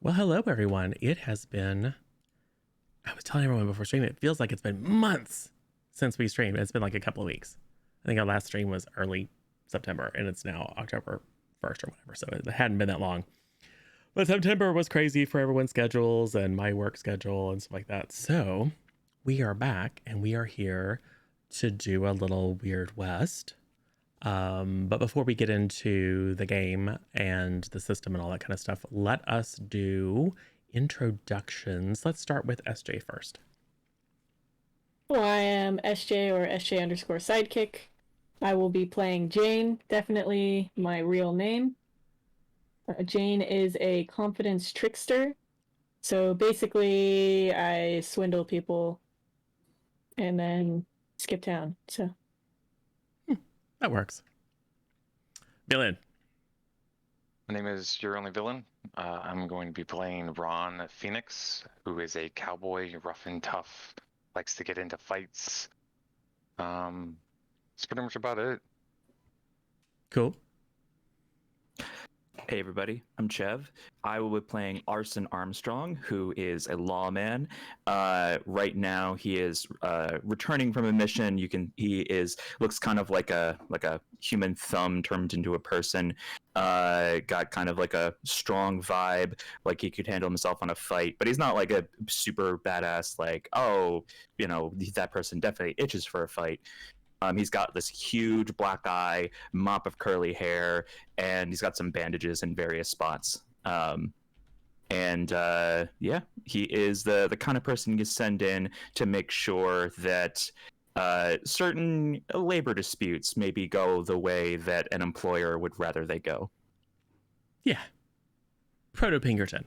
Well, hello, everyone. It has been, I was telling everyone before streaming, it feels like it's been months since we streamed. It's been like a couple of weeks. I think our last stream was early September and it's now October 1st or whatever. So it hadn't been that long. But September was crazy for everyone's schedules and my work schedule and stuff like that. So we are back and we are here to do a little Weird West. But before we get into the game and the system and all that kind of stuff, let us do introductions. Let's start with SJ first. Well, I am SJ or SJ underscore sidekick. I will be playing Jane, definitely my real name. Jane is a confidence trickster. So basically, I swindle people and then skip town. So That works. Villain. My name is Your Only Villain. I'm going to be playing Ron Phoenix, who is a cowboy, rough and tough, likes to get into fights. That's pretty much about it. Cool. Hey everybody, I'm Chev. I will be playing Arson Armstrong, who is a lawman. Right now, he is returning from a mission. Looks kind of like a human thumb turned into a person. Got kind of like a strong vibe, like he could handle himself on a fight. But he's not like a super badass, like that person definitely itches for a fight. He's got this huge black eye, mop of curly hair, and he's got some bandages in various spots. He is the kind of person you send in to make sure that certain labor disputes maybe go the way that an employer would rather they go. Yeah. Proto Pinkerton.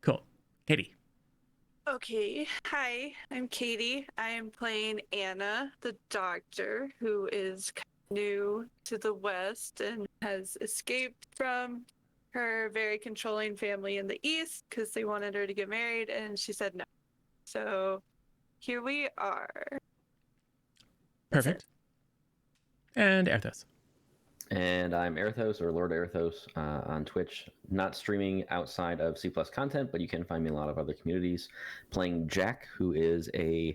Cool. Katie. Okay, hi, I'm Katie. I am playing Anna, the doctor, who is new to the West and has escaped from her very controlling family in the East because they wanted her to get married and she said no. So here we are. Perfect. And Erthos. And I'm Erthos, or Lord Erthos, on Twitch. Not streaming outside of C+ content, but you can find me in a lot of other communities. Playing Jack, who is a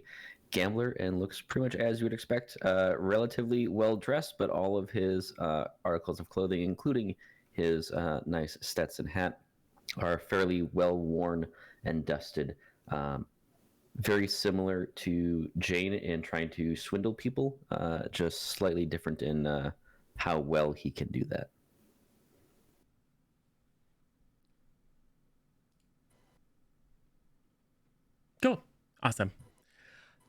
gambler and looks pretty much as you would expect. Relatively well-dressed, but all of his articles of clothing, including his nice Stetson hat, are fairly well-worn and dusted. Very similar to Jane in trying to swindle people, just slightly different in how well he can do that. Cool. Awesome.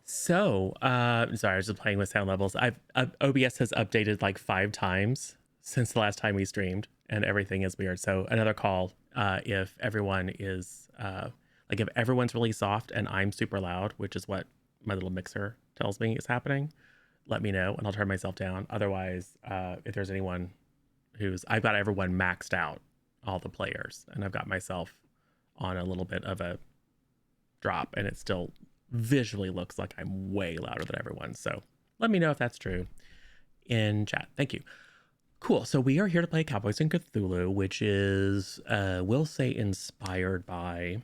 So, sorry, I was just playing with sound levels. OBS has updated like 5 times since the last time we streamed, and everything is weird. So another call, if everyone is if everyone's really soft and I'm super loud, which is what my little mixer tells me is happening, let me know and I'll turn myself down. Otherwise, if there's anyone I've got everyone maxed out, all the players, and I've got myself on a little bit of a drop, and it still visually looks like I'm way louder than everyone. So let me know if that's true in chat. Thank you. Cool. So we are here to play Cowboys and Cthulhu, which is, we'll say, inspired by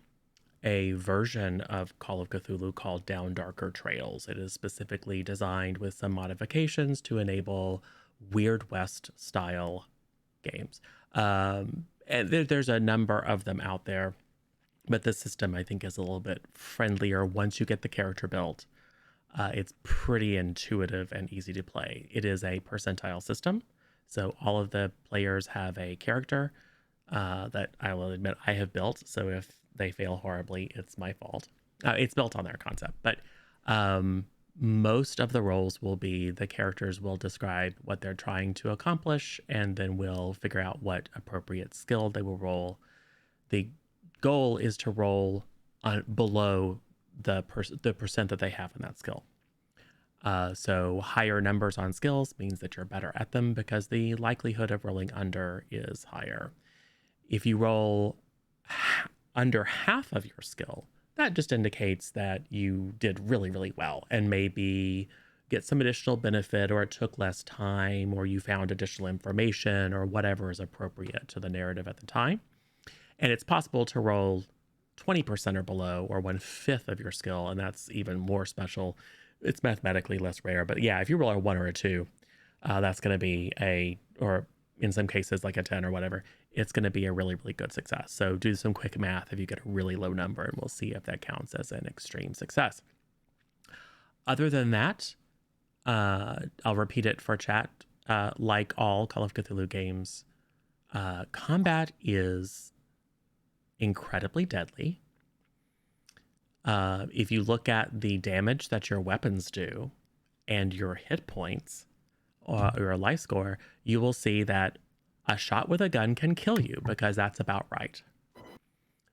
a version of Call of Cthulhu called Down Darker Trails. It is specifically designed with some modifications to enable Weird West style games. And there's a number of them out there, but the system I think is a little bit friendlier once you get the character built. It's pretty intuitive and easy to play. It is a percentile system, so all of the players have a character that I will admit I have built. So if they fail horribly, it's my fault. It's built on their concept, but most of the roles will be the characters will describe what they're trying to accomplish, and then we'll figure out what appropriate skill they will roll. The goal is to roll below the percent that they have in that skill. So higher numbers on skills means that you're better at them because the likelihood of rolling under is higher. If you roll under half of your skill, that just indicates that you did really, really well and maybe get some additional benefit, or it took less time, or you found additional information, or whatever is appropriate to the narrative at the time. And it's possible to roll 20% or below, or 1/5 of your skill, and that's even more special. It's mathematically less rare, but yeah, if you roll a 1 or a 2, that's going to be or in some cases like a 10 or whatever, it's going to be a really, really good success. So do some quick math if you get a really low number, and we'll see if that counts as an extreme success. Other than that, I'll repeat it for chat. Like all Call of Cthulhu games, combat is incredibly deadly. If you look at the damage that your weapons do and your hit points or your life score, you will see that a shot with a gun can kill you, because that's about right.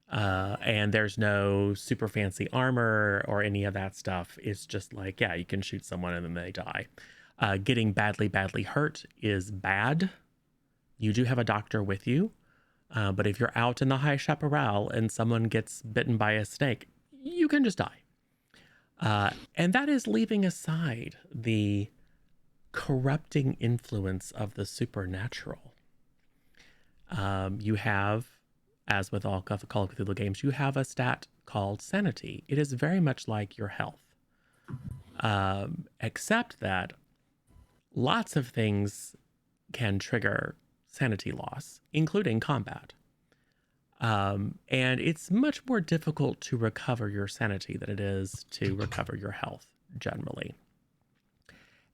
And there's no super fancy armor or any of that stuff. It's just like, yeah, you can shoot someone and then they die. Getting badly, badly hurt is bad. You do have a doctor with you. But if you're out in the high chaparral and someone gets bitten by a snake, you can just die. And that is leaving aside the corrupting influence of the supernatural. You have, as with all Call of Cthulhu games, you have a stat called sanity. It is very much like your health, except that lots of things can trigger sanity loss, including combat. And it's much more difficult to recover your sanity than it is to recover your health, generally.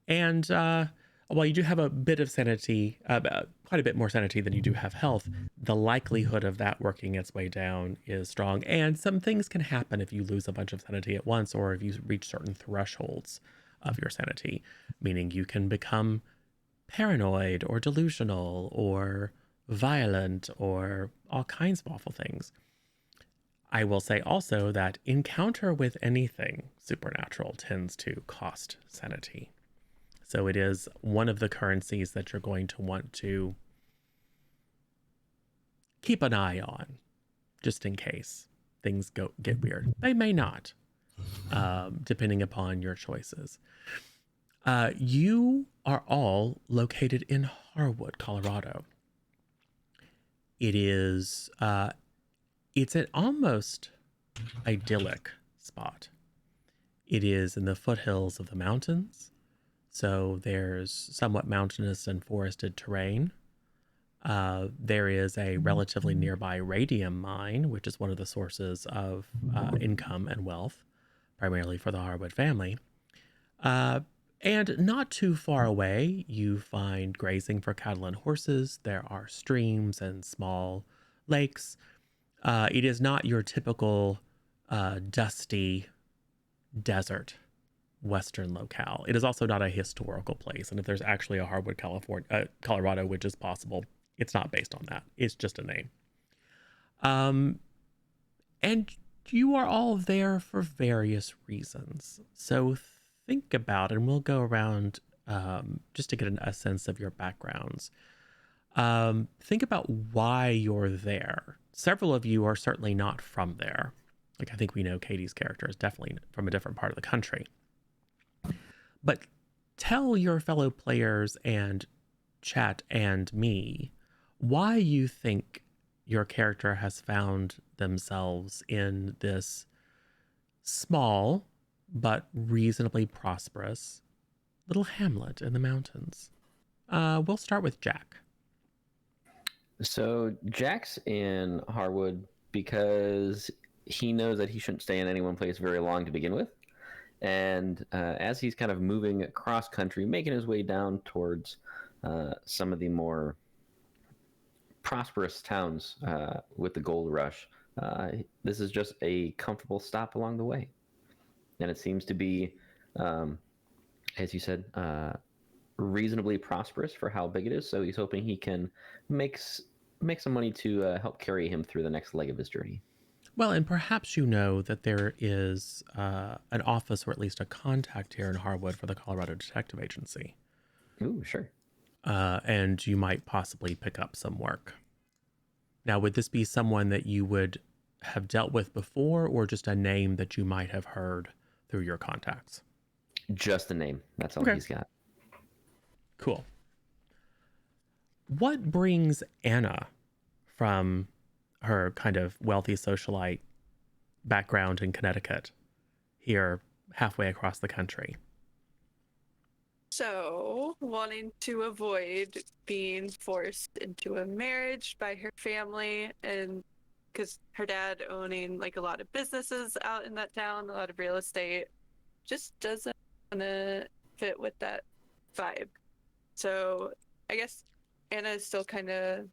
And while you do have a bit of sanity, quite a bit more sanity than you do have health, the likelihood of that working its way down is strong. And some things can happen if you lose a bunch of sanity at once, or if you reach certain thresholds of your sanity, meaning you can become paranoid or delusional or violent or all kinds of awful things. I will say also that encounter with anything supernatural tends to cost sanity. So it is one of the currencies that you're going to want to keep an eye on, just in case things get weird. They may not, depending upon your choices. You are all located in Harwood, Colorado. It is, it's an almost idyllic spot. It is in the foothills of the mountains, so there's somewhat mountainous and forested terrain. There is a relatively nearby radium mine, which is one of the sources of income and wealth, primarily for the Harwood family. And not too far away, you find grazing for cattle and horses. There are streams and small lakes. It is not your typical dusty desert Western locale. It is also not a historical place. And if there's actually a Harwood, Colorado, which is possible, it's not based on that. It's just a name. And you are all there for various reasons. So think about, and we'll go around just to get a sense of your backgrounds. Think about why you're there. Several of you are certainly not from there. Like, I think we know Katie's character is definitely from a different part of the country. But tell your fellow players and chat and me why you think your character has found themselves in this small but reasonably prosperous little hamlet in the mountains. We'll start with Jack. So Jack's in Harwood because he knows that he shouldn't stay in any one place very long to begin with. And as he's kind of moving across country, making his way down towards some of the more prosperous towns with the gold rush, this is just a comfortable stop along the way. And it seems to be, as you said, reasonably prosperous for how big it is. So he's hoping he can make some money to help carry him through the next leg of his journey. Well, and perhaps you know that there is an office, or at least a contact here in Harwood for the Colorado Detective Agency. Ooh, sure. And you might possibly pick up some work. Now, would this be someone that you would have dealt with before, or just a name that you might have heard through your contacts? Just a name. That's all he's got. Cool. What brings Anna from her kind of wealthy socialite background in Connecticut here halfway across the country. So, wanting to avoid being forced into a marriage by her family, and because her dad owning like a lot of businesses out in that town, a lot of real estate, just doesn't want to fit with that vibe. So, I guess Anna is still kind of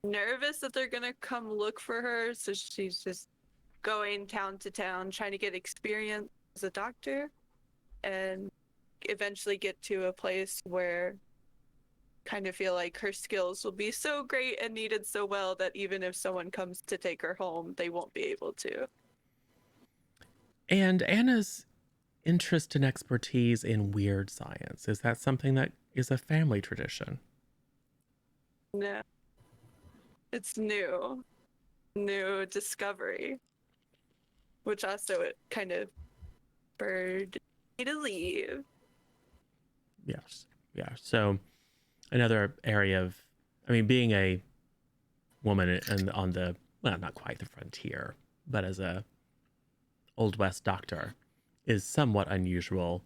nervous that they're gonna come look for her, so she's just going town to town trying to get experience as a doctor and eventually get to a place where kind of feel like her skills will be so great and needed so well that even if someone comes to take her home, they won't be able to. And Anna's interest and expertise in weird science, is that something that is a family tradition? No. It's new discovery, which also it kind of spurred me to leave. Yes. Yeah. So another area of, I mean, being a woman and on the, well, not quite the frontier, but as a Old West doctor is somewhat unusual.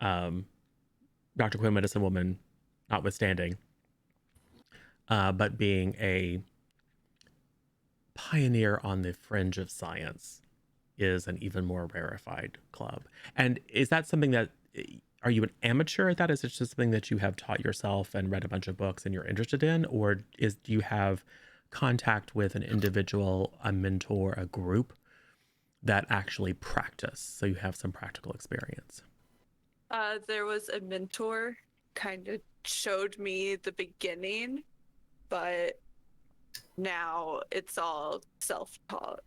Dr. Quinn, medicine woman, notwithstanding, but being a pioneer on the fringe of science is an even more rarefied club. And is that something that, are you an amateur at that? Is it just something that you have taught yourself and read a bunch of books and you're interested in? Or do you have contact with an individual, a mentor, a group that actually practice, so you have some practical experience? There was a mentor kind of showed me the beginning, but now it's all self-taught,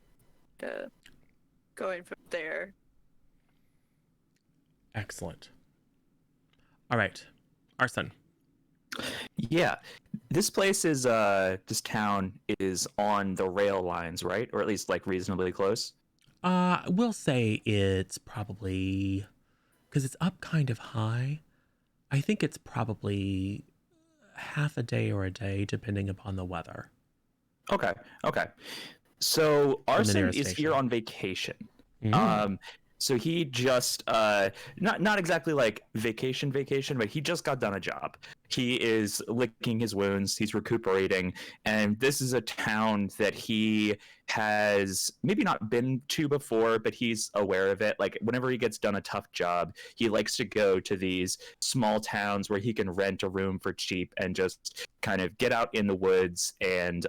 going from there. Excellent. All right, Arson. Yeah, this place is this town is on the rail lines, right? Or at least like reasonably close. We'll say it's probably, because it's up kind of high, I think it's probably half a day or a day, depending upon the weather. Okay. So From the Arson nearest is station. here on vacation. Mm. So he just not exactly like vacation, but he just got done a job. He is licking his wounds, he's recuperating, and this is a town that he has maybe not been to before, but he's aware of it. Like whenever he gets done a tough job, he likes to go to these small towns where he can rent a room for cheap and just kind of get out in the woods and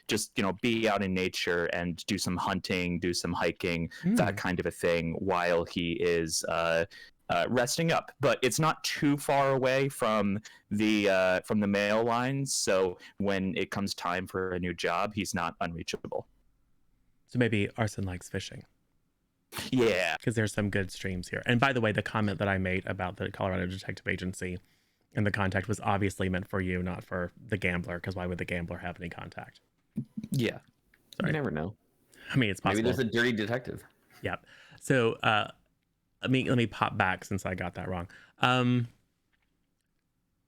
just be out in nature and do some hunting, do some hiking, that kind of a thing while he is resting up. But it's not too far away from the mail lines, so when it comes time for a new job, he's not unreachable. So maybe Arson likes fishing. Yeah, because there's some good streams here. And by the way, the comment that I made about the Colorado Detective Agency and the contact was obviously meant for you, not for the gambler, because why would the gambler have any contact? Yeah. Sorry. You never know. I mean, it's possible. Maybe there's a dirty detective. Yep. So let me pop back since I got that wrong.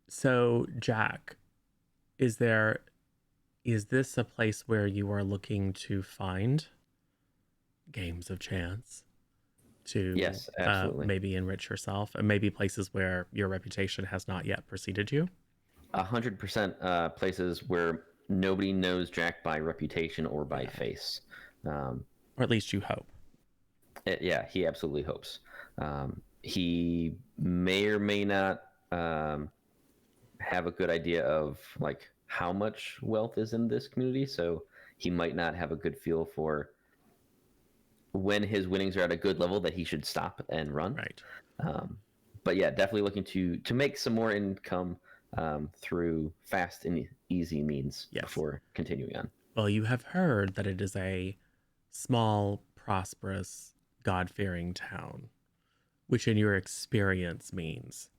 So Jack, is this a place where you are looking to find games of chance to Yes, absolutely. maybe enrich yourself, and maybe places where your reputation has not yet preceded you? 100% places where nobody knows Jack by reputation or by face. Or at least you hope. Yeah, he absolutely hopes. He may or may not have a good idea of like how much wealth is in this community, so he might not have a good feel for when his winnings are at a good level that he should stop and run. Right. But yeah, definitely looking to make some more income through fast and easy means before continuing on. Well, you have heard that it is a small, prosperous, God-fearing town, which in your experience means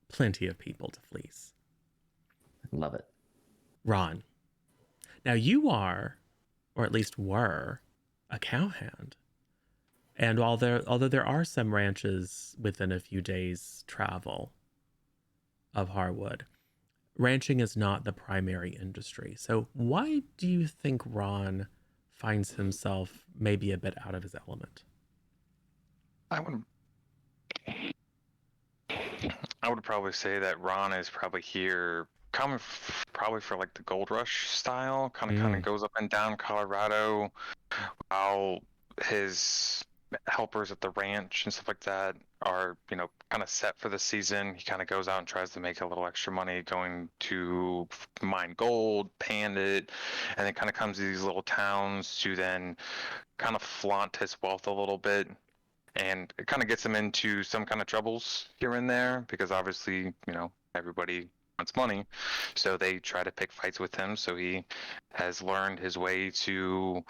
plenty of people to fleece. Love it. Ron, now you are, or at least were, a cowhand. And although there are some ranches within a few days' travel of Harwood, ranching is not the primary industry. So why do you think Ron finds himself maybe a bit out of his element? I would I would probably say that Ron is probably here coming probably for like the gold rush style, kind of goes up and down Colorado, while his helpers at the ranch and stuff like that are, kind of set for the season. He kind of goes out and tries to make a little extra money going to mine gold, pan it, and then kind of comes to these little towns to then kind of flaunt his wealth a little bit. And it kind of gets him into some kind of troubles here and there because obviously, everybody wants money. So they try to pick fights with him. So he has learned his way to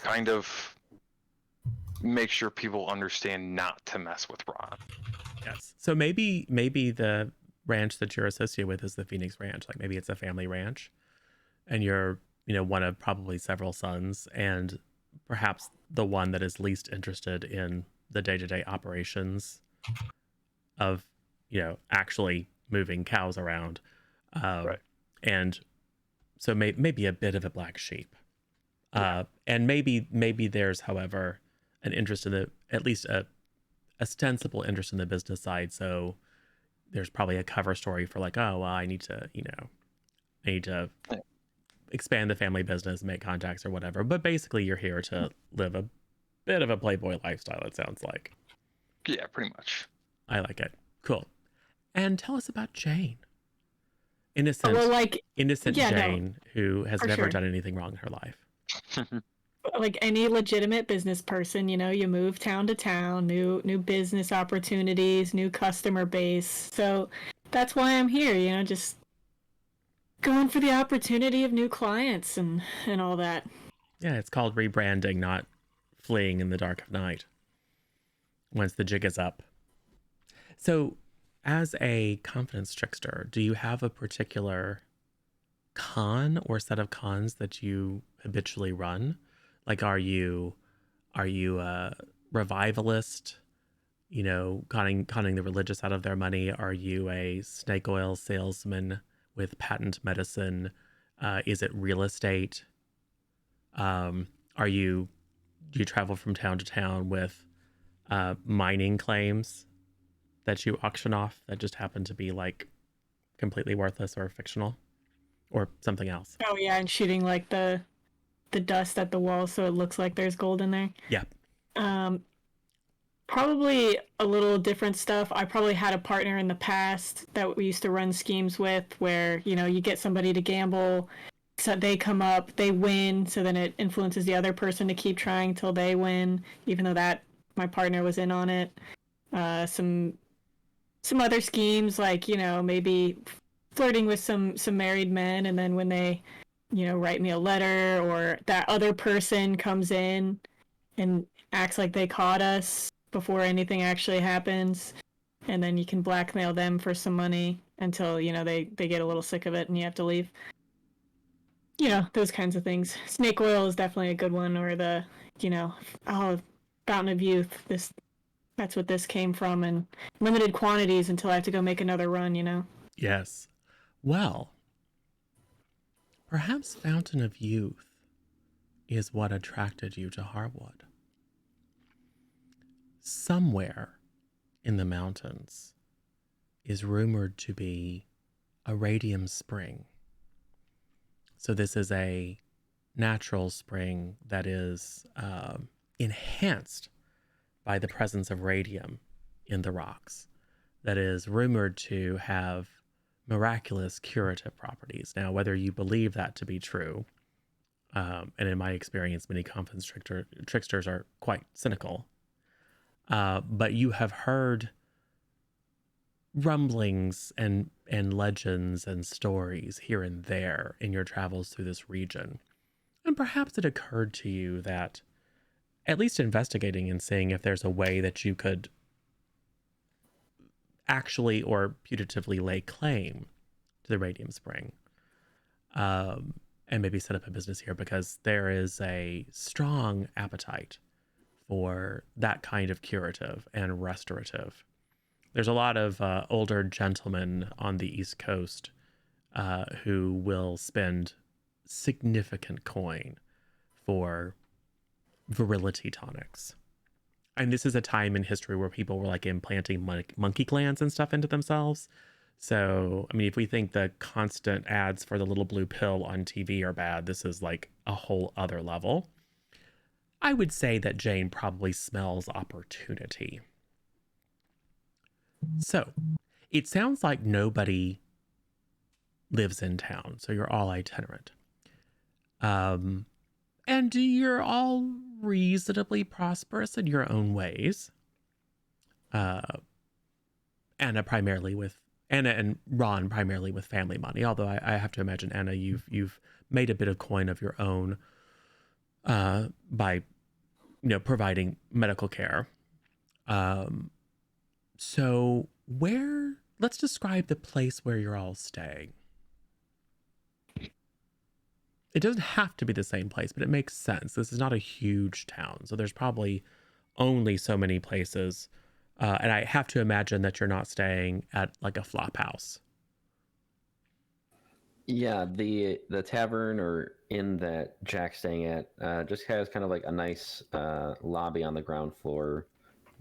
kind of make sure people understand not to mess with Ron. Yes. So maybe the ranch that you're associated with is the Phoenix Ranch. Like maybe it's a family ranch and you're, one of probably several sons, and perhaps the one that is least interested in the day-to-day operations of, actually moving cows around. Right. And so maybe a bit of a black sheep. And maybe there's, however, an interest in at least a ostensible interest in the business side. So there's probably a cover story for like, oh, well, I need to expand the family business, make contacts or whatever. But basically you're here to live a bit of a playboy lifestyle, it sounds like. Yeah, pretty much. I like it. Cool. And tell us about Jane. Innocent Jane, who has never done anything wrong in her life. Like any legitimate business person, you move town to town, new business opportunities, new customer base. So that's why I'm here, just going for the opportunity of new clients and all that. Yeah, it's called rebranding, not fleeing in the dark of night once the jig is up. So as a confidence trickster, do you have a particular con or set of cons that you habitually run? Like, are you a revivalist, conning the religious out of their money? Are you a snake oil salesman with patent medicine? Is it real estate? Do you travel from town to town with mining claims that you auction off that just happen to be like completely worthless or fictional or something else? Oh yeah, and shooting like the dust at the wall so it looks like there's gold in there. Yeah. Probably a little different stuff. I probably had a partner in the past that we used to run schemes with where, you get somebody to gamble, so they come up, they win, so then it influences the other person to keep trying till they win, even though that my partner was in on it. Some other schemes like, maybe flirting with some married men, and then when they, write me a letter, or that other person comes in and acts like they caught us before anything actually happens, and then you can blackmail them for some money until, they get a little sick of it and you have to leave. Those kinds of things. Snake oil is definitely a good one, or the, Fountain of Youth. That's what this came from, and limited quantities until I have to go make another run, Yes. Well, perhaps Fountain of Youth is what attracted you to Harwood. Somewhere in the mountains is rumored to be a radium spring. So this is a natural spring that is enhanced by the presence of radium in the rocks, that is rumored to have miraculous curative properties. Now, whether you believe that to be true, and in my experience, many confidence tricksters are quite cynical, but you have heard rumblings and legends and stories here and there in your travels through this region. And perhaps it occurred to you that at least investigating and seeing if there's a way that you could actually or putatively lay claim to the radium spring, and maybe set up a business here, because there is a strong appetite for that kind of curative and restorative. There's a lot of older gentlemen on the East Coast who will spend significant coin for virility tonics. And this is a time in history where people were like implanting monkey glands and stuff into themselves. So, I mean, if we think the constant ads for the little blue pill on TV are bad, this is like a whole other level. I would say that Jane probably smells opportunity. So, it sounds like nobody lives in town, so you're all itinerant. And you're all reasonably prosperous in your own ways. Anna and Ron primarily with family money, although I have to imagine, Anna, you've made a bit of coin of your own by providing medical care. So let's describe the place where you're all staying. It doesn't have to be the same place, but it makes sense. This is not a huge town, so there's probably only so many places. And I have to imagine that you're not staying at like a flop house. Yeah, the tavern or inn that Jack's staying at just has kind of like a nice lobby on the ground floor,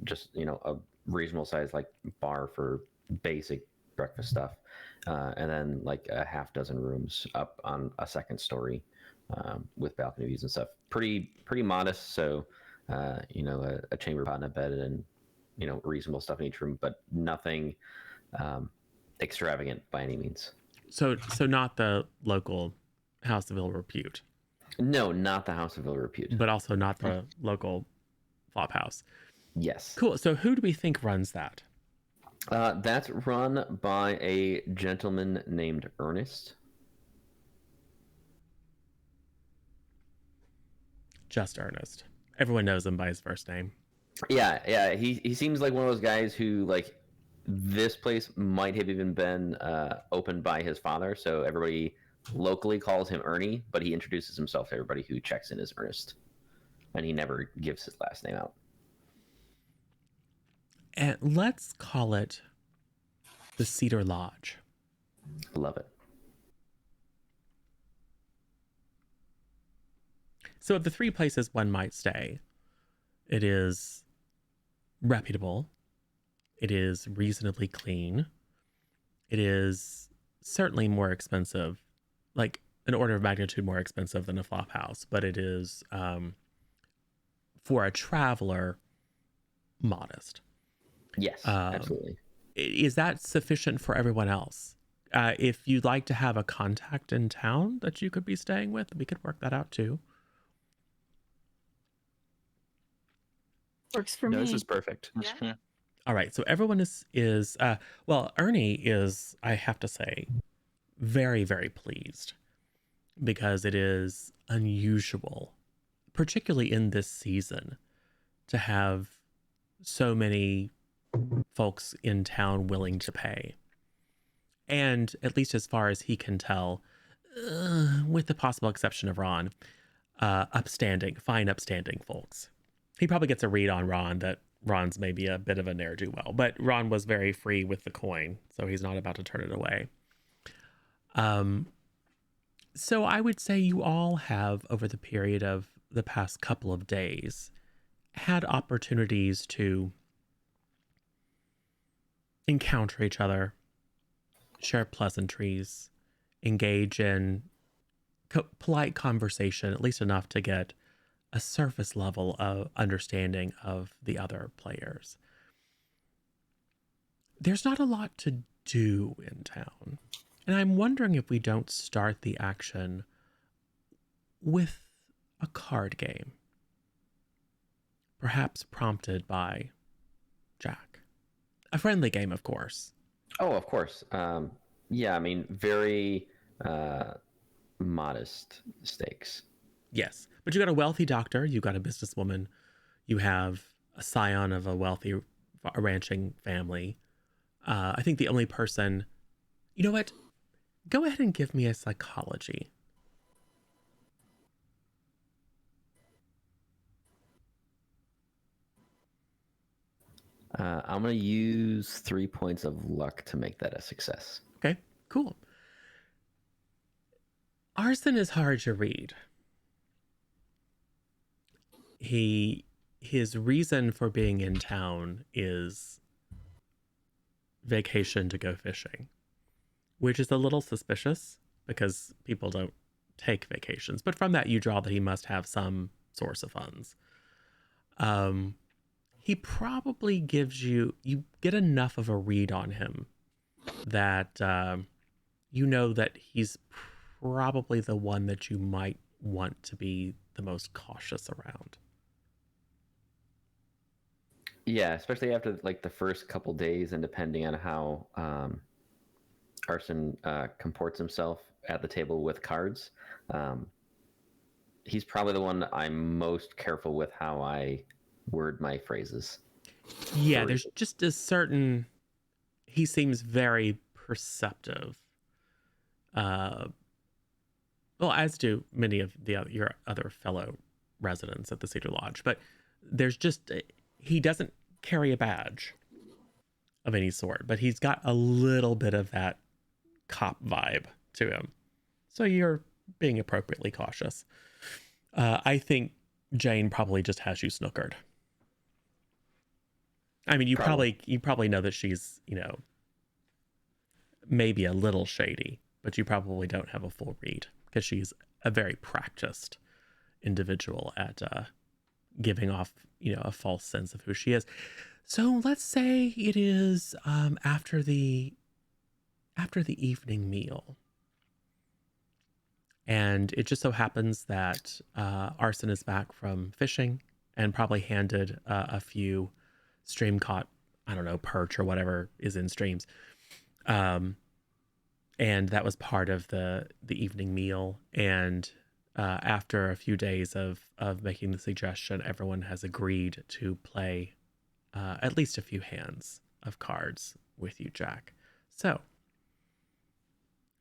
just a reasonable size like bar for basic breakfast stuff, and then like a half dozen rooms up on a second story with balcony views and stuff. Pretty modest. So a chamber pot and a bed and reasonable stuff in each room, but nothing extravagant by any means. So not the local House of Ill Repute. No, not the House of Ill Repute. But also not the local flop house. Yes. Cool. So who do we think runs that? That's run by a gentleman named Ernest. Just Ernest. Everyone knows him by his first name. Yeah. He seems like one of those guys who like this place might have even been opened by his father, so everybody locally calls him Ernie, but he introduces himself to everybody who checks in as Ernest, and he never gives his last name out. And let's call it the Cedar Lodge. Love it. So of the three places one might stay, it is reputable. It is reasonably clean. It is certainly more expensive, like an order of magnitude more expensive than a flop house, but it is, for a traveler, modest. Yes, absolutely. Is that sufficient for everyone else? If you'd like to have a contact in town that you could be staying with, we could work that out too. Works for me. This is perfect. Yeah. All right, so everyone is well, Ernie is, I have to say, very, very pleased because it is unusual, particularly in this season, to have so many folks in town willing to pay. And at least as far as he can tell, with the possible exception of Ron, fine upstanding folks. He probably gets a read on Ron that Ron's maybe a bit of a ne'er-do-well, but Ron was very free with the coin, so he's not about to turn it away. So I would say you all have, over the period of the past couple of days, had opportunities to encounter each other, share pleasantries, engage in polite conversation, at least enough to get a surface level of understanding of the other players. There's not a lot to do in town, and I'm wondering if we don't start the action with a card game, perhaps prompted by Jack. A friendly game, of course. Oh, of course. Yeah, I mean, very modest stakes. Yes, but you got a wealthy doctor, you got a businesswoman, you have a scion of a wealthy ranching family. I think the only person... You know what? Go ahead and give me a psychology. I'm going to use 3 points of luck to make that a success. Okay, cool. Arson is hard to read. His reason for being in town is vacation to go fishing, which is a little suspicious because people don't take vacations. But from that, you draw that he must have some source of funds. He probably gives you get enough of a read on him that you know that he's probably the one that you might want to be the most cautious around. Yeah, especially after like the first couple days, and depending on how Arson comports himself at the table with cards, he's probably the one that I'm most careful with how I word my phrases. Yeah, there's just a certain. He seems very perceptive. Well, as do many of your other fellow residents at the Cedar Lodge, but there's just he doesn't carry a badge of any sort, but he's got a little bit of that cop vibe to him. So you're being appropriately cautious. I think Jane probably just has you snookered. I mean, you probably know that she's, maybe a little shady, but you probably don't have a full read because she's a very practiced individual at giving off, a false sense of who she is. So let's say it is after the evening meal. And it just so happens that Arson is back from fishing and probably handed a few stream caught, I don't know, perch or whatever is in streams. And that was part of the evening meal. And after a few days of making the suggestion, everyone has agreed to play at least a few hands of cards with you, Jack. So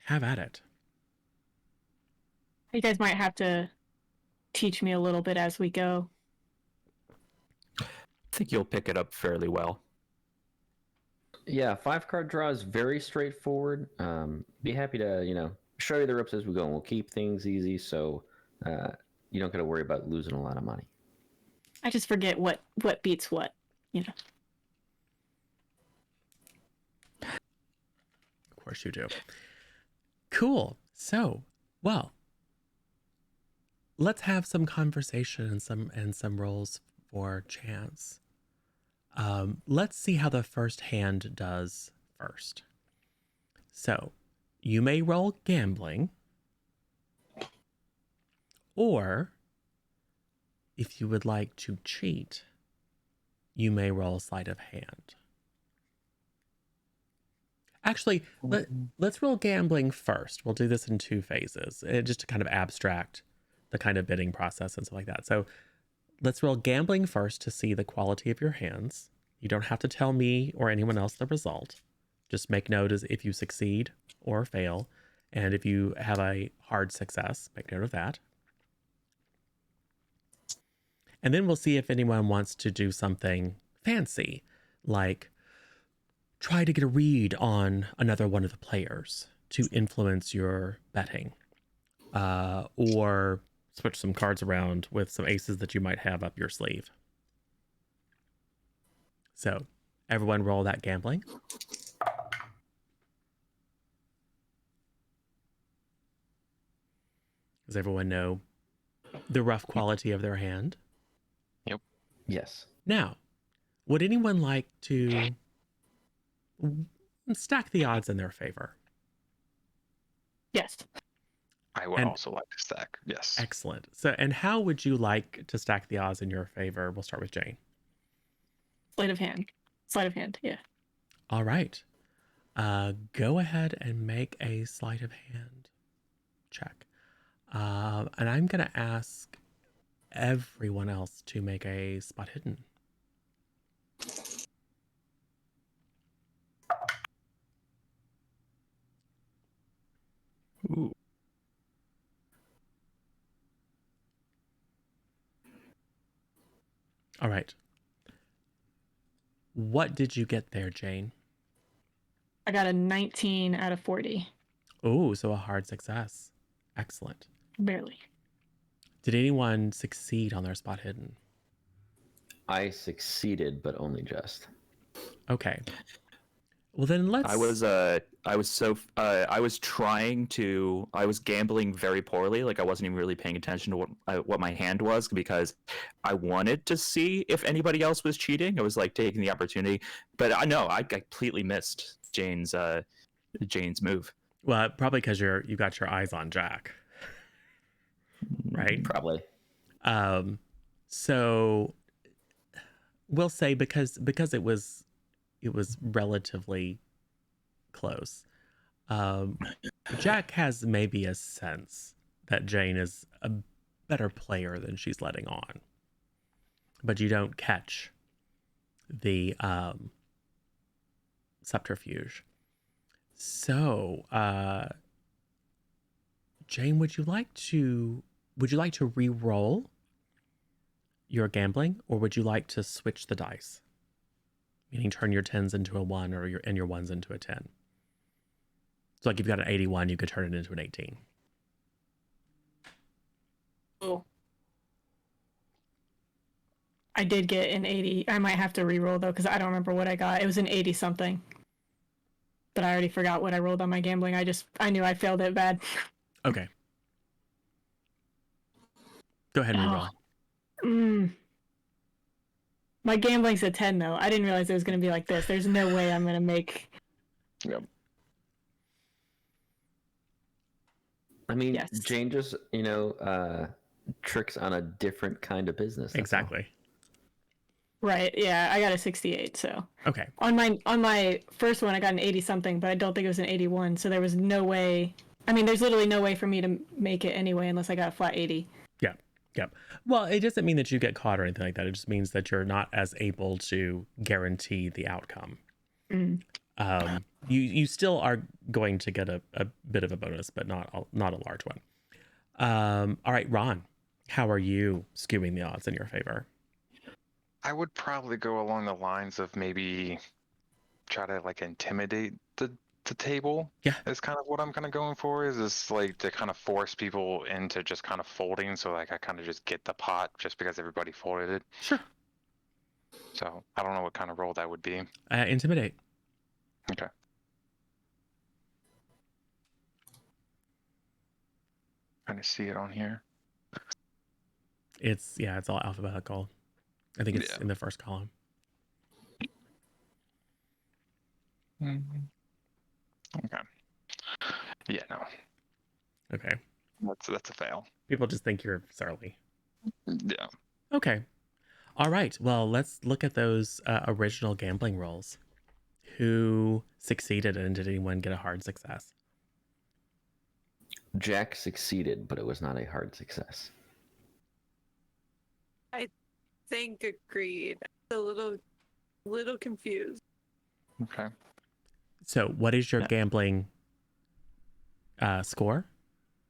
have at it. You guys might have to teach me a little bit as we go. I think you'll pick it up fairly well. Yeah, 5-card draw is very straightforward. Be happy to, show you the ropes as we go, and we'll keep things easy so you don't got to worry about losing a lot of money. I just forget what beats what, Of course you do. Cool. So, well, let's have some conversation and some rolls for chance. Let's see how the first hand does first. So, you may roll gambling, or if you would like to cheat, you may roll sleight of hand. Actually, let's roll gambling first. We'll do this in 2 phases, just to kind of abstract the kind of bidding process and stuff like that. So let's roll gambling first to see the quality of your hands. You don't have to tell me or anyone else the result. Just make note as if you succeed or fail. And if you have a hard success, make note of that. And then we'll see if anyone wants to do something fancy, like try to get a read on another one of the players to influence your betting, or switch some cards around with some aces that you might have up your sleeve. So everyone roll that gambling. Does everyone know the rough quality of their hand? Yep. Yes. Now, would anyone like to stack the odds in their favor? Yes. I would also like to stack. Yes. Excellent. So, and how would you like to stack the odds in your favor? We'll start with Jane. Sleight of hand. Sleight of hand, yeah. All right. Go ahead and make a sleight of hand check. And I'm going to ask everyone else to make a spot hidden. Ooh. All right. What did you get there, Jane? I got a 19 out of 40. Oh, so a hard success. Excellent. Barely. Did anyone succeed on their spot hidden? I succeeded, but only just. Okay. Well, then let's. I was gambling very poorly. Like I wasn't even really paying attention to what my hand was because I wanted to see if anybody else was cheating. I was like taking the opportunity, but I completely missed Jane's move. Well, probably because you got your eyes on Jack, right? Probably. So we'll say because it was relatively close. Jack has maybe a sense that Jane is a better player than she's letting on, but you don't catch the subterfuge. So, Jane, would you like to re-roll your gambling, or would you like to switch the dice? Meaning turn your 10s into a 1 or your 1s into a 10. So like if you've got an 81, you could turn it into an 18. Oh. I did get an 80. I might have to re-roll though, because I don't remember what I got. It was an 80 something. But I already forgot what I rolled on my gambling. I knew I failed it bad. Okay. Go ahead and re-roll. My gambling's a 10 though. I didn't realize it was going to be like this. There's no way I'm going to make... Yep. I mean, Yes. Jane just, tricks on a different kind of business. Exactly. Right, yeah, I got a 68, so... Okay. On my first one, I got an 80 something, but I don't think it was an 81, so there was no way... I mean, there's literally no way for me to make it anyway unless I got a flat 80. Yep. Well, it doesn't mean that you get caught or anything like that. It just means that you're not as able to guarantee the outcome. You still are going to get a bit of a bonus, but not a large one. All right, Ron, how are you skewing the odds in your favor? I would probably go along the lines of maybe try to like intimidate the table. Yeah. Is kind of what I'm kind of going for. Is like to kind of force people into just kind of folding, so like I kind of just get the pot just because everybody folded it. Sure. So I don't know what kind of role that would be. Intimidate. Okay. Trying to see it on here. It's all alphabetical. I think it's in the first column. Okay. Yeah, no. Okay. That's a fail. People just think you're surly. Yeah. Okay. All right. Well, let's look at those original gambling rolls. Who succeeded and did anyone get a hard success? Jack succeeded, but it was not a hard success. I think agreed. A little confused. Okay. So what is your gambling score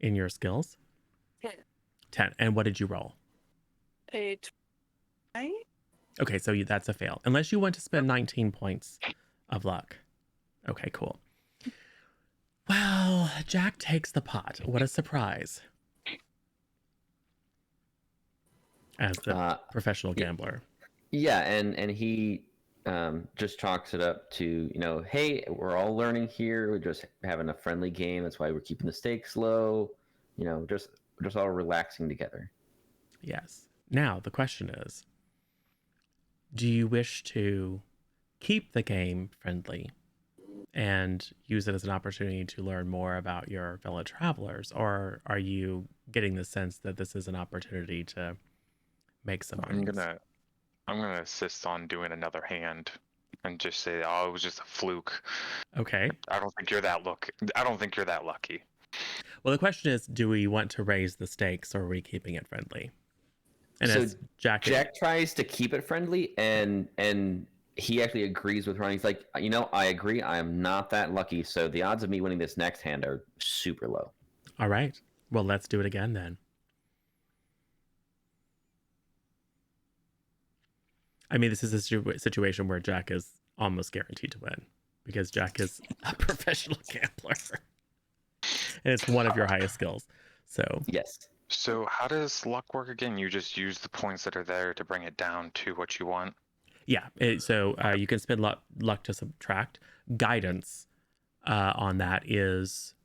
in your skills? 10. 10. And what did you roll? A 20? Okay, so that's a fail. Unless you want to spend 19 points of luck. Okay, cool. Well, Jack takes the pot. What a surprise. As the professional gambler. Yeah, and he just chalks it up to, hey, we're all learning here. We're just having a friendly game. That's why we're keeping the stakes low. Just all relaxing together. Yes. Now, the question is, do you wish to keep the game friendly and use it as an opportunity to learn more about your fellow travelers? Or are you getting the sense that this is an opportunity to make some I'm moves? gonna insist on doing another hand and just say, oh, it was just a fluke. Okay. I don't think you're that lucky. Well, the question is, do we want to raise the stakes or are we keeping it friendly? And So as Jack tries to keep it friendly, and he actually agrees with Ron. He's like, I agree. I am not that lucky. So the odds of me winning this next hand are super low. All right. Well, let's do it again then. I mean, this is a situation where Jack is almost guaranteed to win because Jack is a professional gambler. And it's one of your highest skills. So Yes. So how does luck work again? You just use the points that are there to bring it down to what you want. yeah, you can spend luck to subtract. Guidance on that is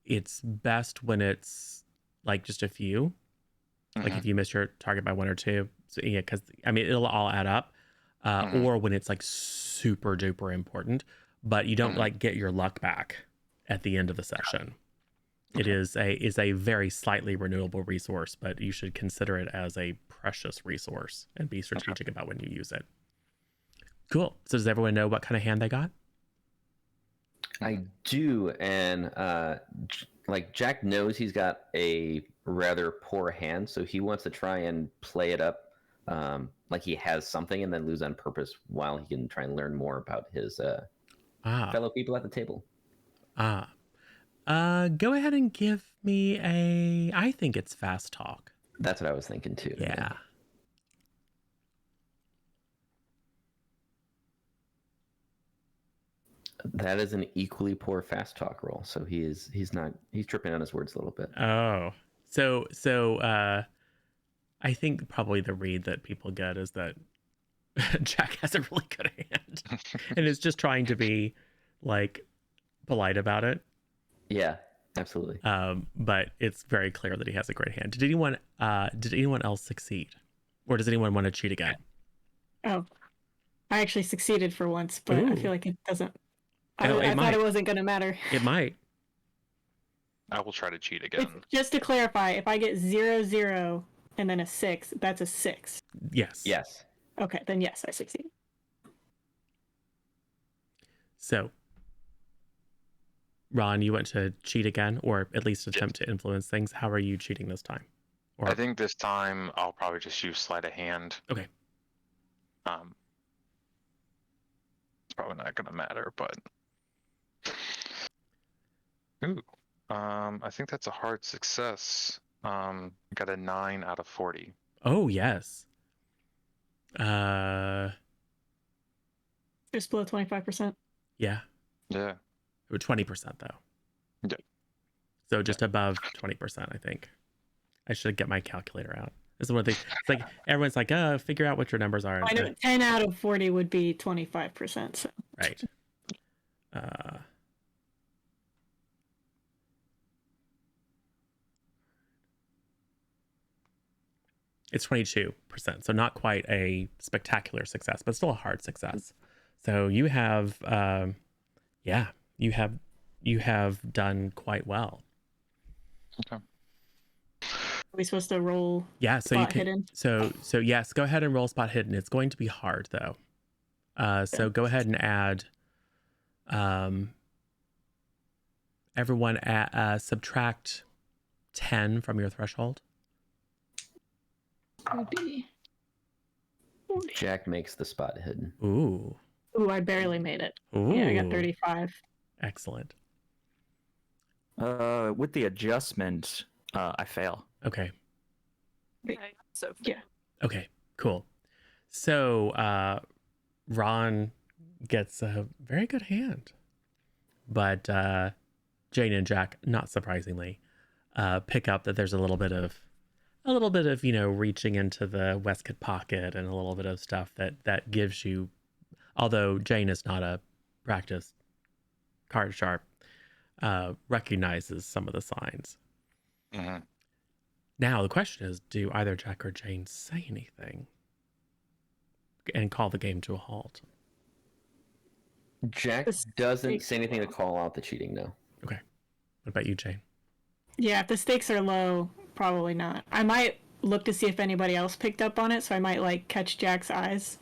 it's best when it's like just a few. Like Mhm. if you miss your target by one or two, so yeah, because I mean it'll all add up. Mhm. Or when it's like super duper important, but you don't Mhm. like get your luck back at the end of the session. It Okay. is a very slightly renewable resource, but you should consider it as a precious resource and be Okay. strategic about when you use it. Cool. So does everyone know what kind of hand they got? I do, and like Jack knows he's got a rather poor hand, so he wants to try and play it up like he has something, and then lose on purpose while he can try and learn more about his Ah, fellow people at the table. ah. Go ahead and give me a. I think it's fast talk. That's what I was thinking too. Yeah. That is an equally poor fast talk roll, so he's tripping on his words a little bit. Oh, so I think probably the read that people get is that Jack has a really good hand and is just trying to be like polite about it. Yeah, absolutely. But it's very clear that he has a great hand. Did anyone else succeed? Or does anyone want to cheat again? Oh, I actually succeeded for once, but I Ooh. feel like it doesn't. Oh, it I thought might. it wasn't going to matter. It might. I will try to cheat again. Just to clarify, if I get 0, 0, and then a 6, that's a 6. Yes. Yes. Okay, then yes, I succeeded. So, Ron, you want to cheat again, or at least attempt to influence things? How are you cheating this time? Or I think this time I'll probably just use sleight of hand. Okay. It's probably not gonna matter, but ooh, I think that's a hard success. Got a 9 out of 40. oh yes. Just below 25%. Yeah. Yeah. 20% though. Yeah. So just above 20%, I think. I should get my calculator out. This is one of the things. It's like everyone's like, figure out what your numbers are. I know 10 out of 40 would be 25%. So. Right. It's 22%. So not quite a spectacular success, but still a hard success. So you have, you have done quite well. Okay. Are we supposed to roll? Yeah. So you can. Hidden? So yes, go ahead and roll spot hidden. It's going to be hard though. So go ahead and add. Everyone subtract 10 from your threshold. Would be... Jack makes the spot hidden. Ooh. Ooh, I barely made it. Ooh. Yeah, I got 35. Excellent. With the adjustment, I fail. Okay. So Yeah. Okay, cool. So Ron gets a very good hand. But Jane and Jack, not surprisingly, pick up that there's a little bit of reaching into the waistcoat pocket and a little bit of stuff that gives you, although Jane is not a practiced card sharp, recognizes some of the signs. Mm-hmm. Now the question is, do either Jack or Jane say anything and call the game to a halt? Jack doesn't say anything to call out the cheating, no. Okay. What about you, Jane? Yeah, if the stakes are low, probably not. I might look to see if anybody else picked up on it, so I might catch Jack's eyes.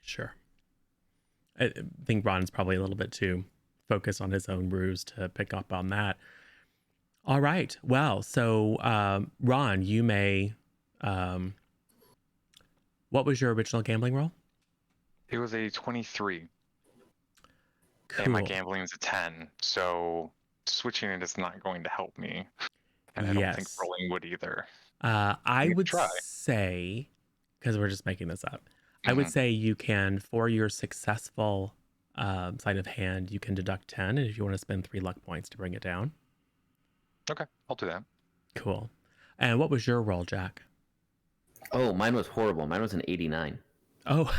Sure. I think Ron's probably a little bit too focused on his own ruse to pick up on that. All right. Well, so Ron, you may. What was your original gambling roll? It was a 23. Cool. And my gambling is a 10, so switching it is not going to help me. And I don't think rolling would either. I would try. say, because we're just making this up, I would say you can, for your successful sleight of hand, you can deduct 10, and if you want to spend 3 luck points to bring it down. Okay, I'll do that. Cool. And what was your roll, Jack? Oh, mine was horrible. Mine was an 89. Oh,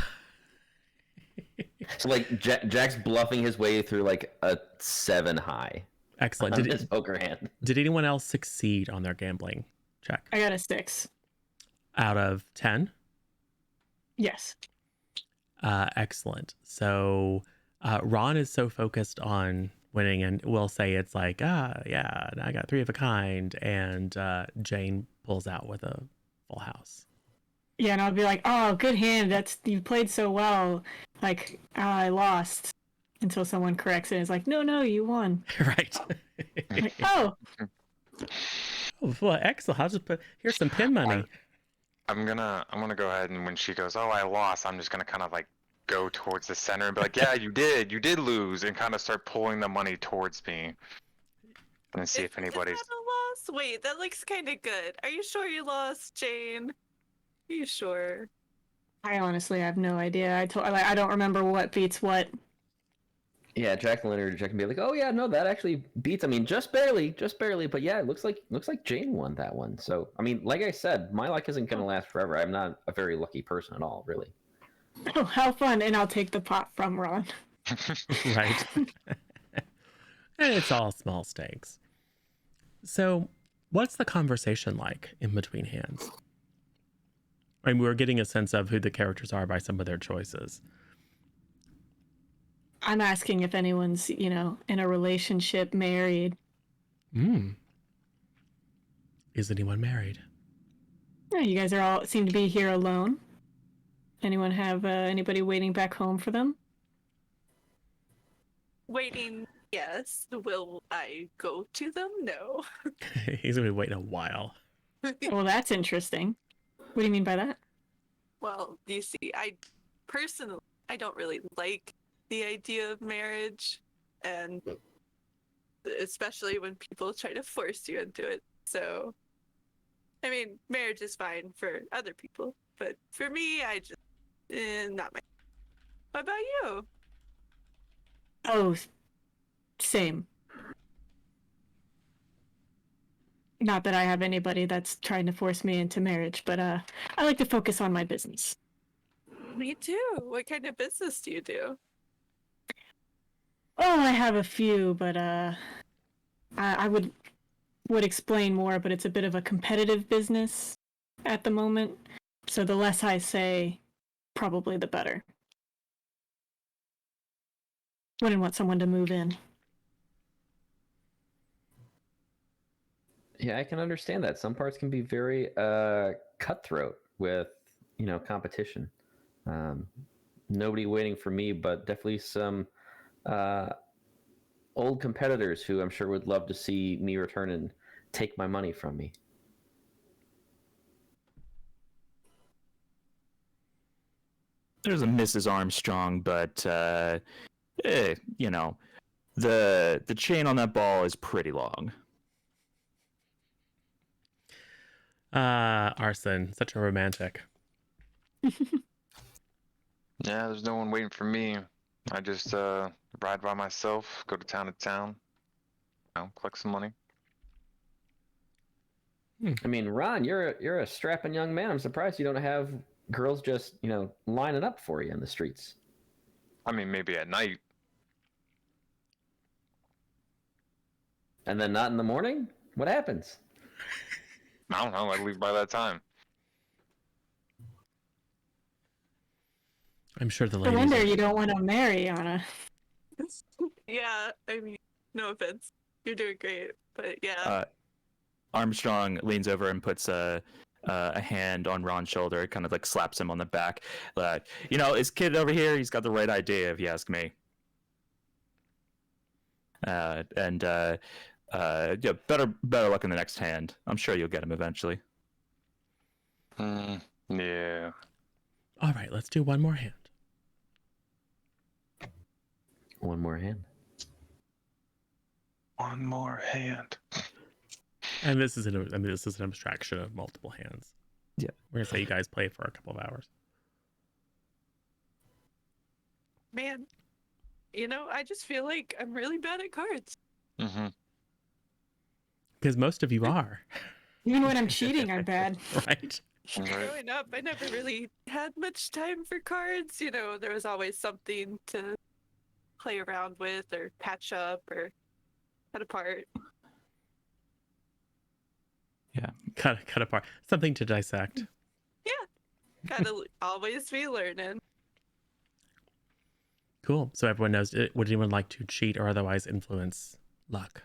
So like Jack's bluffing his way through like a 7 high excellent. on his poker hand. Did anyone else succeed on their gambling check? I got a 6. Out of 10? Yes. Excellent. So Ron is so focused on winning, and we'll say it's like, yeah, I got 3 of a kind, and Jane pulls out with a full house. Yeah, and I'll be like, "Oh, good hand. You played so well. Like, I lost." Until someone corrects it. And it's like, "No, you won." Right. I'm like, oh, Oh, well, excellent. I'll just here's some pin money. I'm gonna go ahead, and when she goes, "Oh, I lost," I'm just gonna kind of like go towards the center and be like, "Yeah, you did lose," and kind of start pulling the money towards me, and see if anybody's. Is that a loss? Wait, that looks kind of good. Are you sure you lost, Jane? Are you sure? I honestly have no idea. I don't remember what beats what. Yeah, Jack and Leonard can be like, "Oh yeah, no, that actually beats. I mean, just barely. But yeah, it looks like Jane won that one." So I mean, like I said, my luck isn't gonna last forever. I'm not a very lucky person at all, really. Oh, how fun! And I'll take the pot from Ron. Right. And it's all small stakes. So, what's the conversation like in between hands? I mean, we're getting a sense of who the characters are by some of their choices. I'm asking if anyone's, in a relationship, married. Is anyone married? Yeah, you guys seem to be here alone. Anyone have anybody waiting back home for them? Waiting, yes. Will I go to them? No. He's gonna be waiting a while. Well, that's interesting. What do you mean by that? Well, you see, I personally, I don't really like the idea of marriage, and especially when people try to force you into it. So, I mean, marriage is fine for other people, but for me, I just, not my. What about you? Oh, same. Not that I have anybody that's trying to force me into marriage, but I like to focus on my business. Me too. What kind of business do you do? Oh, I have a few, but I would explain more, but it's a bit of a competitive business at the moment. So the less I say, probably the better. Wouldn't want someone to move in. Yeah, I can understand that. Some parts can be very cutthroat with, competition. Nobody waiting for me, but definitely some old competitors who I'm sure would love to see me return and take my money from me. There's a Mrs. Armstrong, but the chain on that ball is pretty long. Arson, such a romantic. Yeah, there's no one waiting for me. I just ride by myself, go to town, collect some money. I mean, Ron, you're a strapping young man. I'm surprised you don't have girls just, lining up for you in the streets. I mean, maybe at night. And then not in the morning? What happens? I don't know. I leave by that time. I'm sure the No ladies. wonder you don't want to marry Anna. Yeah, I mean, no offense. You're doing great, but yeah. Armstrong leans over and puts a hand on Ron's shoulder, kind of like slaps him on the back. This kid over here, he's got the right idea, if you ask me. Yeah, better luck in the next hand. I'm sure you'll get him eventually. Yeah. All right, let's do one more hand. One more hand. One more hand. And this is an abstraction of multiple hands. Yeah, we're gonna say you guys play for a couple of hours. Man, I just feel like I'm really bad at cards. Mm-hmm. Because most of you are, Even when I'm cheating, I'm bad. right? Right. Growing up, I never really had much time for cards. You know, there was always something to play around with or patch up or cut apart. Cut apart. Something to dissect. Gotta always be learning. Cool. So everyone knows. Would anyone like to cheat or otherwise influence luck?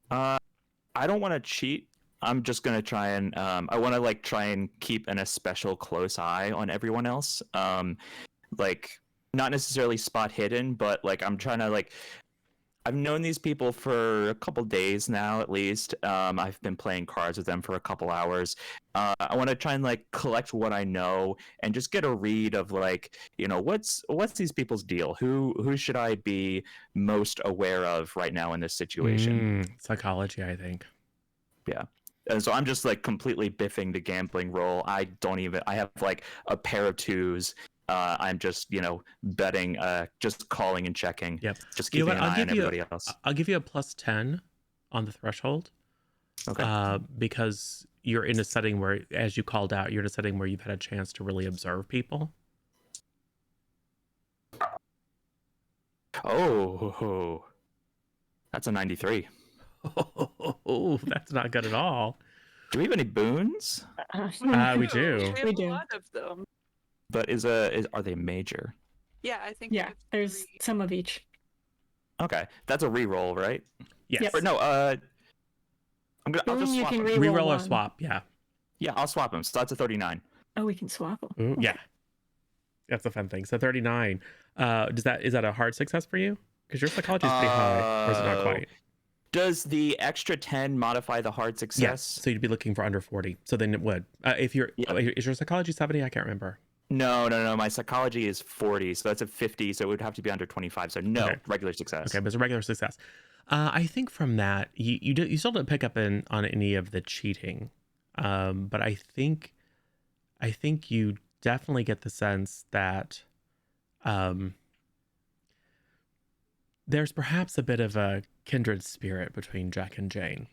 I don't want to cheat. I'm just gonna try and I want to try and keep an especial close eye on everyone else. Like not necessarily spot hidden, but I'm trying to I've known these people for a couple days now, at least. I've been playing cards with them for a couple hours. I want to try and collect what I know and just get a read of what's these people's deal? Who should I be most aware of right now in this situation? Psychology, I think. Yeah. And so I'm just completely biffing the gambling roll. I have a pair of twos. I'm just, betting, just calling and checking. Yep. Just keeping an eye on everybody else. I'll give you a +10 on the threshold. Okay. Because you're in a setting where, as you called out, you're in a setting where you've had a chance to really observe people. Oh, that's a 93. Oh, that's not good at all. Do we have any boons? We do. We have a lot of them. But are they major? Yeah, I think. Yeah, there's some of each. Okay, that's a reroll, right? Yes. Yep. Or no, I'll just swap them. Reroll or one. swap, yeah. Yeah, I'll swap them. So that's a 39. Oh, we can swap them. Ooh, yeah. That's a fun thing. So 39. Is that a hard success for you? Because your psychology is pretty high, or is it not quite? Does the extra 10 modify the hard success? Yes. So you'd be looking for under 40. So then it would. Is your psychology 70? I can't remember. No. My psychology is 40, so that's a 50. So it would have to be under 25. So no, Okay. Regular success. Okay, but it's a regular success. I think from that, you still didn't pick up on any of the cheating, but I think you definitely get the sense that there's perhaps a bit of a kindred spirit between Jack and Jane,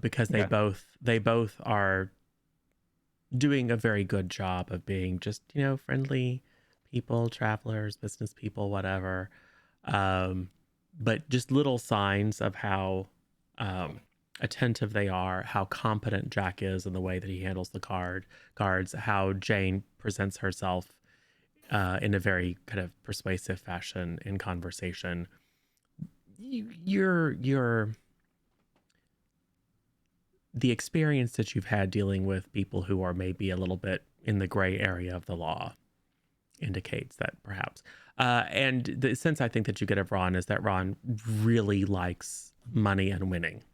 because they both are doing a very good job of being just friendly people, travelers, business people, whatever. But just little signs of how attentive they are, how competent Jack is in the way that he handles the cards, how Jane presents herself in a very kind of persuasive fashion in conversation. The experience that you've had dealing with people who are maybe a little bit in the gray area of the law indicates that perhaps. And the sense I think that you get of Ron is that Ron really likes money and winning,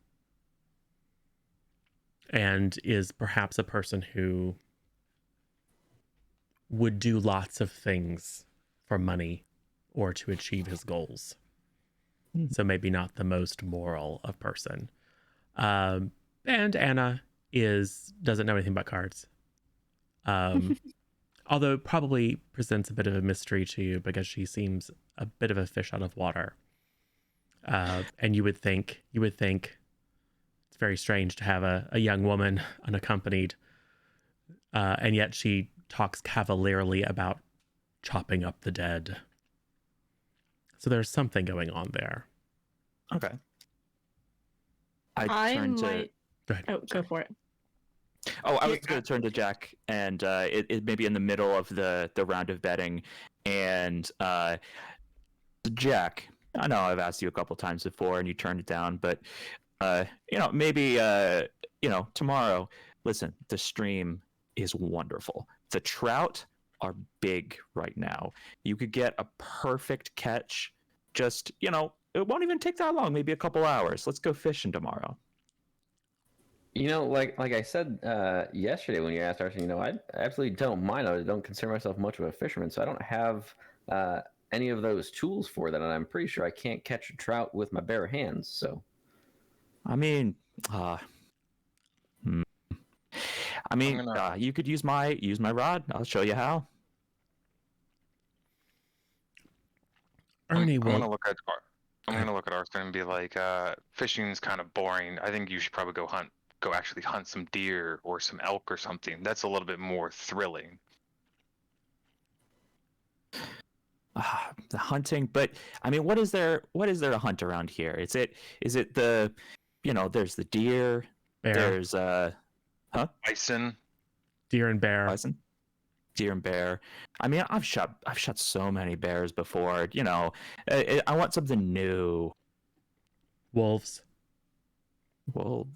and is perhaps a person who would do lots of things for money or to achieve his goals. So maybe not the most moral of person. And Anna doesn't know anything about cards. Although it probably presents a bit of a mystery to you because she seems a bit of a fish out of water. And you would think it's very strange to have a young woman unaccompanied, and yet she talks cavalierly about chopping up the dead. So there's something going on there. Okay. I turn to. might. Go ahead. Oh, go for it. Oh, I was going to turn to Jack, and it may be in the middle of the round of betting, and Jack, I know I've asked you a couple times before, and you turned it down, but maybe tomorrow. Listen, the stream is wonderful. The trout are big right now. You could get a perfect catch. Just it won't even take that long. Maybe a couple hours. Let's go fishing tomorrow. Like I said yesterday when you asked Arson, I absolutely don't mind. I don't consider myself much of a fisherman, so I don't have any of those tools for that, and I'm pretty sure I can't catch a trout with my bare hands. So, I mean, you could use my rod. I'll show you how. Ernie I'm will. gonna look at. I'm gonna look at Arthur and be like, fishing's kind of boring. I think you should probably go actually hunt some deer or some elk or something. That's a little bit more thrilling. The hunting, but I mean, what is there to hunt around here? Is it the, there's the deer, Bear, there's Bison. deer and bear. bison, deer and bear. I mean, I've shot so many bears before. I want something new. Wolves. Well,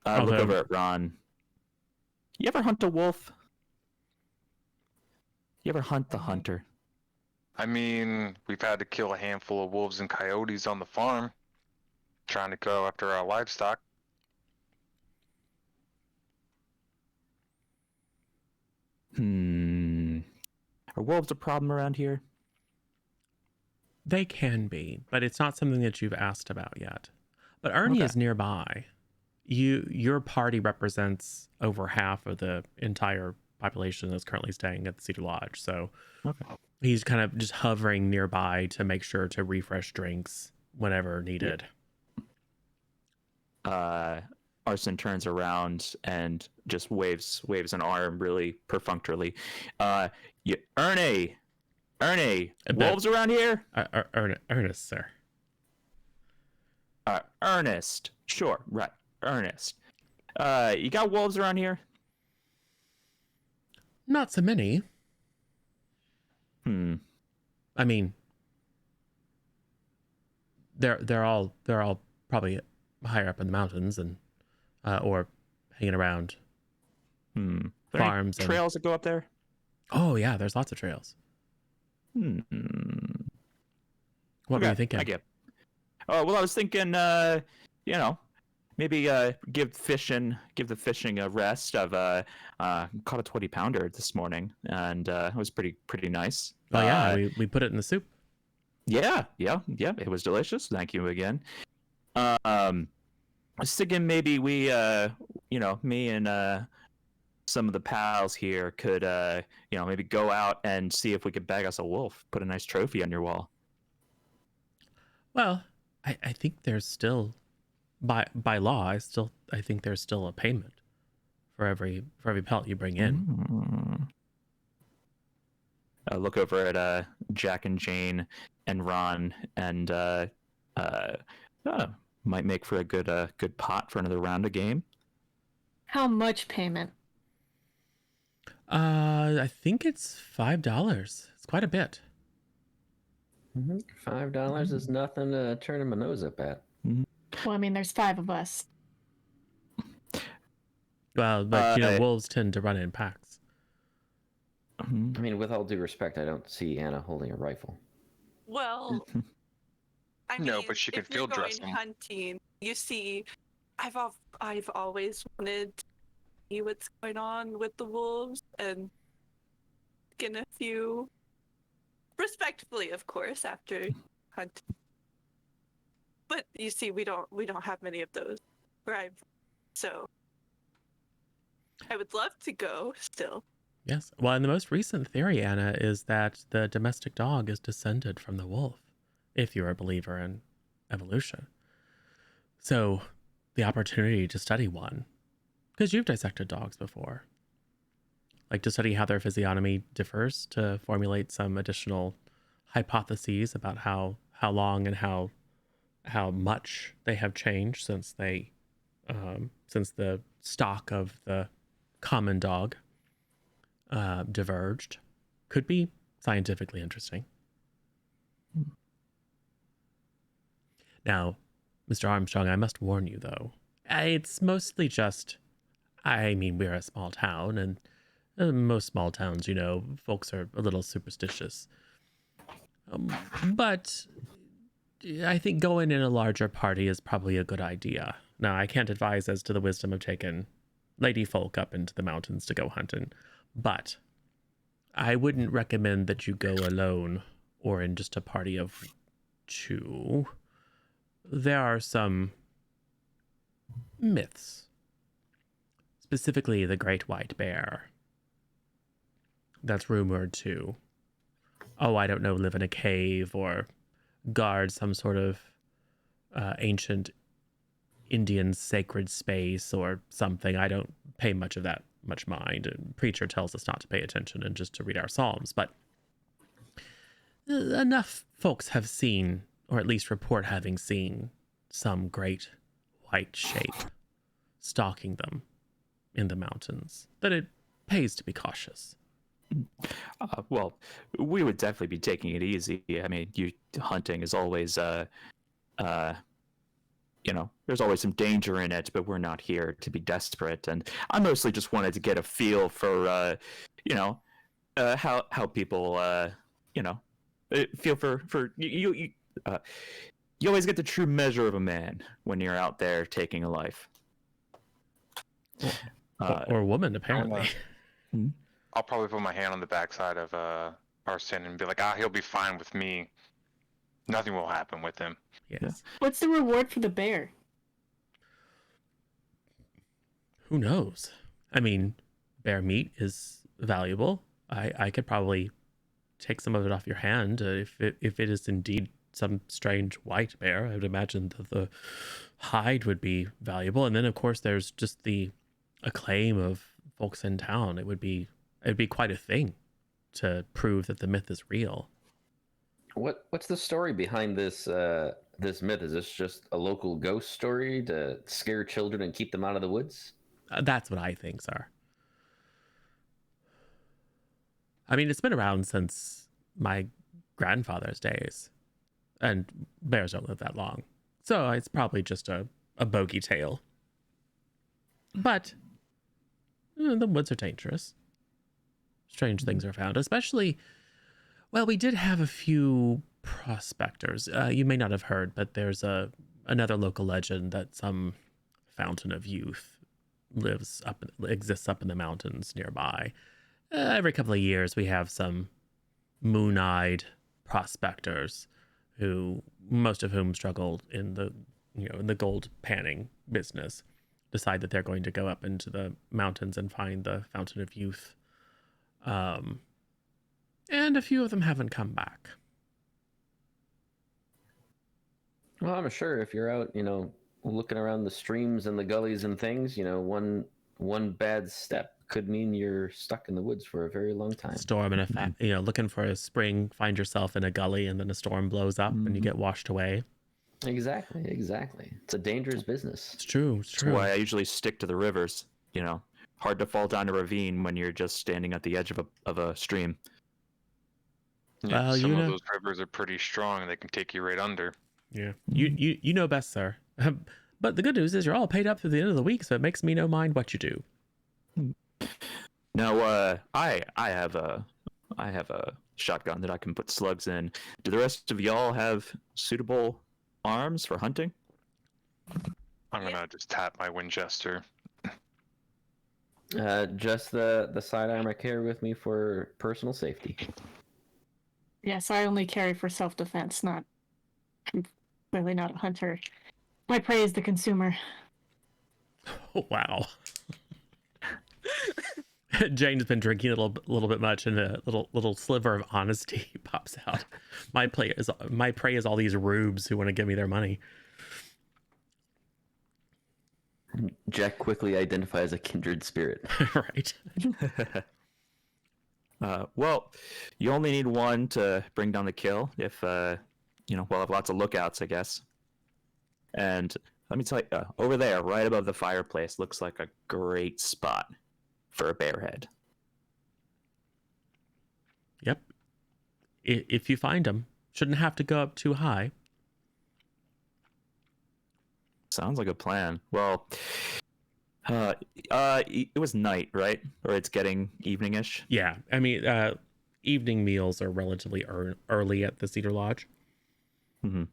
look Although- over at Ron. You ever hunt a wolf? You ever hunt the hunter? I mean, we've had to kill a handful of wolves and coyotes on the farm, trying to go after our livestock. Are wolves a problem around here? They can be, but it's not something that you've asked about yet. But Ernie Okay. is nearby. Your party represents over half of the entire population that's currently staying at the Cedar Lodge. So Okay. he's kind of just hovering nearby to make sure to refresh drinks whenever needed. Arson turns around and just waves an arm really perfunctorily. Ernie, wolves around here? Ernest, sir. Ernest. Sure, right. Ernest. You got wolves around here? Not so many. I mean, they're all probably higher up in the mountains and or hanging around There any farms and trails that go up there? Oh yeah, there's lots of trails. What were you thinking? I get. Oh well, I was thinking, maybe give the fishing a rest. I've caught a 20-pounder this morning, and it was pretty nice. Oh yeah, we put it in the soup. Yeah, it was delicious. Thank you again. I was thinking maybe we, me and some of the pals here could, maybe go out and see if we could bag us a wolf. Put a nice trophy on your wall. Well, I think there's still by law, I think there's still a payment for every pelt you bring in. Look over at Jack and Jane and Ron, and might make for a good pot for another round of game. How much payment? I think it's $5. It's quite a bit. $5 is nothing to turn my nose up at. Well, I mean, there's 5 of us. Well, but wolves tend to run in packs. I mean, with all due respect, I don't see Anna holding a rifle. Well, I mean, No, but she can if you're field dress going them. hunting, you see, I've always wanted to see what's going on with the wolves and get a few, respectfully, of course, after hunting. But you see, we don't have many of those where I'm from, so I would love to go still. Yes. Well, and the most recent theory, Anna, is that the domestic dog is descended from the wolf, if you're a believer in evolution. So the opportunity to study one, because you've dissected dogs before, like to study how their physiognomy differs, to formulate some additional hypotheses about how long and how much they have changed since since the stock of the common dog diverged, could be scientifically interesting. Now, Mr. Armstrong, I must warn you though, it's mostly just, I mean, we're a small town, and most small towns, folks are a little superstitious. But I think going in a larger party is probably a good idea. Now, I can't advise as to the wisdom of taking lady folk up into the mountains to go hunting, but I wouldn't recommend that you go alone or in just a party of 2. There are some myths, specifically the great white bear, that's rumored to oh, I don't know, live in a cave or guard some sort of ancient Indian sacred space or something. I don't pay much of that much mind. And preacher tells us not to pay attention and just to read our psalms. But enough folks have seen, or at least report having seen, some great white shape stalking them in the mountains, that it pays to be cautious. Well, we would definitely be taking it easy. I mean, hunting is always, there's always some danger in it, but we're not here to be desperate. And I mostly just wanted to get a feel for, how people, feel for you. You always get the true measure of a man when you're out there taking a life. Or a woman, apparently. I'll probably put my hand on the backside of Arson and be like, he'll be fine with me. Nothing will happen with him. Yes. What's the reward for the bear? Who knows? I mean, bear meat is valuable. I could probably take some of it off your hand if it is indeed some strange white bear. I would imagine that the hide would be valuable. And then, of course, there's just the acclaim of folks in town. It'd be quite a thing to prove that the myth is real. What's the story behind this this myth? Is this just a local ghost story to scare children and keep them out of the woods? That's what I think, sir. I mean, it's been around since my grandfather's days, and bears don't live that long, so it's probably just a bogey tale. But the woods are dangerous. Strange things are found, especially, well, we did have a few prospectors. You may not have heard, but there's another local legend that some fountain of youth exists up in the mountains nearby. Every couple of years, we have some moon-eyed prospectors who, most of whom struggle in the gold panning business, decide that they're going to go up into the mountains and find the fountain of youth. And a few of them haven't come back. Well, I'm sure if you're out, looking around the streams and the gullies and things, one bad step could mean you're stuck in the woods for a very long time. Storm and looking for a spring, find yourself in a gully, and then a storm blows up and you get washed away. Exactly. It's a dangerous business. It's true. That's why I usually stick to the rivers. Hard to fall down a ravine when you're just standing at the edge of a stream. Yeah, Well, some of those rivers are pretty strong. They can take you right under. Yeah. You know best, sir. But the good news is you're all paid up through the end of the week, so it makes me no mind what you do. Now, I have a shotgun that I can put slugs in. Do the rest of y'all have suitable arms for hunting? I'm gonna just tap my Winchester. Just the sidearm I carry with me for personal safety. Yes, I only carry for self-defense, I'm clearly not a hunter. My prey is the consumer. Oh, wow. Jane's been drinking a little bit much, and a little sliver of honesty pops out. My prey is all these rubes who want to give me their money. Jack quickly identifies a kindred spirit. Right. Well, you only need one to bring down the kill. If we'll have lots of lookouts, I guess. And let me tell you, over there, right above the fireplace, looks like a great spot for a bear head. Yep. If you find them, shouldn't have to go up too high. Sounds like a plan. Well, it was night, right? Or it's getting evening-ish? Yeah. I mean, evening meals are relatively early at the Cedar Lodge. Mm-hmm.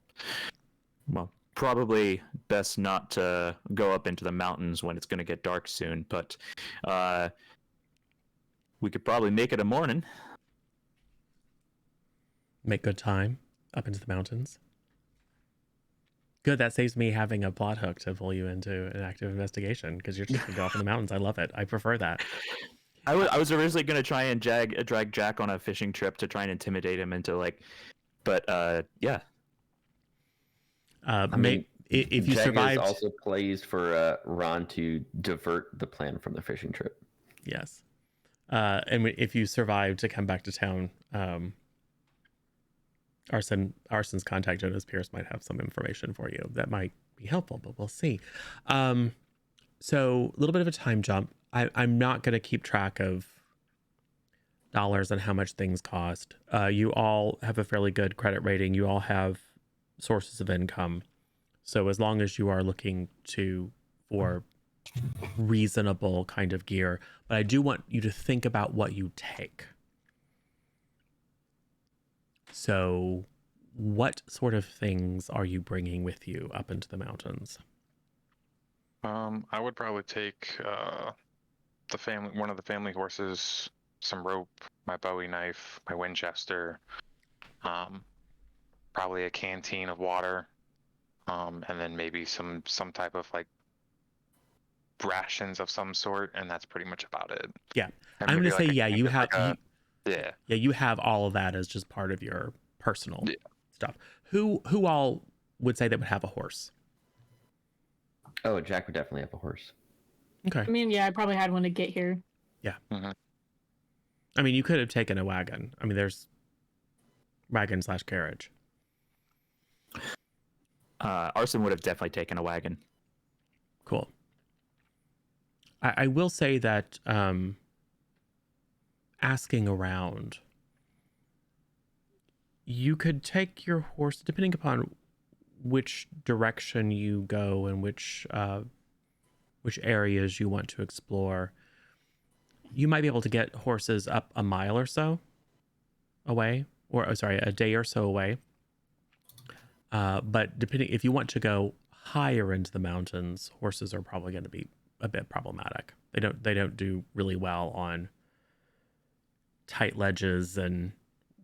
Well, probably best not to go up into the mountains when it's going to get dark soon, but we could probably make it a morning. Make good time up into the mountains. Good, that saves me having a plot hook to pull you into an active investigation, because you're just going to go off in the mountains. I love it. I prefer that. I was originally gonna try and drag Jack on a fishing trip to try and intimidate him into like, but yeah. I mean, If you Jag survived, is also pleased for Ron to divert the plan from the fishing trip. yes, and if you survive to come back to town, Arson's contact Jonas Pierce might have some information for you that might be helpful, but we'll see. So a little bit of a time jump. I'm not going to keep track of dollars and how much things cost. You all have a fairly good credit rating. You all have sources of income. So as long as you are looking for reasonable kind of gear, but I do want you to think about what you take. So what sort of things are you bringing with you up into the mountains? I would probably take one of the family horses, some rope, my Bowie knife, my Winchester, probably a canteen of water, and then maybe some type of like rations of some sort, and that's pretty much about it. Yeah, And I'm maybe gonna say like you have yeah. you have all of that as just part of your personal stuff. Who all would say they would have a horse? Oh, Jack would definitely have a horse. Okay. I mean, yeah, I probably had one to get here. Yeah. Mm-hmm. I mean, you could have taken a wagon. I mean, there's wagon/carriage. Arson would have definitely taken a wagon. Cool. I will say that asking around, you could take your horse, depending upon which direction you go and which areas you want to explore. You might be able to get horses up a mile or so away, or a day or so away. But depending, if you want to go higher into the mountains, horses are probably going to be a bit problematic. They don't do really well on tight ledges and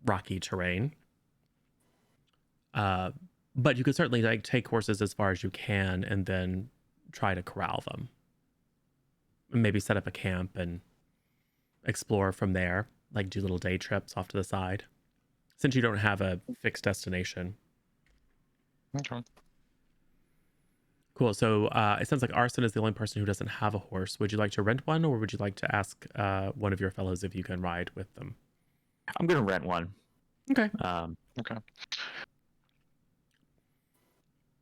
rocky terrain. But you could certainly like take horses as far as you can and then try to corral them. Maybe set up a camp and explore from there, like do little day trips off to the side, since you don't have a fixed destination. Okay. Cool. So it sounds like Arson is the only person who doesn't have a horse. Would you like to rent one, or would you like to ask one of your fellows if you can ride with them? I'm gonna rent one. Okay. Okay.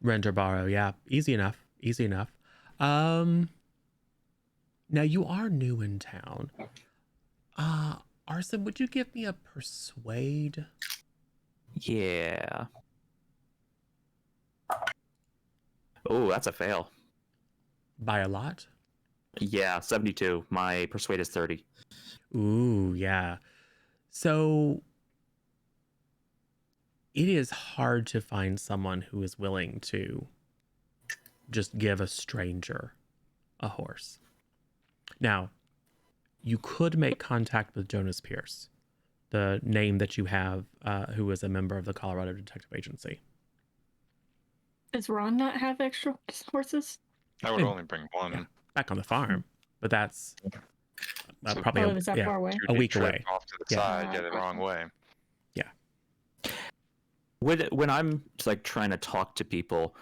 Rent or borrow. Yeah. Easy enough. Easy enough. Now you are new in town. Arson, would you give me a persuade? Yeah. Oh, that's a fail. By a lot? Yeah, 72. My persuade is 30. Ooh, yeah. So it is hard to find someone who is willing to just give a stranger a horse. Now, you could make contact with Jonas Pierce, the name that you have, who is a member of the Colorado Detective Agency. Does Ron not have extra horses? I would only bring one. Yeah, back on the farm, but that's So- probably Oh, is that far away? a week trip away. off to the Yeah. side, get it the wrong way. When I'm like trying to talk to people,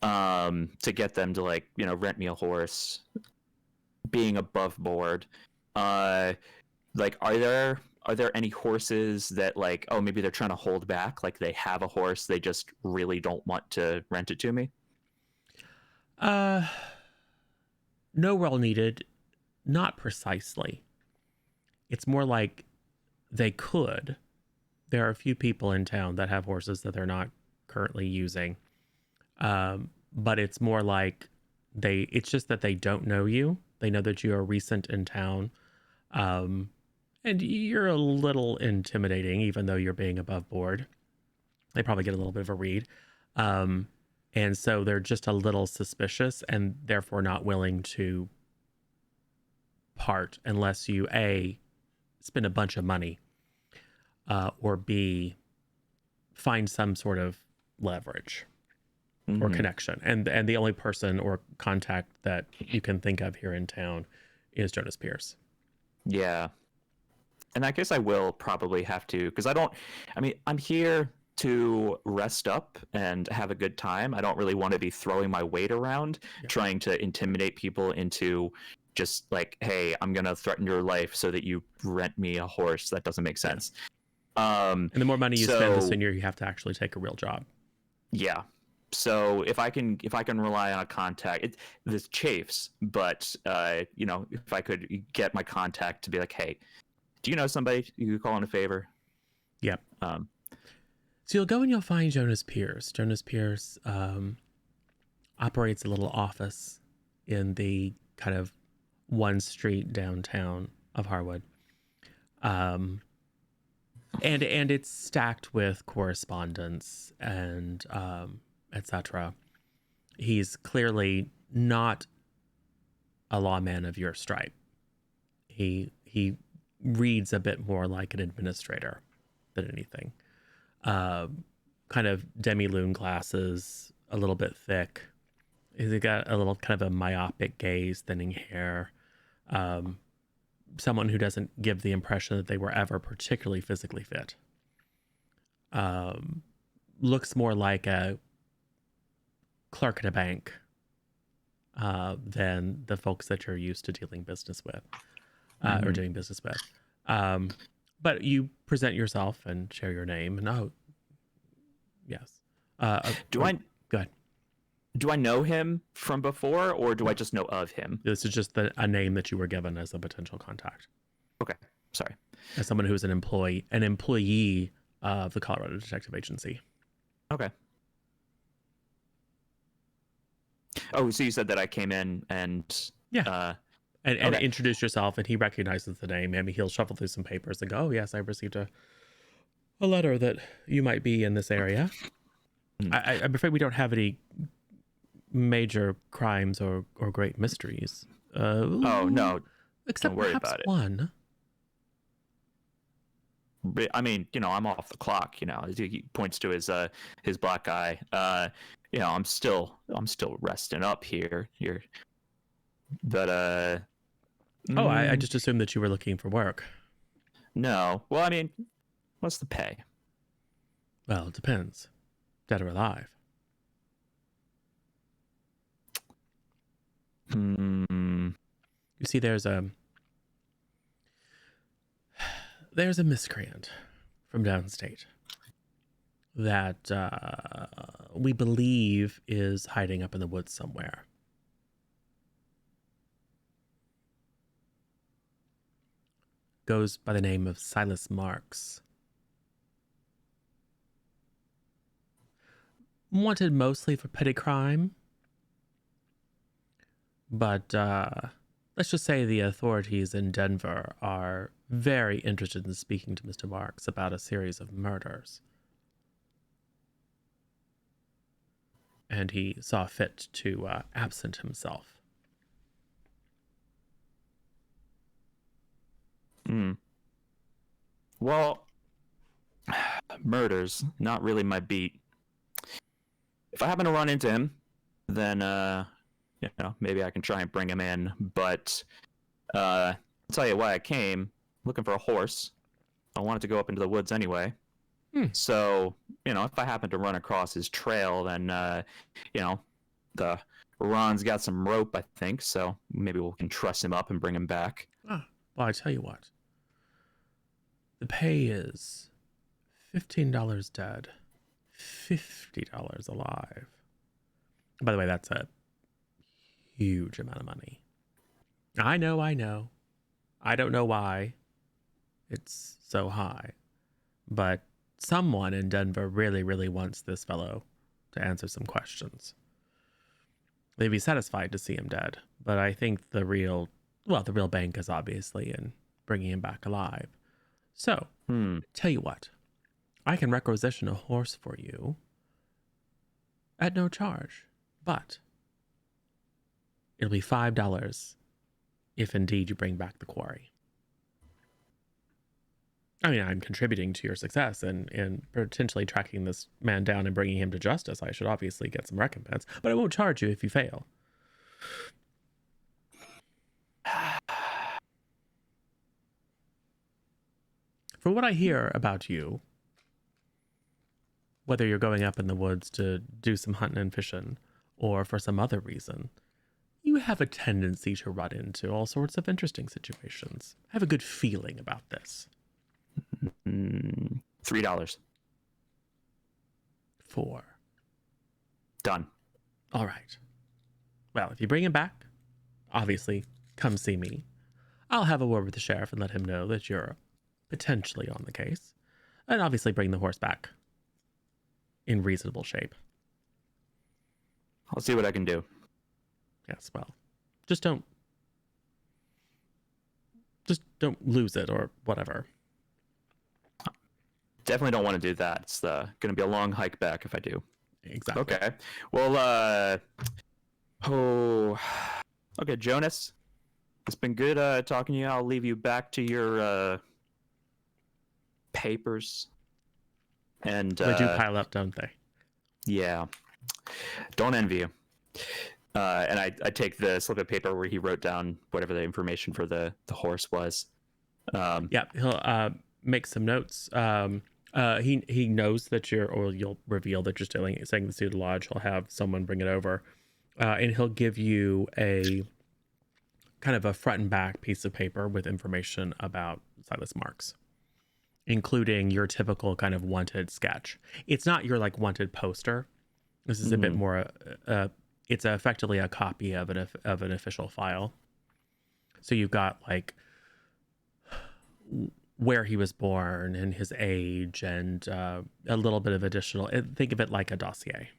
to get them to like, you know, rent me a horse, being above board, like are there any horses that like, oh, maybe they're trying to hold back, like they have a horse, they just really don't want to rent it to me? No role needed, not precisely. It's more like they could. There are a few people in town that have horses that they're not currently using. But it's more like it's just that they don't know you. They know that you are recent in town. And you're a little intimidating, even though you're being above board. They probably get a little bit of a read. And so they're just a little suspicious and therefore not willing to part unless you A, spend a bunch of money, or B, find some sort of leverage or connection. And the only person or contact that you can think of here in town is Jonas Pierce. Yeah. In that case, I will probably have to, because I'm here to rest up and have a good time. I don't really want to be throwing my weight around, trying to intimidate people into just like, hey, I'm going to threaten your life so that you rent me a horse. That doesn't make sense. And the more money you spend, the sooner you have to actually take a real job. Yeah. So if I can rely on a contact, this chafes, but if I could get my contact to be like, hey, do you know somebody you could call in a favor? Yep. So you'll go and you'll find Jonas Pierce. Jonas Pierce operates a little office in the kind of one street downtown of Harwood. And it's stacked with correspondence and etc. He's clearly not a lawman of your stripe. He reads a bit more like an administrator than anything. Kind of demi-lune glasses, a little bit thick. He's got a little kind of a myopic gaze, thinning hair. Someone who doesn't give the impression that they were ever particularly physically fit. Looks more like a clerk at a bank than the folks that you're used to dealing business with or doing business with. But you present yourself and share your name, and yes. Go ahead. Do I know him from before, or do I just know of him? This is just a name that you were given as a potential contact. Okay, sorry. As someone who is an employee of the Colorado Detective Agency. Okay. Oh, so you said that I came in and and introduced yourself, and he recognizes the name. I mean, he'll shuffle through some papers and go, "Oh yes, I received a letter that you might be in this area." I'm afraid we don't have any major crimes or great mysteries. Oh no, except don't worry perhaps about it. One. I mean, I'm off the clock. He points to his black eye. I'm still resting up here. But I just assumed that you were looking for work. No. Well, I mean, what's the pay? Well, it depends. Dead or alive. You see, there's a miscreant from downstate that we believe is hiding up in the woods somewhere. Goes by the name of Silas Marks. Wanted mostly for petty crime, but let's just say the authorities in Denver are very interested in speaking to Mr. Marks about a series of murders. And he saw fit to absent himself. Well, murders, not really my beat. If I happen to run into him, then maybe I can try and bring him in. But I'll tell you why I came, looking for a horse. I wanted to go up into the woods anyway. So, if I happen to run across his trail, then the Ron's got some rope, I think, so maybe we can truss him up and bring him back. Well, I tell you what. The pay is $15 dead, $50 alive. By the way, that's a huge amount of money. I know. I don't know why it's so high, but someone in Denver really, really wants this fellow to answer some questions. They'd be satisfied to see him dead, but I think the real bank is obviously in bringing him back alive. So, tell you what, I can requisition a horse for you at no charge, but it'll be $5 if indeed you bring back the quarry. I mean, I'm contributing to your success and potentially tracking this man down and bringing him to justice. I should obviously get some recompense, but I won't charge you if you fail. From what I hear about you, whether you're going up in the woods to do some hunting and fishing or for some other reason, you have a tendency to run into all sorts of interesting situations. I have a good feeling about this. $3. 4. Done. All right. Well, if you bring him back, obviously, come see me. I'll have a word with the sheriff and let him know that you're potentially on the case. And obviously bring the horse back in reasonable shape. I'll see what I can do. Yes, well, just don't lose it or whatever. Definitely don't want to do that. It's going to be a long hike back if I do. Exactly. Okay. Well, okay, Jonas. It's been good talking to you. I'll leave you back to your papers. And They do pile up, don't they? yeah. Don't envy you. And I take the slip of paper where he wrote down whatever the information for the horse was. Yeah, he'll make some notes. He knows that you'll reveal that you're saying the Cedar Lodge. He'll have someone bring it over, and he'll give you a kind of a front and back piece of paper with information about Silas Marks, including your typical kind of wanted sketch. It's not your like wanted poster. This is a bit more. It's effectively a copy of an official file. So you've got like where he was born and his age and a little bit of additional. Think of it like a dossier.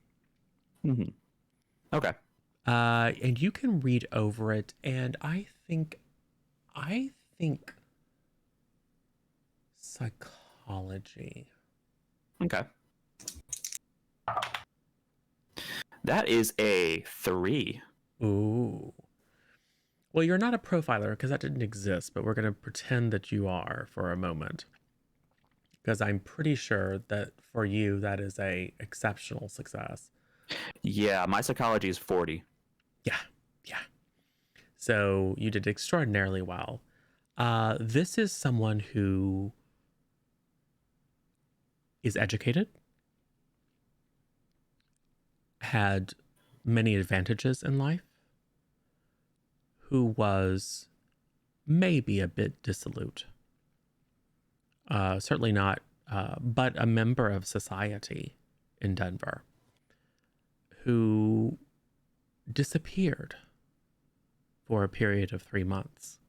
Mm-hmm. Okay. And you can read over it, and I think psychology. Okay. That is a 3. Ooh. Well, you're not a profiler because that didn't exist, but we're going to pretend that you are for a moment. Because I'm pretty sure that for you, that is a exceptional success. Yeah, my psychology is 40. Yeah. So you did extraordinarily well. This is someone who is educated, had many advantages in life, who was maybe a bit dissolute. Certainly not, but a member of society in Denver who disappeared for a period of 3 months,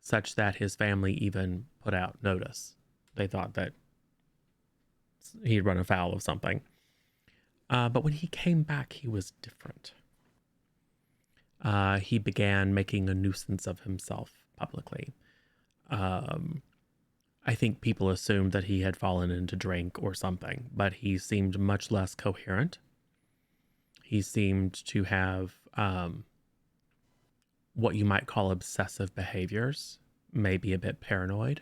such that his family even put out notice. They thought that he'd run afoul of something. But when he came back, he was different. He began making a nuisance of himself publicly. I think people assumed that he had fallen into drink or something, but he seemed much less coherent. He seemed to have what you might call obsessive behaviors, maybe a bit paranoid.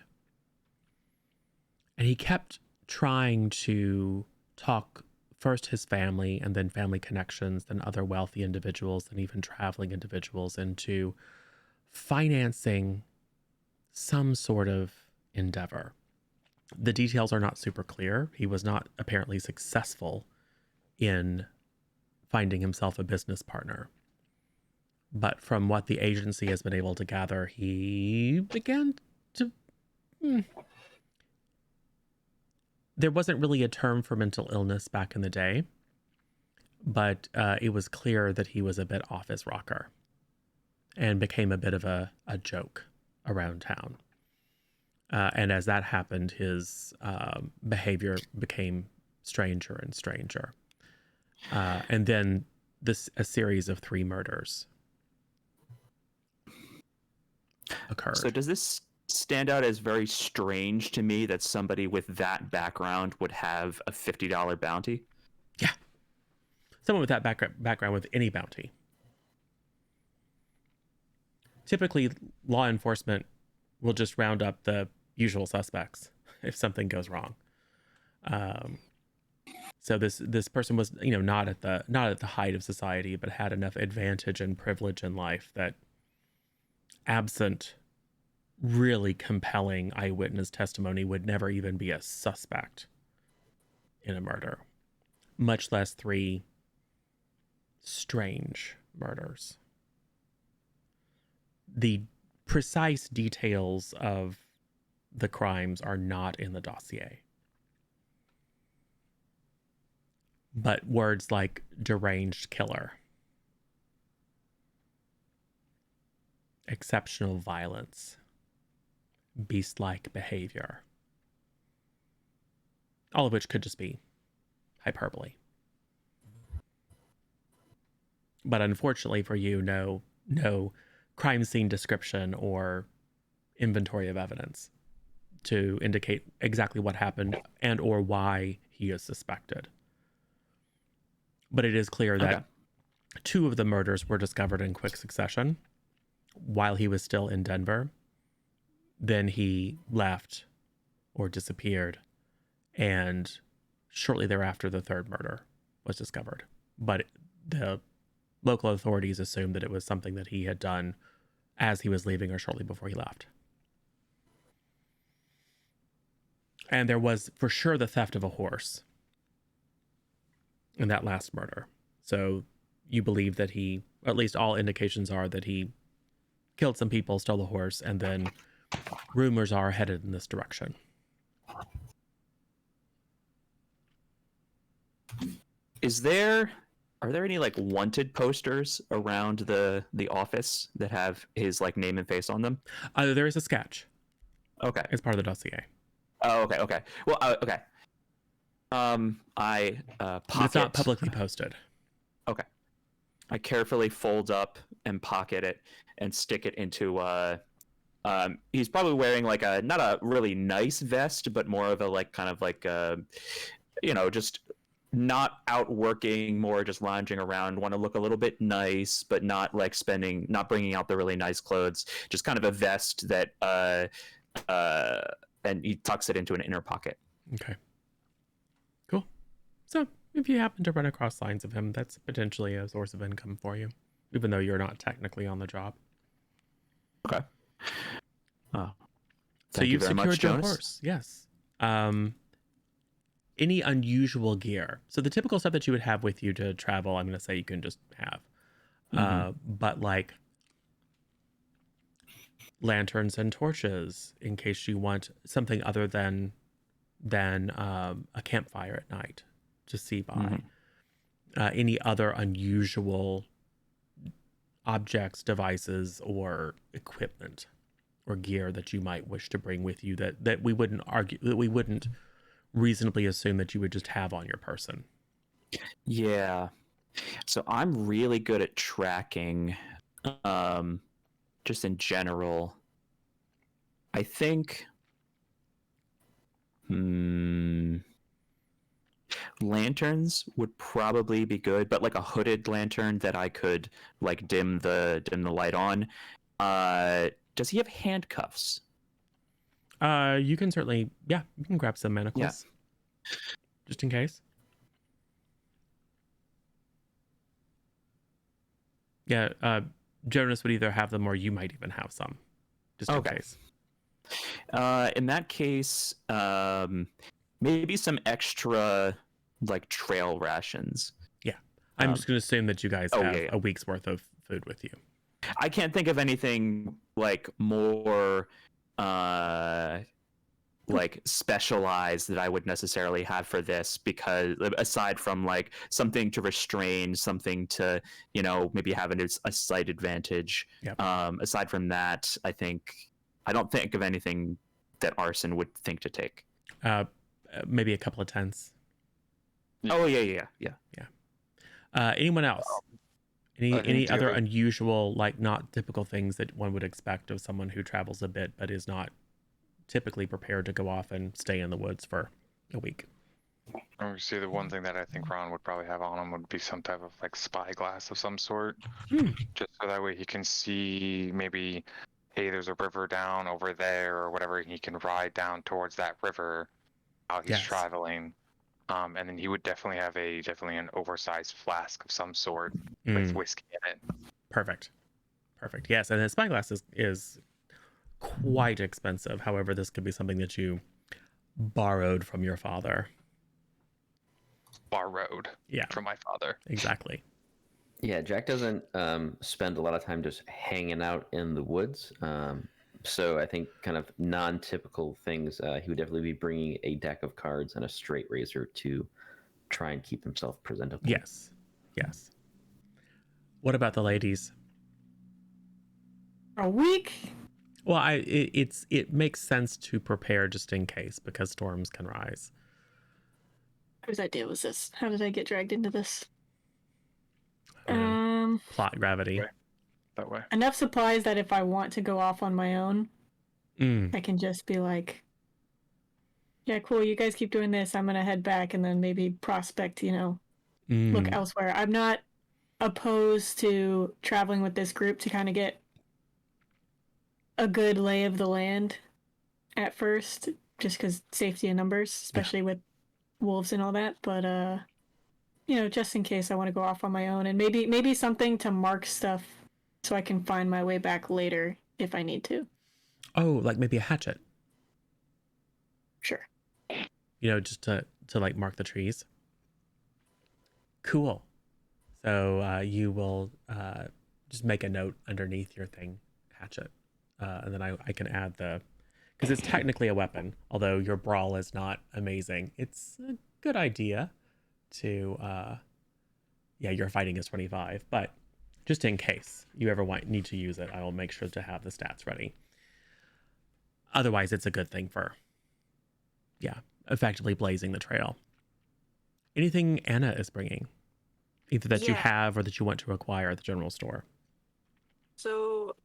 And he kept trying to talk first his family and then family connections, then other wealthy individuals and even traveling individuals into financing some sort of endeavor. The details are not super clear. He was not apparently successful in finding himself a business partner. But from what the agency has been able to gather, he began to... There wasn't really a term for mental illness back in the day, but it was clear that he was a bit off his rocker and became a bit of a joke around town. And as that happened, his behavior became stranger and stranger. And then a series of 3 murders occurred. So does this stand out as very strange to me that somebody with that background would have a $50 bounty? Yeah. Someone with that background with any bounty. Typically, law enforcement will just round up the usual suspects if something goes wrong. So this person was, not at the height of society, but had enough advantage and privilege in life that, absent really compelling eyewitness testimony would never even be a suspect in a murder, much less 3 strange murders. The precise details of the crimes are not in the dossier. But words like deranged killer, exceptional violence, beast-like behavior, all of which could just be hyperbole. But unfortunately for you, no crime scene description or inventory of evidence to indicate exactly what happened and or why he is suspected. But it is clear that 2 of the murders were discovered in quick succession while he was still in Denver. Then he left or disappeared, and shortly thereafter, the 3rd murder was discovered. But the local authorities assumed that it was something that he had done as he was leaving or shortly before he left. And there was for sure the theft of a horse in that last murder. So you believe that he, at least all indications are that he killed some people, stole the horse, and then rumors are headed in this direction. Are there any like wanted posters around the office that have his like name and face on them? There is a sketch. Okay. It's part of the dossier. Oh, okay. Well, okay. I pocket. It's not publicly posted. Okay. I carefully fold up and pocket it and stick it into he's probably wearing like a not a really nice vest, but more of a like kind of like just not out working, more just lounging around, want to look a little bit nice, but not like not bringing out the really nice clothes, just kind of a vest that and he tucks it into an inner pocket. Okay. Cool. So if you happen to run across signs of him, that's potentially a source of income for you, even though you're not technically on the job. Okay. Oh. So you've secured your horse. Yes. Any unusual gear? So the typical stuff that you would have with you to travel, I'm going to say you can just have. But like lanterns and torches in case you want something other than a campfire at night to see by. Any other unusual objects, devices, or equipment or gear that you might wish to bring with you that we wouldn't reasonably assume that you would just have on your person. Yeah. So I'm really good at tracking, just in general. I think lanterns would probably be good, but like a hooded lantern that I could like dim the light on. Does he have handcuffs? You can certainly, you can grab some manacles. Just in case. Jonas would either have them or you might even have some. Just in case. In that case, maybe some extra like trail rations. Yeah. I'm just going to assume that you guys have a week's worth of food with you. I can't think of anything like more like specialized that I would necessarily have for this, because aside from like something to restrain, something to, maybe have a slight advantage. Aside from that, I don't think of anything that Arson would think to take. Maybe a couple of tents. Oh yeah. Anyone else? Any other unusual, like not typical things that one would expect of someone who travels a bit but is not typically prepared to go off and stay in the woods for a week? See, the one thing that I think Ron would probably have on him would be some type of like spyglass of some sort, just so that way he can see maybe, hey, there's a river down over there or whatever, and he can ride down towards that river while he's traveling. And then he would definitely have an oversized flask of some sort with whiskey in it. Perfect. Yes, and the spyglass is quite expensive. However, this could be something that you borrowed from your father. Borrowed Yeah, from my father. exactly. Yeah, Jack doesn't spend a lot of time just hanging out in the woods. So I think kind of non-typical things. He would definitely be bringing a deck of cards and a straight razor to try and keep himself presentable. Yes. What about the ladies? A week? Well, it makes sense to prepare just in case because storms can rise. Whose idea was this? How did I get dragged into this? Plot gravity. Right. That way. Enough supplies that if I want to go off on my own, I can just be like, yeah, cool, you guys keep doing this, I'm gonna head back and then maybe prospect, look elsewhere. I'm not opposed to traveling with this group to kind of get a good lay of the land at first, just because safety in numbers, especially with wolves and all that. But just in case I want to go off on my own, and maybe something to mark stuff so I can find my way back later if I need to. Oh, like maybe a hatchet. Sure. Just to like mark the trees. Cool. So you will just make a note underneath your thing, hatchet, and then I can add because it's technically a weapon, although your brawl is not amazing. It's a good idea to your fighting is 25, but just in case you ever need to use it, I will make sure to have the stats ready. Otherwise, it's a good thing for effectively blazing the trail. Anything Anna is bringing, either that you have or that you want to acquire at the general store? So,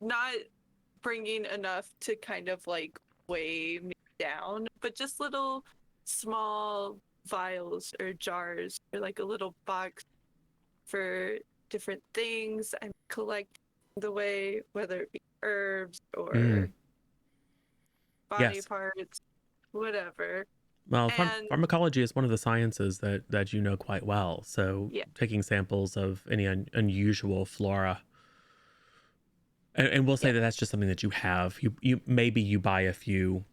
not bringing enough to kind of like weigh me down, but just little small vials or jars or like a little box for different things I'm collecting the way, whether it be herbs or body parts, whatever. Well, pharmacology is one of the sciences that you know quite well. So taking samples of any unusual flora, and we'll say that that's just something that you have. You maybe you buy a few,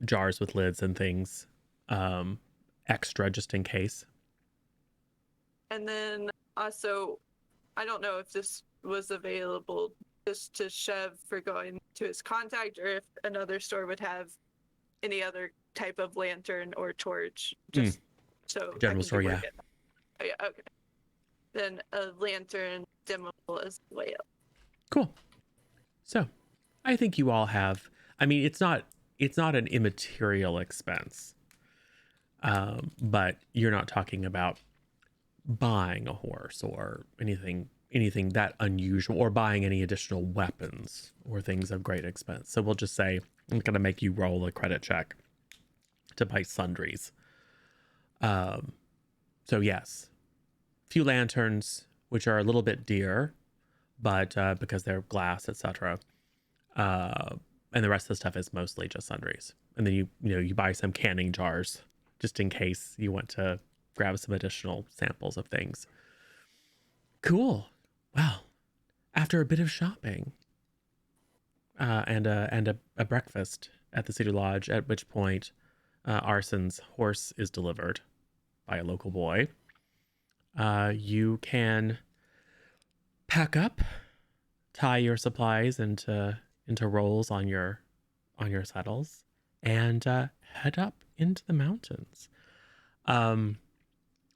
jars with lids and things, extra just in case. And then also, I don't know if this was available just to Chev for going to his contact, or if another store would have any other type of lantern or torch, just so general store, Oh, yeah, okay. Then a lantern dimmable as well. Cool. So, I think you all have. I mean, it's not an immaterial expense, but you're not talking about buying a horse or anything that unusual, or buying any additional weapons or things of great expense. So we'll just say I'm going to make you roll a credit check to buy sundries. So yes, few lanterns, which are a little bit dear, but because they're glass, etc. And the rest of the stuff is mostly just sundries. And then you buy some canning jars just in case you want to grab some additional samples of things. Cool. Well, after a bit of shopping and a breakfast at the Cedar Lodge, at which point Arson's horse is delivered by a local boy, you can pack up, tie your supplies into rolls on your saddles, and head up into the mountains.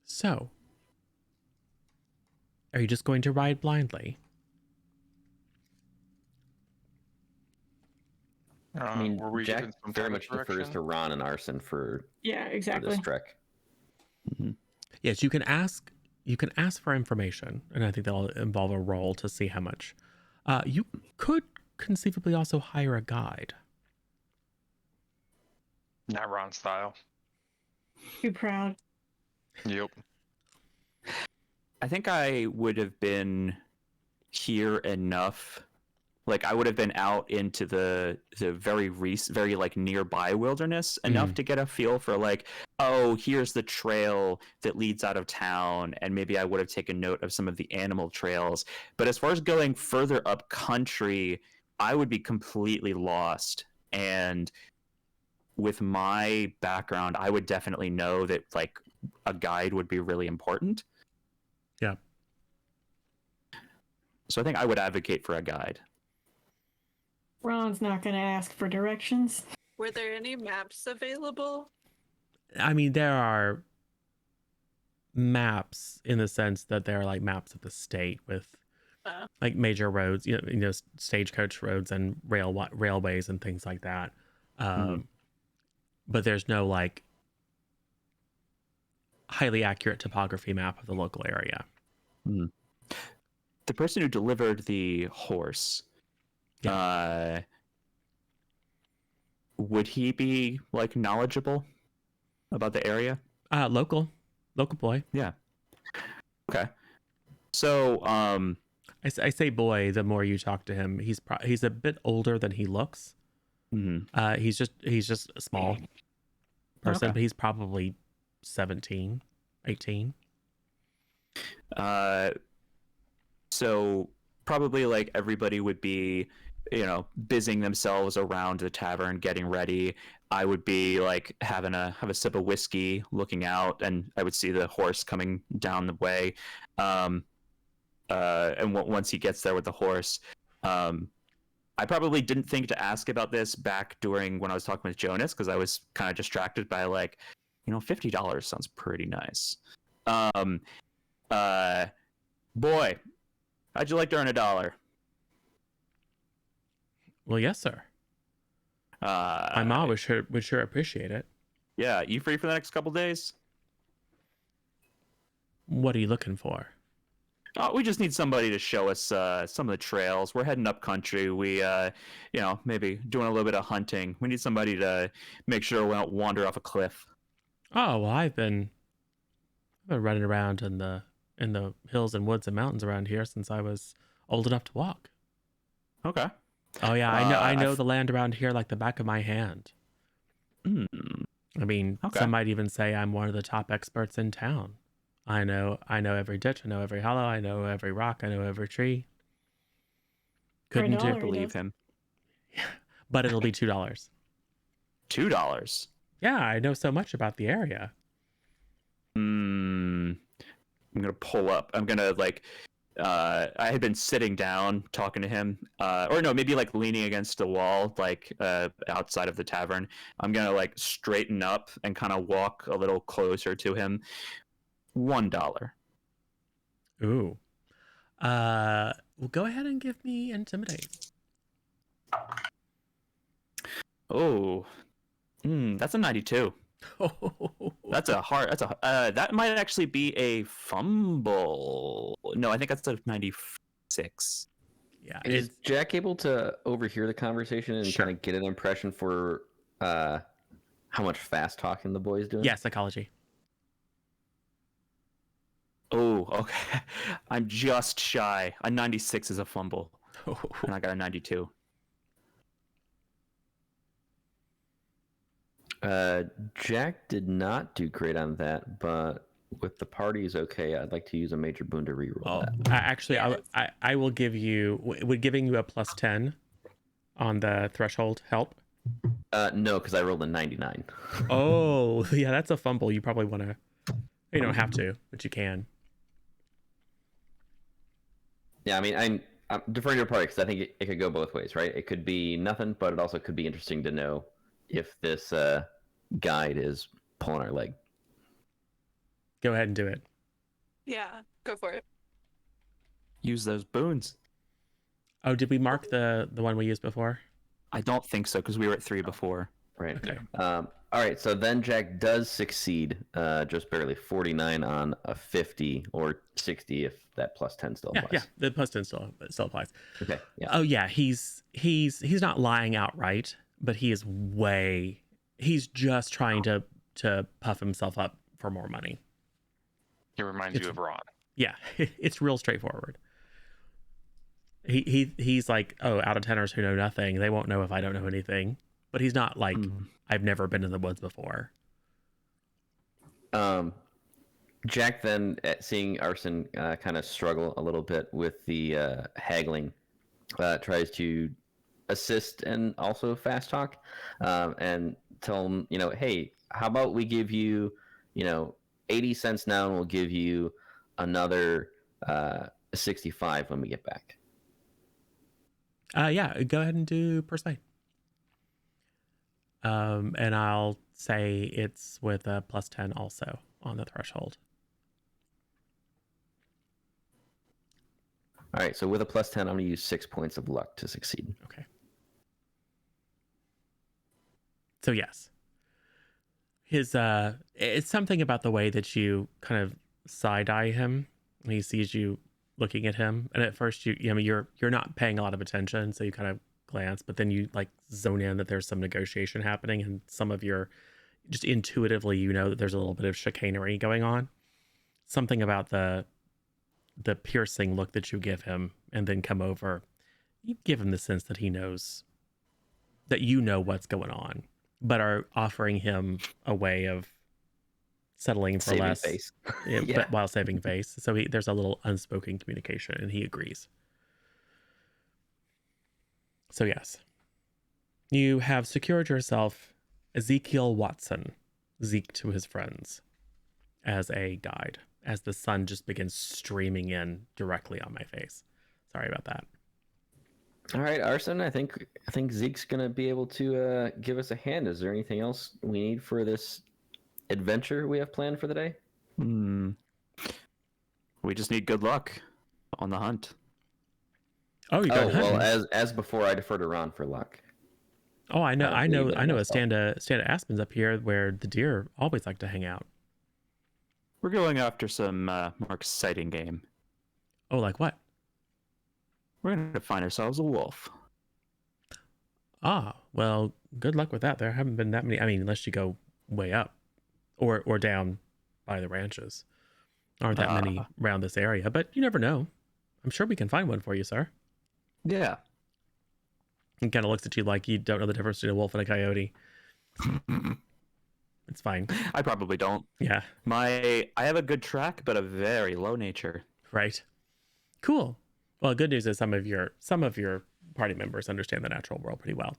So, are you just going to ride blindly? I mean, Jack very much defers to Ron and Arson for exactly this trek. Mm-hmm. Yes, you can ask for information, and I think that'll involve a roll to see how much. You could conceivably also hire a guide. Not Ron style. Too proud. Yep. I think I would have been here enough. Like I would have been out into the very like nearby wilderness enough to get a feel for like, oh, here's the trail that leads out of town, and maybe I would have taken note of some of the animal trails. But as far as going further up country I would be completely lost. And with my background, I would definitely know that like a guide would be really important. Yeah. So I think I would advocate for a guide. Ron's not going to ask for directions. Were there any maps available? I mean, there are maps in the sense that they're like maps of the state with like major roads, stagecoach roads and railways and things like that. But there's no like highly accurate topography map of the local area. The person who delivered the horse, would he be like knowledgeable about the area? Local boy. Yeah. Okay. So, I say boy the more you talk to him. He's a bit older than he looks. He's just a small person, but he's probably 17, 18. So probably like everybody would be, busying themselves around the tavern, getting ready. I would be like have a sip of whiskey, looking out, and I would see the horse coming down the way. And once he gets there with the horse, I probably didn't think to ask about this back during when I was talking with Jonas, because I was kind of distracted by like, $50 sounds pretty nice. Boy, how'd you like to earn $1? Well, yes, sir. My mom would sure appreciate it. Yeah, you free for the next couple days? What are you looking for? We just need somebody to show us some of the trails. We're heading up country. We, maybe doing a little bit of hunting. We need somebody to make sure we don't wander off a cliff. Oh well, I've been running around in the hills and woods and mountains around here since I was old enough to walk. Okay. Oh yeah, I know the land around here like the back of my hand. I mean, some might even say I'm one of the top experts in town. I know every ditch, I know every hollow, I know every rock, I know every tree. Couldn't $1 believe him. But it'll be $2. $2? Yeah, I know so much about the area. I'm gonna pull up. I'm gonna like I had been sitting down talking to him, or no, maybe like leaning against a wall, like outside of the tavern. I'm gonna like straighten up and kind of walk a little closer to him. $1. Ooh. Well, go ahead and give me intimidate. Oh, that's a 92. That might actually be a fumble. No, I think that's a 96. Yeah. Is Jack able to overhear the conversation and kind of get an impression for how much fast talking the boy's doing? Yeah, psychology. Oh, okay. I'm just shy. A 96 is a fumble. And I got a 92. Jack did not do great on that, but with the party's okay, I'd like to use a major boon to reroll that. Actually, I will give you... Would giving you a +10 on the threshold help? No, because I rolled a 99. Oh, yeah, that's a fumble. You probably want to... You don't have to, but you can. Yeah, I mean, I'm deferring to the party because I think it could go both ways, right? It could be nothing, but it also could be interesting to know if this guide is pulling our leg. Go ahead and do it. Yeah, go for it. Use those boons. Oh, did we mark the one we used before? I don't think so, because we were at 3 before. Right. Okay. All right, so then Jack does succeed, just barely 49 on a 50 or 60 if that +10 still applies. Yeah, the +10 still applies. Okay. Yeah. Oh yeah, he's not lying outright, but he's just trying to puff himself up for more money. He reminds you of Ron. Yeah, it's real straightforward. He's like, oh, out of tenors who know nothing, they won't know if I don't know anything. But he's not like, I've never been in the woods before. Jack then, seeing Arson kind of struggle a little bit with the haggling, tries to assist and also fast talk, and tell them, hey, how about we give you, 80 cents now, and we'll give you another 65 when we get back. Yeah, go ahead and do persuade. And I'll say it's with a +10 also on the threshold. All right, so with a +10, I'm going to use 6 points of luck to succeed. Okay. So yes, his it's something about the way that you kind of side eye him when he sees you looking at him, and at first you're not paying a lot of attention, so you kind of glance, but then you like zone in that there's some negotiation happening, and some of your just intuitively that there's a little bit of chicanery going on. Something about the piercing look that you give him, and then come over, you give him the sense that he knows that what's going on, but are offering him a way of settling for Saving less face. but while saving face. So there's a little unspoken communication, and he agrees. So yes, you have secured yourself Ezekiel Watson, Zeke to his friends, as a guide, as the sun just begins streaming in directly on my face. Sorry about that. All right, Arson, I think Zeke's going to be able to give us a hand. Is there anything else we need for this adventure we have planned for the day? We just need good luck on the hunt. Oh, you got hunting. Well, as before, I defer to Ron for luck. Oh, I know a stand myself. of aspens up here where the deer always like to hang out. We're going after some more exciting game. Oh, like what? We're going to find ourselves a wolf. Ah, well, good luck with that. There haven't been that many. I mean, unless you go way up or down by the ranches. Aren't that many around this area, but you never know. I'm sure we can find one for you, sir. Yeah. He kind of looks at you like you don't know the difference between a wolf and a coyote. It's fine. I probably don't. Yeah. I have a good track, but a very low nature. Right. Cool. Well, good news is some of your party members understand the natural world pretty well.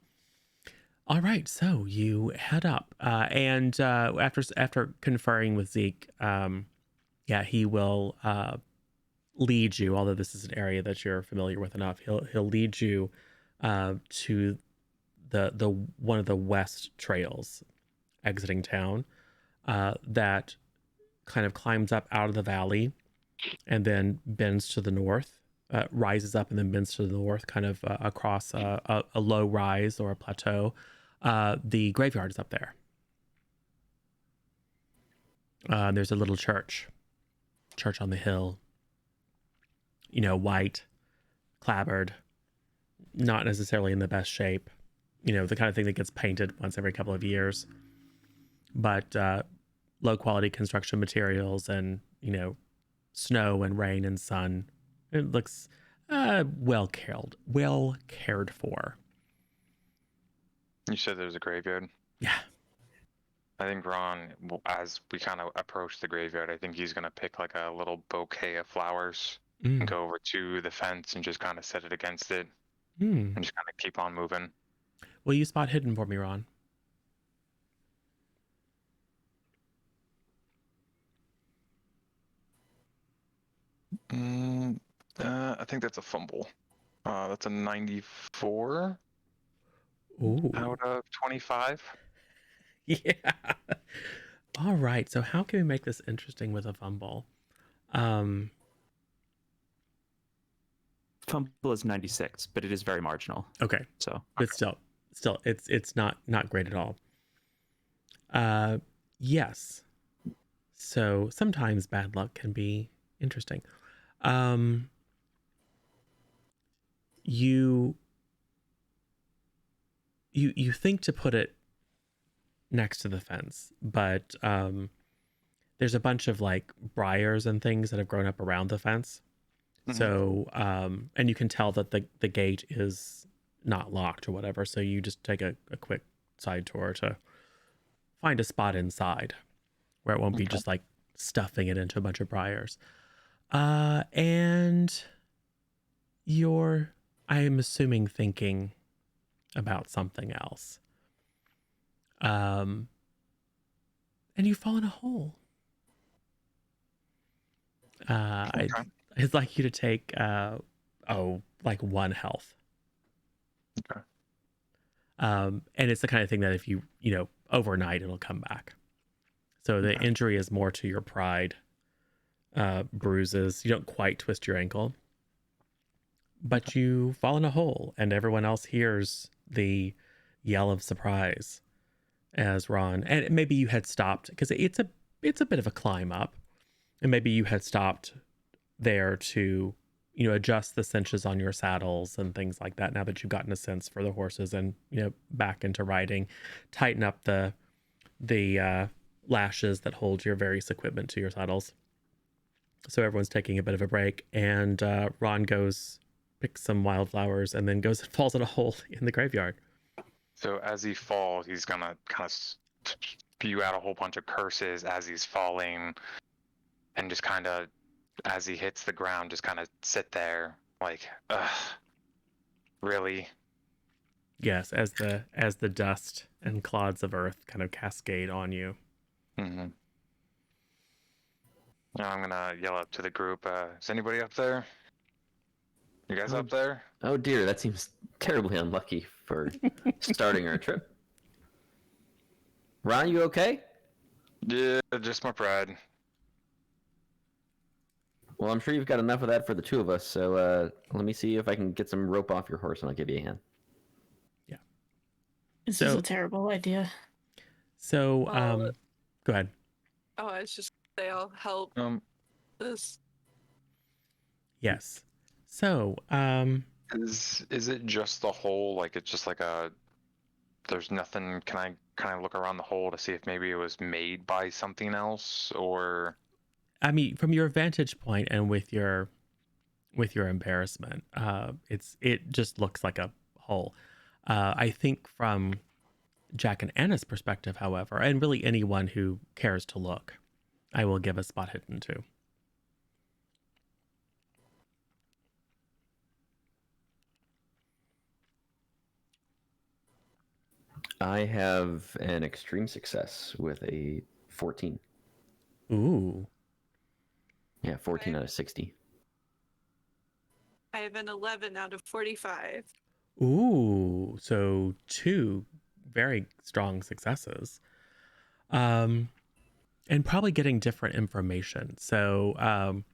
All right, so you head up, and after conferring with Zeke, he will lead you. Although this is an area that you're familiar with enough, he'll lead you to the one of the west trails exiting town that kind of climbs up out of the valley and then bends to the north. Rises up and then bends to the north, kind of across a low rise or a plateau. The graveyard is up there. There's a little church on the hill. White, clapboard, not necessarily in the best shape. The kind of thing that gets painted once every couple of years. But low quality construction materials and, snow and rain and sun. It looks well cared for. You said there's a graveyard? Yeah. I think Ron, as we kind of approach the graveyard, I think he's going to pick like a little bouquet of flowers and go over to the fence and just kind of set it against it and just kind of keep on moving. Will you spot hidden for me, Ron? I think that's a fumble. That's a 94 out of 25. Yeah. All right. So how can we make this interesting with a fumble? Fumble is 96, but it is very marginal. Okay. So, but still, it's not great at all. Yes. So sometimes bad luck can be interesting. You think to put it next to the fence, but there's a bunch of like briars and things that have grown up around the fence. Mm-hmm. So and you can tell that the gate is not locked or whatever, so you just take a quick side tour to find a spot inside where it won't be just like stuffing it into a bunch of briars. And I am assuming thinking about something else. And you fall in a hole. I'd like you to take like 1 health. Okay. And it's the kind of thing that if you overnight, it'll come back. So the injury is more to your pride, bruises. You don't quite twist your ankle, but you fall in a hole, and everyone else hears the yell of surprise as Ron, and maybe you had stopped because it's a bit of a climb up, and maybe you had stopped there to adjust the cinches on your saddles and things like that. Now that you've gotten a sense for the horses and back into riding, tighten up the lashes that hold your various equipment to your saddles. So everyone's taking a bit of a break, and Ron goes picks some wildflowers and then goes and falls in a hole in the graveyard. So as he falls, he's gonna kind of spew out a whole bunch of curses as he's falling, and just kind of, as he hits the ground, just kind of sit there like, ugh, really? Yes, as the dust and clods of earth kind of cascade on you. Mm-hmm. Now I'm gonna yell up to the group. Is anybody up there? You guys up there? Oh dear, that seems terribly unlucky for starting our trip. Ron, you okay? Yeah, just my pride. Well, I'm sure you've got enough of that for the 2 of us, so let me see if I can get some rope off your horse and I'll give you a hand. Yeah. This is a terrible idea. So, go ahead. Oh, it's just they all help this. Yes. So, is it just the hole? Like it's just like there's nothing. Can I kind of look around the hole to see if maybe it was made by something else, or? I mean, from your vantage point and with your embarrassment, it just looks like a hole. I think from Jack and Anna's perspective, however, and really anyone who cares to look, I will give a spot hidden too. I have an extreme success with a 14. Ooh. Yeah, 14 out of 60. I have an 11 out of 45. Ooh. So 2 very strong successes. And probably getting different information. So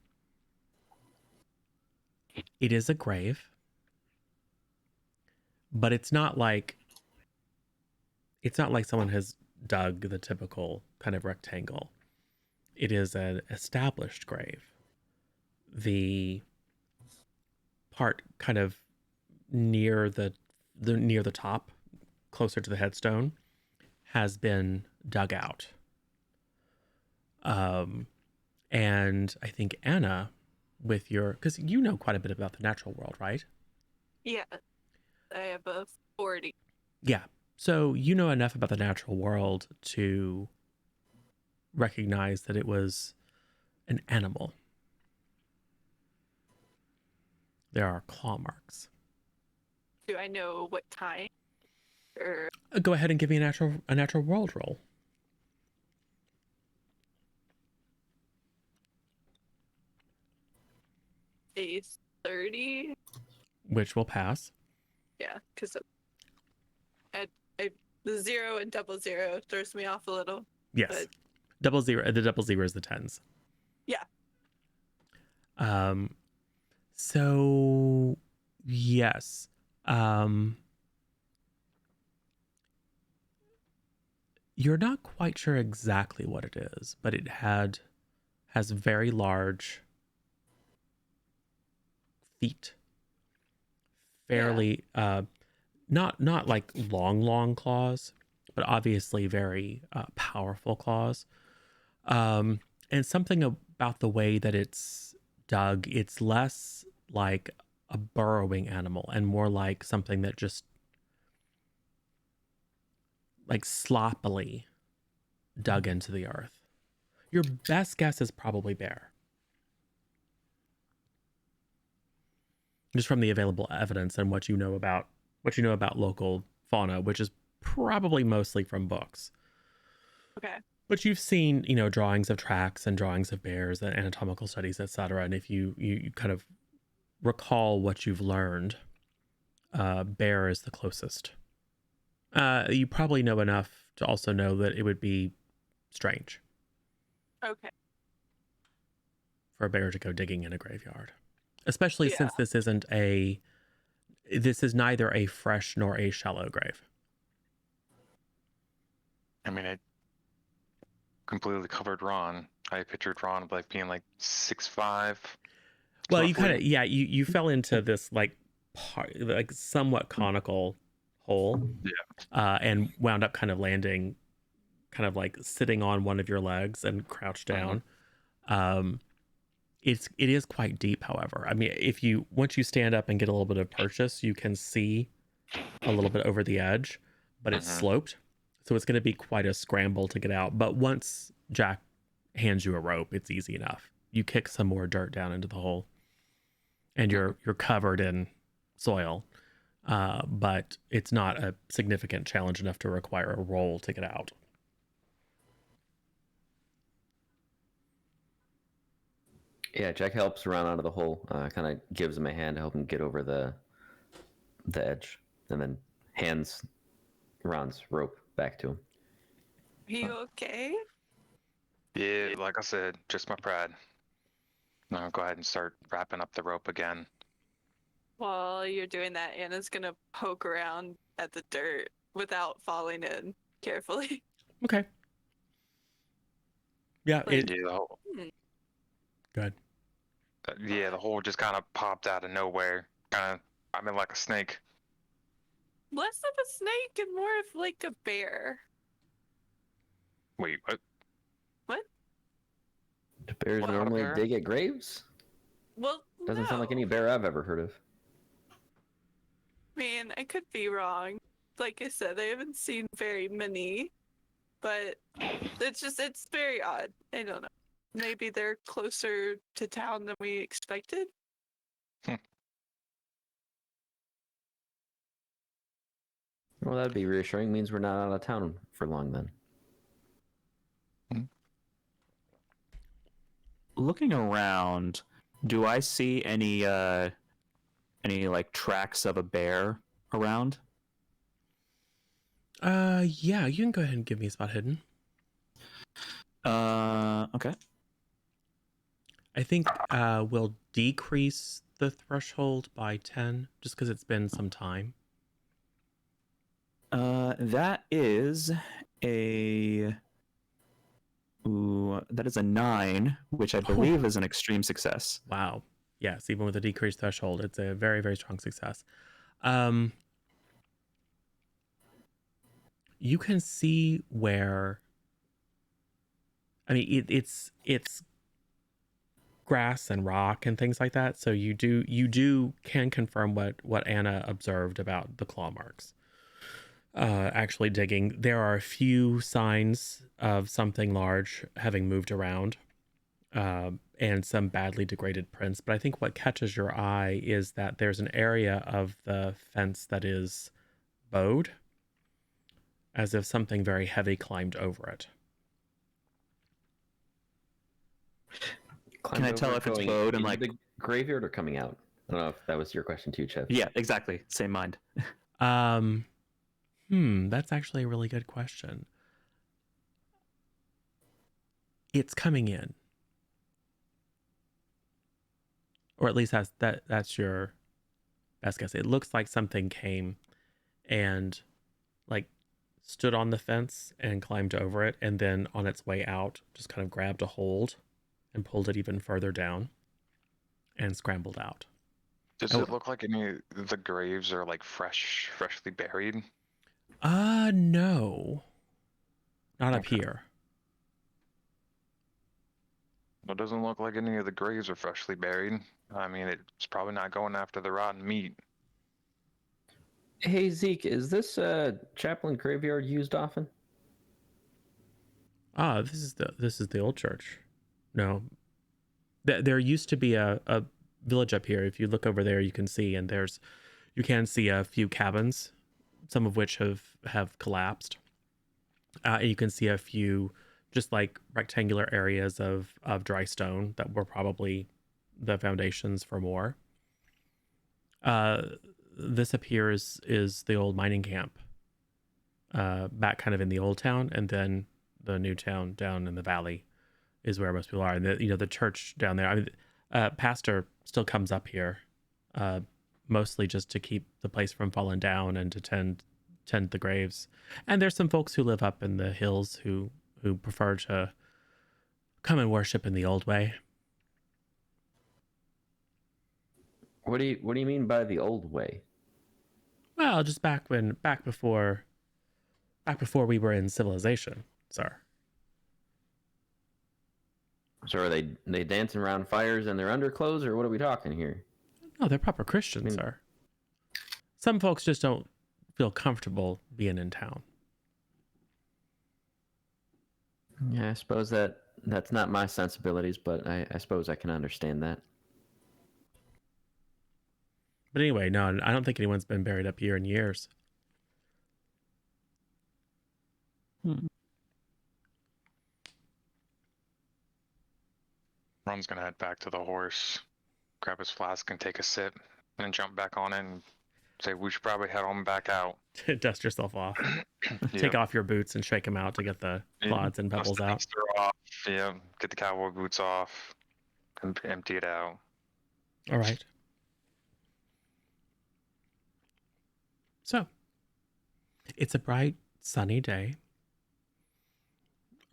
it is a grave, but it's not like someone has dug the typical kind of rectangle. It is an established grave. The part kind of near the top, closer to the headstone, has been dug out. And I think Anna, with because you know quite a bit about the natural world, right? Yeah, I have a 40. Yeah. So you know enough about the natural world to recognize that it was an animal. There are claw marks. Do I know what kind? Or Go ahead and give me a natural world roll. a 30? Which will pass. Yeah, because the 0 and 00 throws me off a little. Yes. But... Double 0. The double 0 is the 10s. Yeah. So yes. You're not quite sure exactly what it is, but it has very large feet. Fairly not like long claws, but obviously very powerful claws. And something about the way that it's dug, it's less like a burrowing animal and more like something that just like sloppily dug into the earth. Your best guess is probably bear. Just from the available evidence and what you know about what you know about local fauna, which is probably mostly from books. Okay. But you've seen, drawings of tracks and drawings of bears and anatomical studies, etc. And if you kind of recall what you've learned, bear is the closest. You probably know enough to also know that it would be strange Okay. for a bear to go digging in a graveyard, especially Yeah. since this is neither a fresh nor a shallow grave. I mean, it completely covered Ron. I pictured Ron like being like 6'5". Well, you kind of, roughly. you fell into this like somewhat conical hole, and wound up kind of landing, kind of like sitting on one of your legs and crouched down. It is quite deep, however. I mean, once you stand up and get a little bit of purchase, you can see a little bit over the edge, but it's sloped, so it's going to be quite a scramble to get out. But once Jack hands you a rope, it's easy enough. You kick some more dirt down into the hole, and you're covered in soil, but it's not a significant challenge enough to require a roll to get out. Yeah, Jack helps Ron out of the hole, kind of gives him a hand to help him get over the edge, and then hands Ron's rope back to him. Are you okay? Yeah, like I said, just my pride. Now go ahead and start wrapping up the rope again. While you're doing that, Anna's gonna poke around at the dirt without falling in carefully. Okay. Yeah, Like- Yeah, the hole, good. yeah, the hole just kind of popped out of nowhere. I mean, like a snake. Less of a snake and more of like a bear. Wait, what? Do bears What about a normally bear? dig at graves? Well, Doesn't sound like no. any bear I've ever heard of. Man, I could be wrong. Like I said, I haven't seen very many, but it's very odd. I don't know. Maybe they're closer to town than we expected. Well, that'd be reassuring. Means we're not out of town for long then. Looking around, do I see any like tracks of a bear around? Yeah, you can go ahead and give me a spot hidden. Okay. I think we'll decrease the threshold by 10 just because it's been some time. That is a 9, which I believe is an extreme success. Wow. Yes, even with a decreased threshold, it's a very, very strong success. You can see where, I mean, it's grass and rock and things like that. So you can confirm what Anna observed about the claw marks. Actually digging, there are a few signs of something large having moved around, and some badly degraded prints. But I think what catches your eye is that there's an area of the fence that is bowed, as if something very heavy climbed over it. Can I tell if it's bowed and like the graveyard or coming out? I don't know if that was your question too, Chip. Yeah, exactly. Same mind. That's actually a really good question. It's coming in. Or at least that's your best guess. It looks like something came and like stood on the fence and climbed over it, and then on its way out just kind of grabbed a hold and pulled it even further down and scrambled out. Does it look like any of the graves are like freshly buried? No. Not up Okay. here. It doesn't look like any of the graves are freshly buried. I mean, it's probably not going after the rotten meat. Hey Zeke, is this Chaplain graveyard used often? This is the old church. No. There used to be a village up here. If you look over there, you can see, and there's You can see a few cabins, some of which have collapsed. And you can see a few just like rectangular areas of dry stone that were probably the foundations for more. This appears is the old mining camp, back kind of in the old town, and then the new town down in the valley is where most people are. And the church down there. I mean, pastor still comes up here, mostly just to keep the place from falling down and to tend the graves. And there's some folks who live up in the hills who prefer to come and worship in the old way. What do you mean by the old way? Well, just back before we were in civilization, sir. So are they dancing around fires in their underclothes, or what are we talking here? No, they're proper Christians, sir. Some folks just don't feel comfortable being in town. Yeah, I suppose that's not my sensibilities, but I suppose I can understand that. But anyway, no, I don't think anyone's been buried up here in years. Ron's gonna head back to the horse, grab his flask and take a sip, and then jump back on it and say we should probably head on back out. Dust yourself off. Take off your boots and shake them out to get the clods and pebbles out. Off. Yeah, get the cowboy boots off and empty it out. All right. So, it's a bright, sunny day.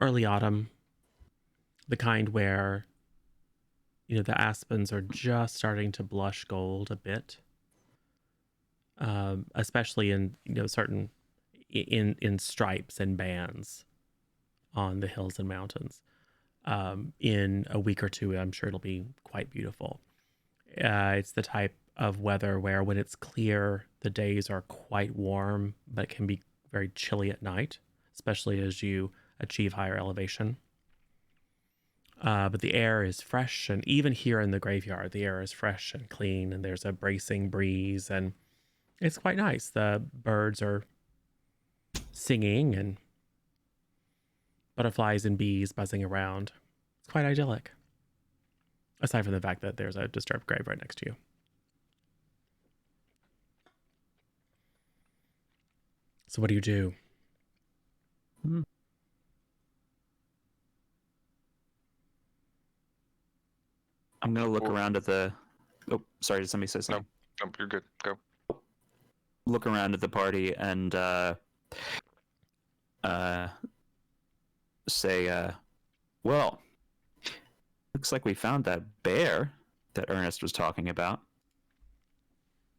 Early autumn. The kind where, the aspens are just starting to blush gold a bit. Especially in, certain, in stripes and bands on the hills and mountains. In a week or two, I'm sure it'll be quite beautiful. It's the type of weather where when it's clear, the days are quite warm, but can be very chilly at night, especially as you achieve higher elevation. But the air is fresh, and even here in the graveyard, the air is fresh and clean, and there's a bracing breeze, and it's quite nice. The birds are singing, and butterflies and bees buzzing around. It's quite idyllic. Aside from the fact that there's a disturbed grave right next to you. So what do you do? I'm gonna look around at the. Oh, sorry. Did somebody say something? No, you're good. Go. Look around at the party and say, well, looks like we found that bear that Ernest was talking about.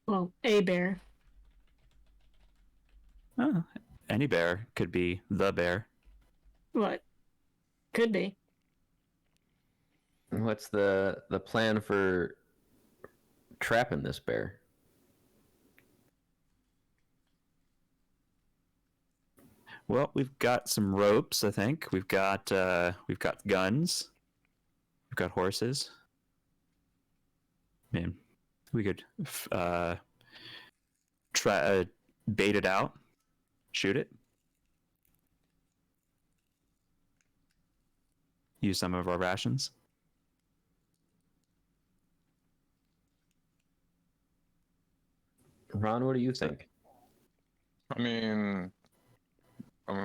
Well, a bear. Oh, any bear could be the bear. What? Could be. What's the plan for trapping this bear? Well, we've got some ropes, I think. We've got guns. We've got horses. Man, we could try bait it out, shoot it, use some of our rations. Ron, what do you think? I mean,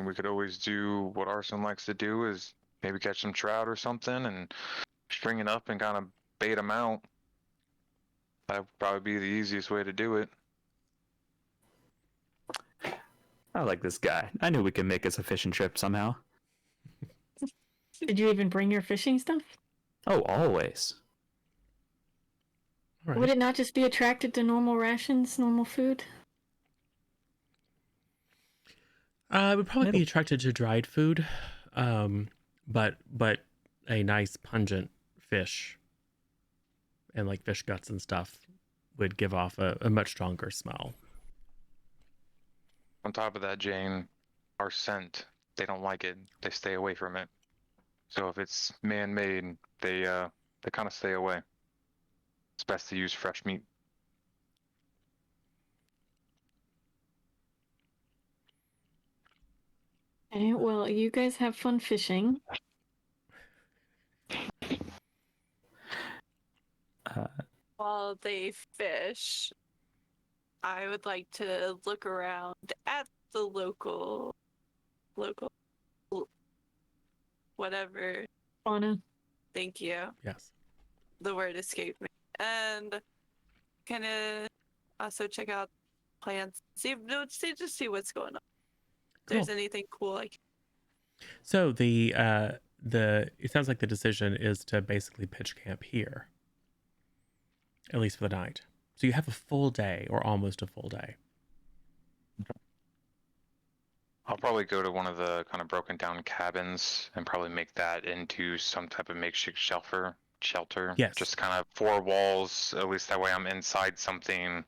we could always do what Arson likes to do is maybe catch some trout or something and string it up and kind of bait them out. That would probably be the easiest way to do it. I like this guy. I knew we could make us a fishing trip somehow. Did you even bring your fishing stuff? Oh, always. All right. Would it not just be attracted to normal rations, normal food? I would probably be attracted to dried food, but a nice pungent fish and like fish guts and stuff would give off a much stronger smell. On top of that, Jane, our scent, they don't like it. They stay away from it. So if it's man-made, they kind of stay away. It's best to use fresh meat. Okay, well, you guys have fun fishing. While they fish, I would like to look around at the local whatever. Fauna. Thank you. Yes. The word escaped me. And kind of also check out plants. Just see what's going on. If there's Cool. anything cool I can. So it sounds like the decision is to basically pitch camp here, at least for the night. So you have a full day, or almost a full day. I'll probably go to one of the kind of broken down cabins and probably make that into some type of makeshift shelter. Yes. Just kind of 4 walls, at least that way I'm inside something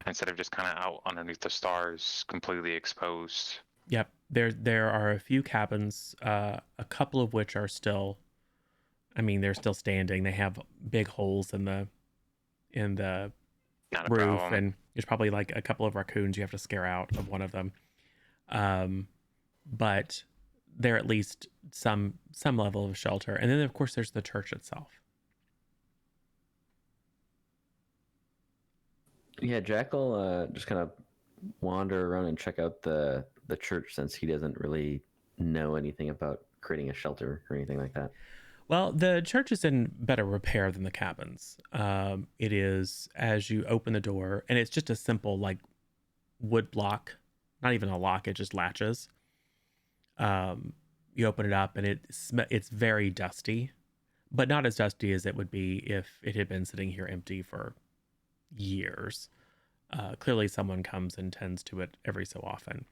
instead of just kind of out underneath the stars, completely exposed. Yep. There are a few cabins, a couple of which are still, I mean, they're still standing. They have big holes in the Not a roof, problem. and there's probably like a couple of raccoons you have to scare out of one of them. But they're at least some level of shelter. And then of course there's the church itself. Yeah, Jack will just kind of wander around and check out the church since he doesn't really know anything about creating a shelter or anything like that. Well, the church is in better repair than the cabins. It is, as you open the door, and it's just a simple like wood block, not even a lock, it just latches. You open it up and it's very dusty, but not as dusty as it would be if it had been sitting here empty for years. Clearly someone comes and tends to it every so often.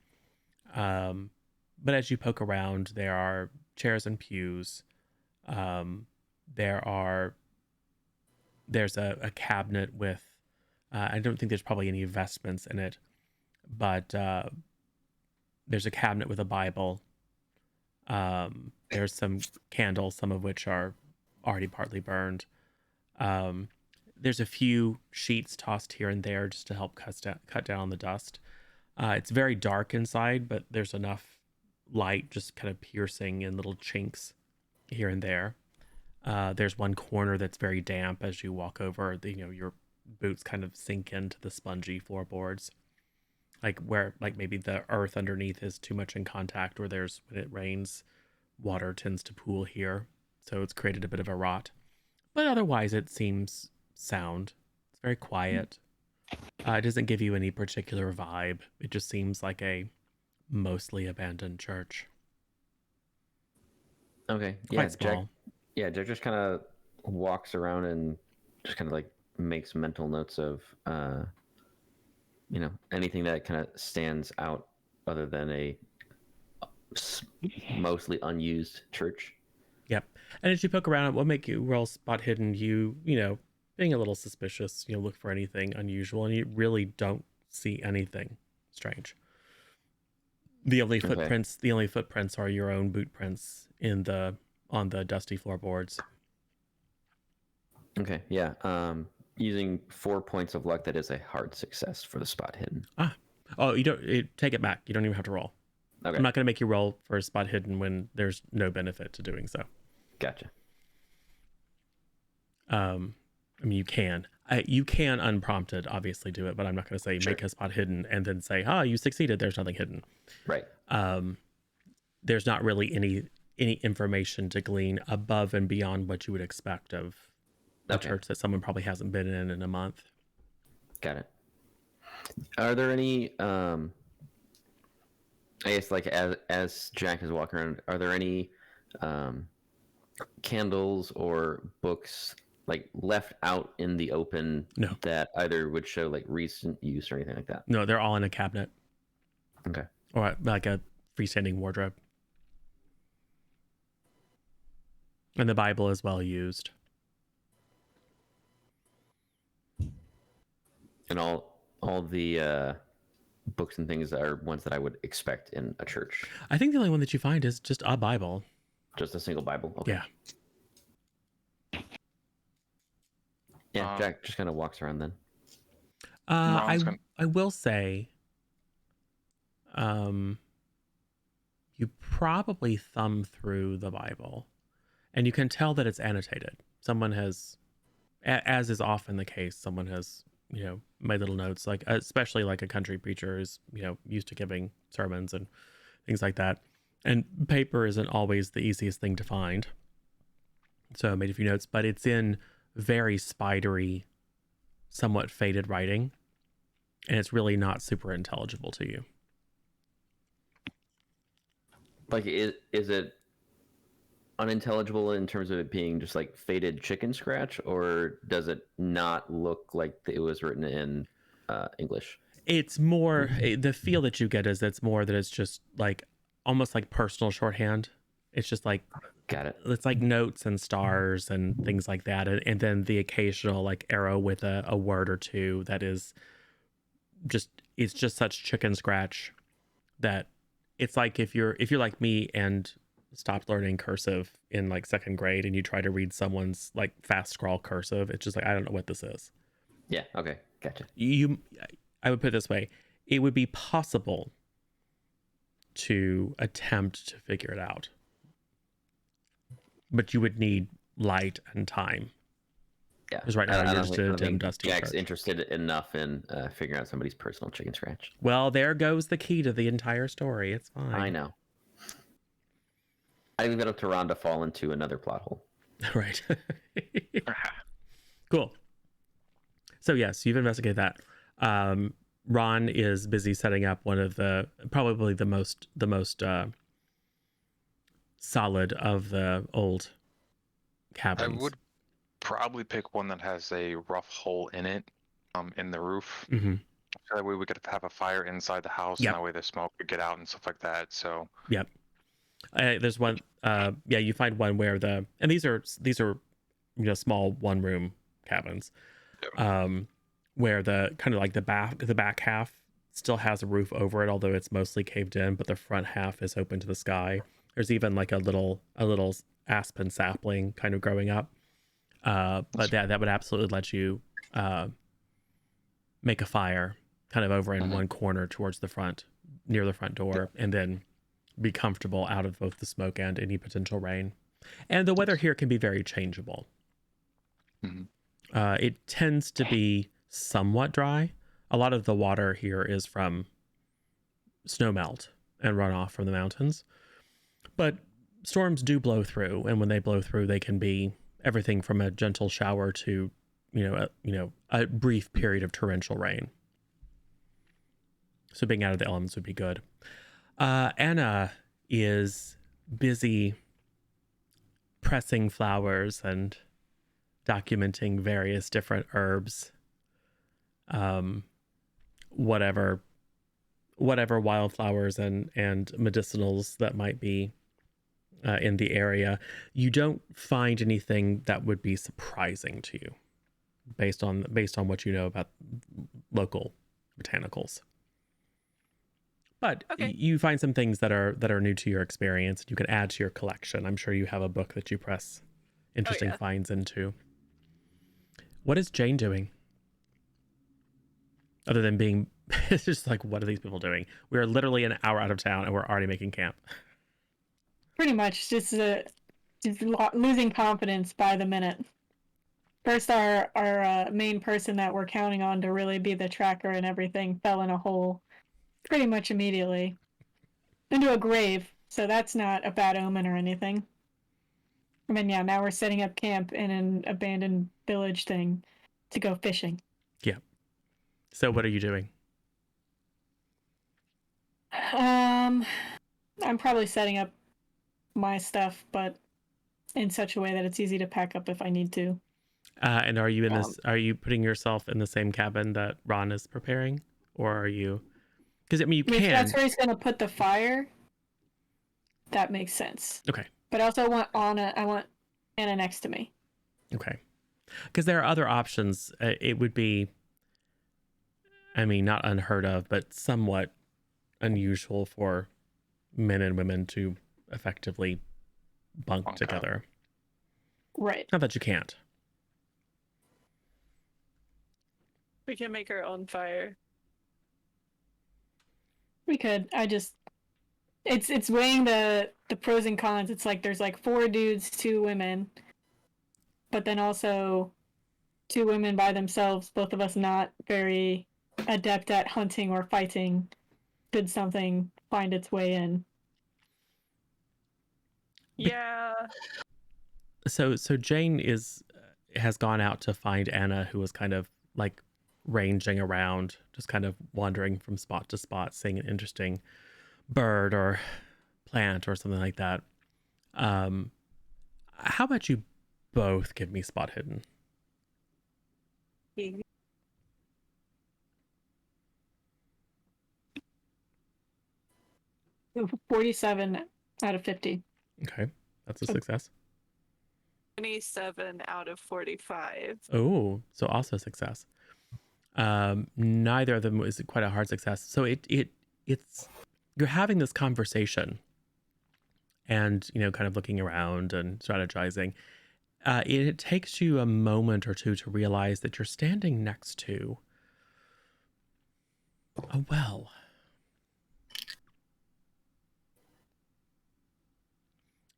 But as you poke around, there are chairs and pews. There's a cabinet with, I don't think there's probably any vestments in it, but there's a cabinet with a Bible. There's some candles, some of which are already partly burned. There's a few sheets tossed here and there just to help cut down on the dust. It's very dark inside, but there's enough light just kind of piercing in little chinks here and there. There's one corner that's very damp as you walk over. Your boots kind of sink into the spongy floorboards, like where maybe the earth underneath is too much in contact, or when it rains, water tends to pool here, so it's created a bit of a rot. But otherwise, it seems sound. It's very quiet. It doesn't give you any particular vibe. It just seems like a mostly abandoned church. Okay. Quite small. Jack just kind of walks around and just kind of like makes mental notes of, anything that kind of stands out other than a mostly unused church. Yep. And as you poke around, it will make you roll spot hidden. Being a little suspicious, look for anything unusual, and you really don't see anything strange. The only footprints are your own boot prints on the dusty floorboards. Okay, yeah. Using 4 points of luck, that is a hard success for the spot hidden. Oh, take it back. You don't even have to roll. Okay. I'm not going to make you roll for a spot hidden when there's no benefit to doing so. Gotcha. I mean, you can unprompted obviously do it, but I'm not going to say make a spot hidden and then say, you succeeded. There's nothing hidden. Right. There's not really any information to glean above and beyond what you would expect of a church that someone probably hasn't been in a month. Got it. Are there any, I guess like as Jack is walking around, are there any candles or books like left out in the open that either would show like recent use or anything like that? No, they're all in a cabinet. Okay. Or like a freestanding wardrobe. And the Bible is well used. And all the books and things are ones that I would expect in a church. I think the only one that you find is just a Bible. Just a single Bible? Okay. Yeah. Yeah, Jack just kind of walks around then. I will say, you probably thumb through the Bible, and you can tell that it's annotated. Someone has, as is often the case, someone has, made little notes, like especially like a country preacher is, used to giving sermons and things like that. And paper isn't always the easiest thing to find. So I made a few notes, but it's in very spidery, somewhat faded writing, and it's really not super intelligible to you. Like, is it unintelligible in terms of it being just like faded chicken scratch, or does it not look like it was written in English? It's more, the feel that you get is it's more that it's just like almost like personal shorthand. It's just like, Got it. it's like notes and stars and things like that, and then the occasional like arrow with a word or two that is just, it's just such chicken scratch that it's like if you're like me and stopped learning cursive in like second grade and you try to read someone's like fast scrawl cursive, it's just like, I don't know what this is. Yeah. Okay. Gotcha. I would put it this way: it would be possible to attempt to figure it out, but you would need light and time. Yeah. Because right now you're just in a dim, dusty Jack's church. interested enough in figuring out somebody's personal chicken scratch. Well, there goes the key to the entire story. It's fine. I know. I leave it up to Ron to fall into another plot hole. Right. Cool. So yes, you've investigated that. Ron is busy setting up one of the probably the most solid of the old cabins. I would probably pick one that has a rough hole in it, in the roof. Mm-hmm. So that way we could have a fire inside the house, Yep. and that way the smoke could get out and stuff like that. So Yep. There's one. You find one where and these are small one room cabins, where the kind of like the back half still has a roof over it, although it's mostly caved in, but the front half is open to the sky. There's even like a little aspen sapling kind of growing up, but that would absolutely let you make a fire kind of over in one corner towards the front, near the front door, and then be comfortable out of both the smoke and any potential rain. And the weather here can be very changeable. It tends to be somewhat dry. A lot of the water here is from snowmelt and runoff from the mountains, but storms do blow through, and when they blow through, they can be everything from a gentle shower to a brief period of torrential rain. So being out of the elements would be good. Anna is busy pressing flowers and documenting various different herbs, whatever wildflowers and medicinals that might be in the area. You don't find anything that would be surprising to you based on what you know about local botanicals. But you find some things that are new to your experience. You can add to your collection. I'm sure you have a book that you press interesting finds into. What is Jane doing? Other than being, it's just like, what are these people doing? We are literally an hour out of town and we're already making camp. Pretty much just losing confidence by the minute. First, our main person that we're counting on to really be the tracker and everything fell in a hole pretty much immediately into a grave, so that's not a bad omen or anything. I mean, yeah, now we're setting up camp in an abandoned village thing to go fishing. Yeah. So what are you doing? I'm probably setting up my stuff, but in such a way that it's easy to pack up if I need to. And are you in this? Are you putting yourself in the same cabin that Ron is preparing, or are you? Because I mean, you can. If that's where he's going to put the fire, that makes sense. Okay. But I also want Anna next to me. Okay. Because there are other options. It would be, I mean, not unheard of, but somewhat unusual for men and women to effectively bunk together. Right. Not that you can't. We can make our own fire. We could. I just It's weighing the pros and cons. It's like there's like 4 dudes, 2 women, but then also 2 women by themselves, both of us not very adept at hunting or fighting. Could something find its way in? Yeah. So Jane has gone out to find Anna, who was kind of like ranging around, just kind of wandering from spot to spot, seeing an interesting bird or plant or something like that. How about you both give me spot hidden? 47 out of 50. Okay, that's a success. 27 out of 45. Oh, so also success. Neither of them is quite a hard success. So it's you're having this conversation, and kind of looking around and strategizing. It takes you a moment or two to realize that you're standing next to a well.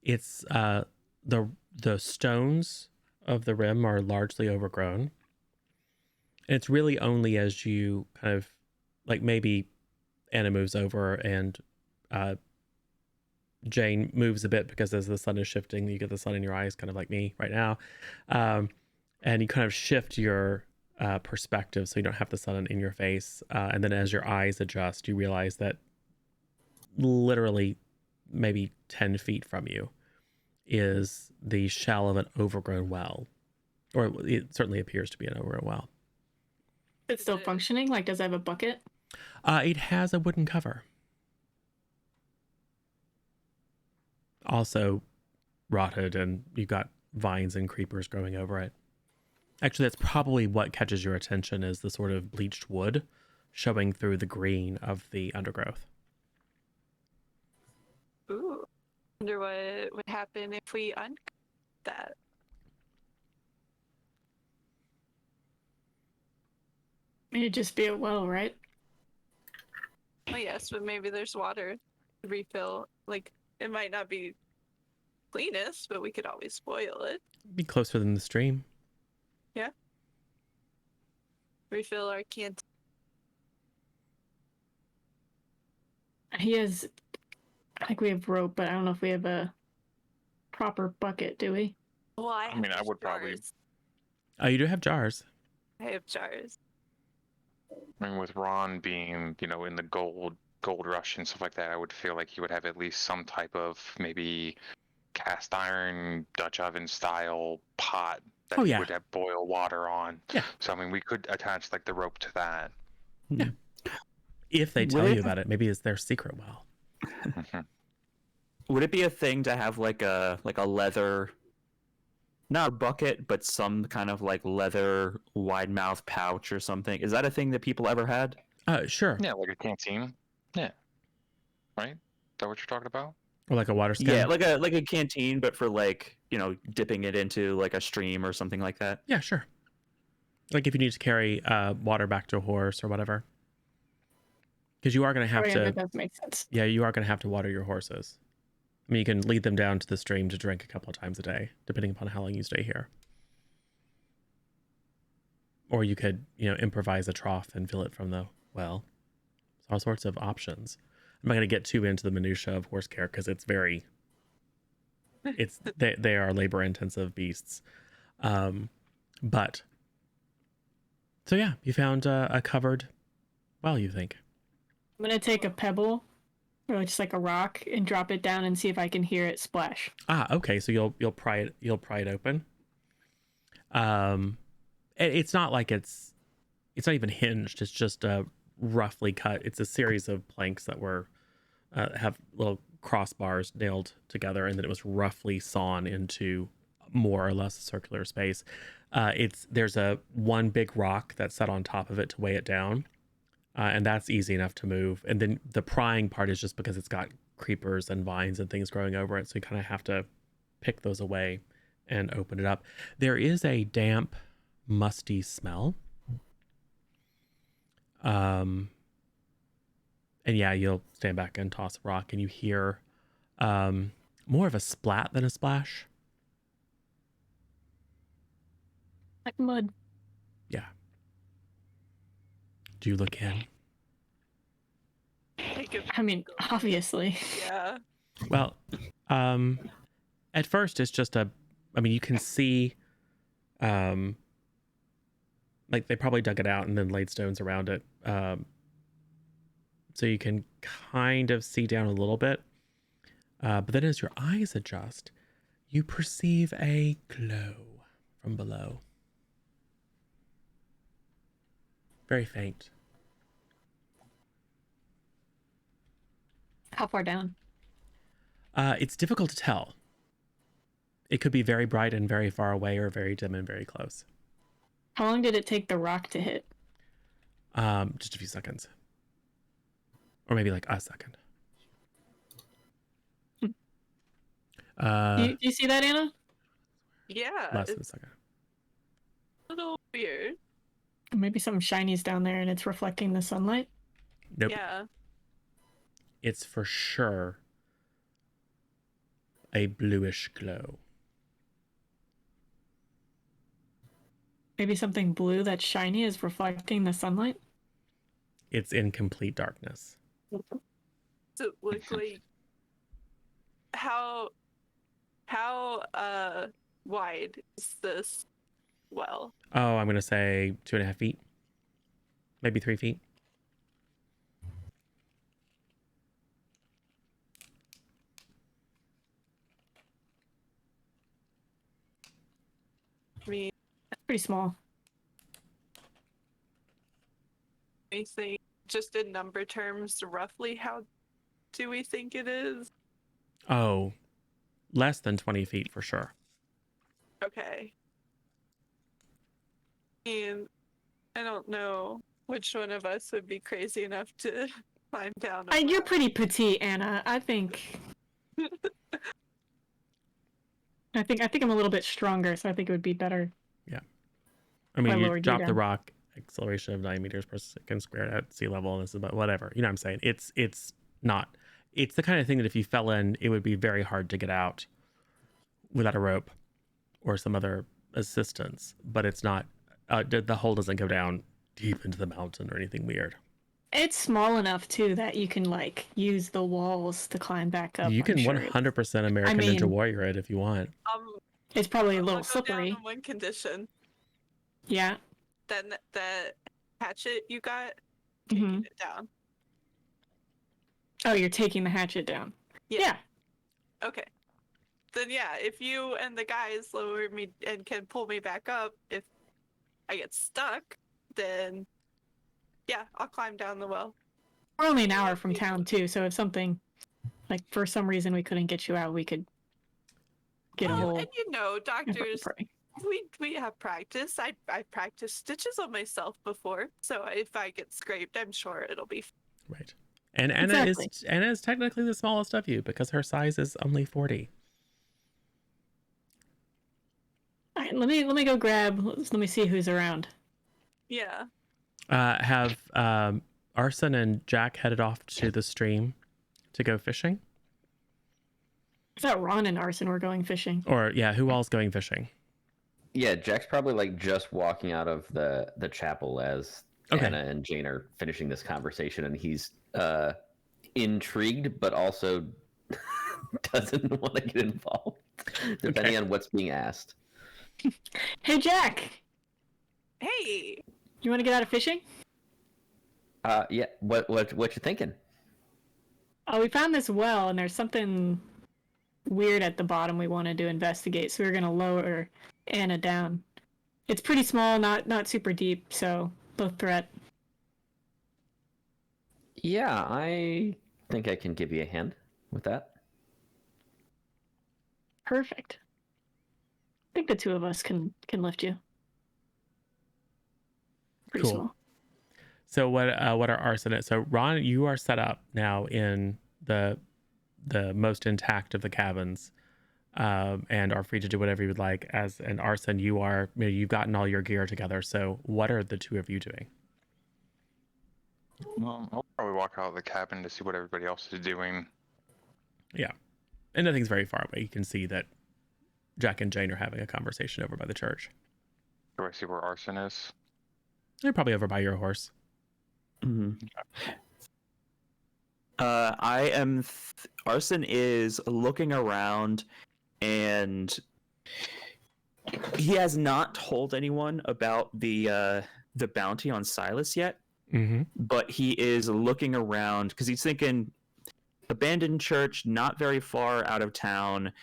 It's the stones of the rim are largely overgrown. And it's really only as you kind of like maybe Anna moves over and Jane moves a bit because as the sun is shifting, you get the sun in your eyes, kind of like me right now. And you kind of shift your perspective so you don't have the sun in your face. And then as your eyes adjust, you realize that literally maybe 10 feet from you is the shell of an overgrown well. Or it certainly appears to be an overgrown well. It's still functioning? Like, does it have a bucket? It has a wooden cover. Also rotted, and you've got vines and creepers growing over it. Actually, that's probably what catches your attention, is the sort of bleached wood showing through the green of the undergrowth. Ooh. Wonder what would happen if we uncover that. It'd just be a well, right? Oh yes, but maybe there's water to refill. Like, it might not be cleanest, but we could always spoil it. Be closer than the stream. Yeah. Refill our canteen. He has, I think we have rope, but I don't know if we have a proper bucket, do we? Well, I mean, I have would probably- jars. Oh, you do have jars. I have jars. I mean, with Ron being, in the gold rush and stuff like that, I would feel like he would have at least some type of maybe cast iron Dutch oven style pot that he would have boil water on. Yeah. So I mean, we could attach like the rope to that. Yeah. If they tell you about it, maybe it's their secret well. Would it be a thing to have like a leather, not a bucket, but some kind of like leather wide mouth pouch or something? Is that a thing that people ever had? Sure. Yeah, like a canteen. Yeah. Right? Is that what you're talking about? Or like a water skin. Yeah, like a canteen, but for like, dipping it into like a stream or something like that. Yeah, sure. Like if you need to carry water back to a horse or whatever. Because you are going to have to. That does make sense. Yeah, you are going to have to water your horses. I mean, you can lead them down to the stream to drink a couple of times a day, depending upon how long you stay here. Or you could, improvise a trough and fill it from the well. There's all sorts of options. I'm not going to get too into the minutia of horse care because it's very. They are labor intensive beasts, but. So yeah, you found a covered well. You think? I'm gonna take a pebble, or just like a rock, and drop it down and see if I can hear it splash. Okay. So you'll pry it open. It's not like it's not even hinged. It's just roughly cut. It's a series of planks that were have little crossbars nailed together, and then it was roughly sawn into more or less a circular space. There's one big rock that's set on top of it to weigh it down. And that's easy enough to move. And then the prying part is just because it's got creepers and vines and things growing over it. So you kind of have to pick those away and open it up. There is a damp, musty smell. And And yeah, you'll stand back and toss a rock, and you hear more of a splat than a splash. Like mud. Yeah. Do you look in? I mean, obviously. Yeah. Well, at first it's just you can see, like they probably dug it out and then laid stones around it. So you can kind of see down a little bit. But then as your eyes adjust, you perceive a glow from below. Very faint. How far down? It's difficult to tell. It could be very bright and very far away, or very dim and very close. How long did it take the rock to hit? Just a few seconds. Or maybe like a second. Do you see that, Anna? Yeah. Less than a It's second. a little weird. Maybe something shiny's down there and it's reflecting the sunlight. Nope. Yeah. It's for sure a bluish glow. Maybe something blue that's shiny is reflecting the sunlight. It's in complete darkness. Does it look like how wide is this well? Oh, I'm gonna say 2.5 feet, maybe 3 feet. I mean, That's pretty small. anything just in number terms, roughly how do we think it is? Oh, less than 20 feet for sure. Okay. And I don't know which one of us would be crazy enough to climb down. You're pretty petite, Anna. I think I'm a little bit stronger, so I think it would be better. I mean, I you lowered you drop the down. rock, acceleration of 9 meters per second squared at sea level, and this is about whatever. You know what I'm saying? It's not. It's the kind of thing that if you fell in, it would be very hard to get out without a rope or some other assistance. But it's not. The hole doesn't go down deep into the mountain or anything weird. It's small enough too that you can like use the walls to climb back up. You can I'm sure. 100% American Ninja mean- Warrior it if you want. It's probably a I'll little go down slippery. on one condition. Yeah. Then the hatchet you got, Mhm. taking it down. Oh, you're taking the hatchet down. Yeah. Okay. Then yeah, if you and the guys lower me and can pull me back up, if I get stuck, then yeah, I'll climb down the well. We're only an hour from town too, so if something like for some reason we couldn't get you out, we could get a hole. And you know, and fucking doctors, pray. we have practice. I practiced stitches on myself before, so if I get scraped, I'm sure it'll be. Right. And Exactly. Anna is technically the smallest of you because her size is only 40. All right, let me go grab. Let me see who's around. Yeah. Have Arson and Jack headed off to the stream to go fishing? I thought Ron and Arson were going fishing. Or yeah, who all's going fishing? Yeah, Jack's probably like just walking out of the chapel as Okay. Anna and Jane are finishing this conversation, and he's intrigued, but also doesn't want to get involved, depending on what's being asked. Hey, Jack, Hey. you want to get out of fishing? Yeah. What you thinking? Oh, we found this well, and there's something weird at the bottom we wanted to investigate, so we were gonna lower Anna down. It's pretty small, not super deep, so low threat. Yeah, I think I can give you a hand with that. Perfect. I think the two of us can lift you. Pretty Cool. small. So what are Arson? So Ron, you are set up now in the most intact of the cabins, and are free to do whatever you would like. As an Arson, you've gotten all your gear together. So what are the two of you doing? Well, I'll probably walk out of the cabin to see what everybody else is doing. Yeah. And nothing's very far away. You can see that Jack and Jane are having a conversation over by the church. Do I see where Arson is? They're probably over by your horse. I am. Arson is looking around, and he has not told anyone about the bounty on Silas yet. Mm-hmm. But he is looking around because he's thinking abandoned church, not very far out of town.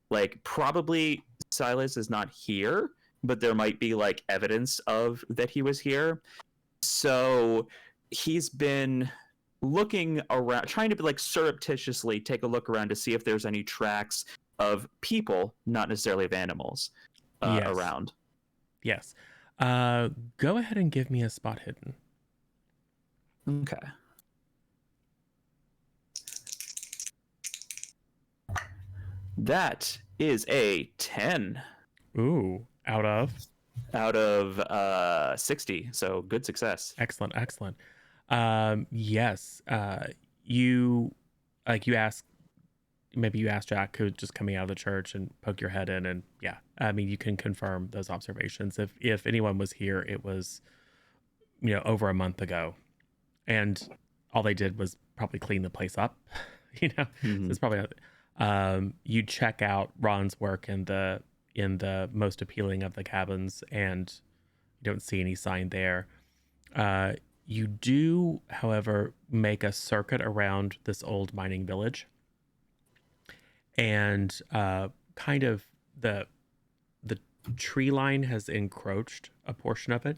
Like probably Silas is not here, but there might be like evidence of that he was here. So he's been looking around, trying to like surreptitiously take a look around to see if there's any tracks of people, not necessarily of animals, Yes. around. Yes. Go ahead and give me a spot hidden. Okay. That is a 10 Ooh, out of 60, so good success. excellent. Yes. You asked, maybe you asked Jack, who's just coming out of the church, and poke your head in, and yeah, I mean, you can confirm those observations. If anyone was here, it was, over a month ago, and all they did was probably clean the place up. So it's probably you check out Ron's work in the most appealing of the cabins, and you don't see any sign there. You do, however, make a circuit around this old mining village, and kind of the tree line has encroached a portion of it,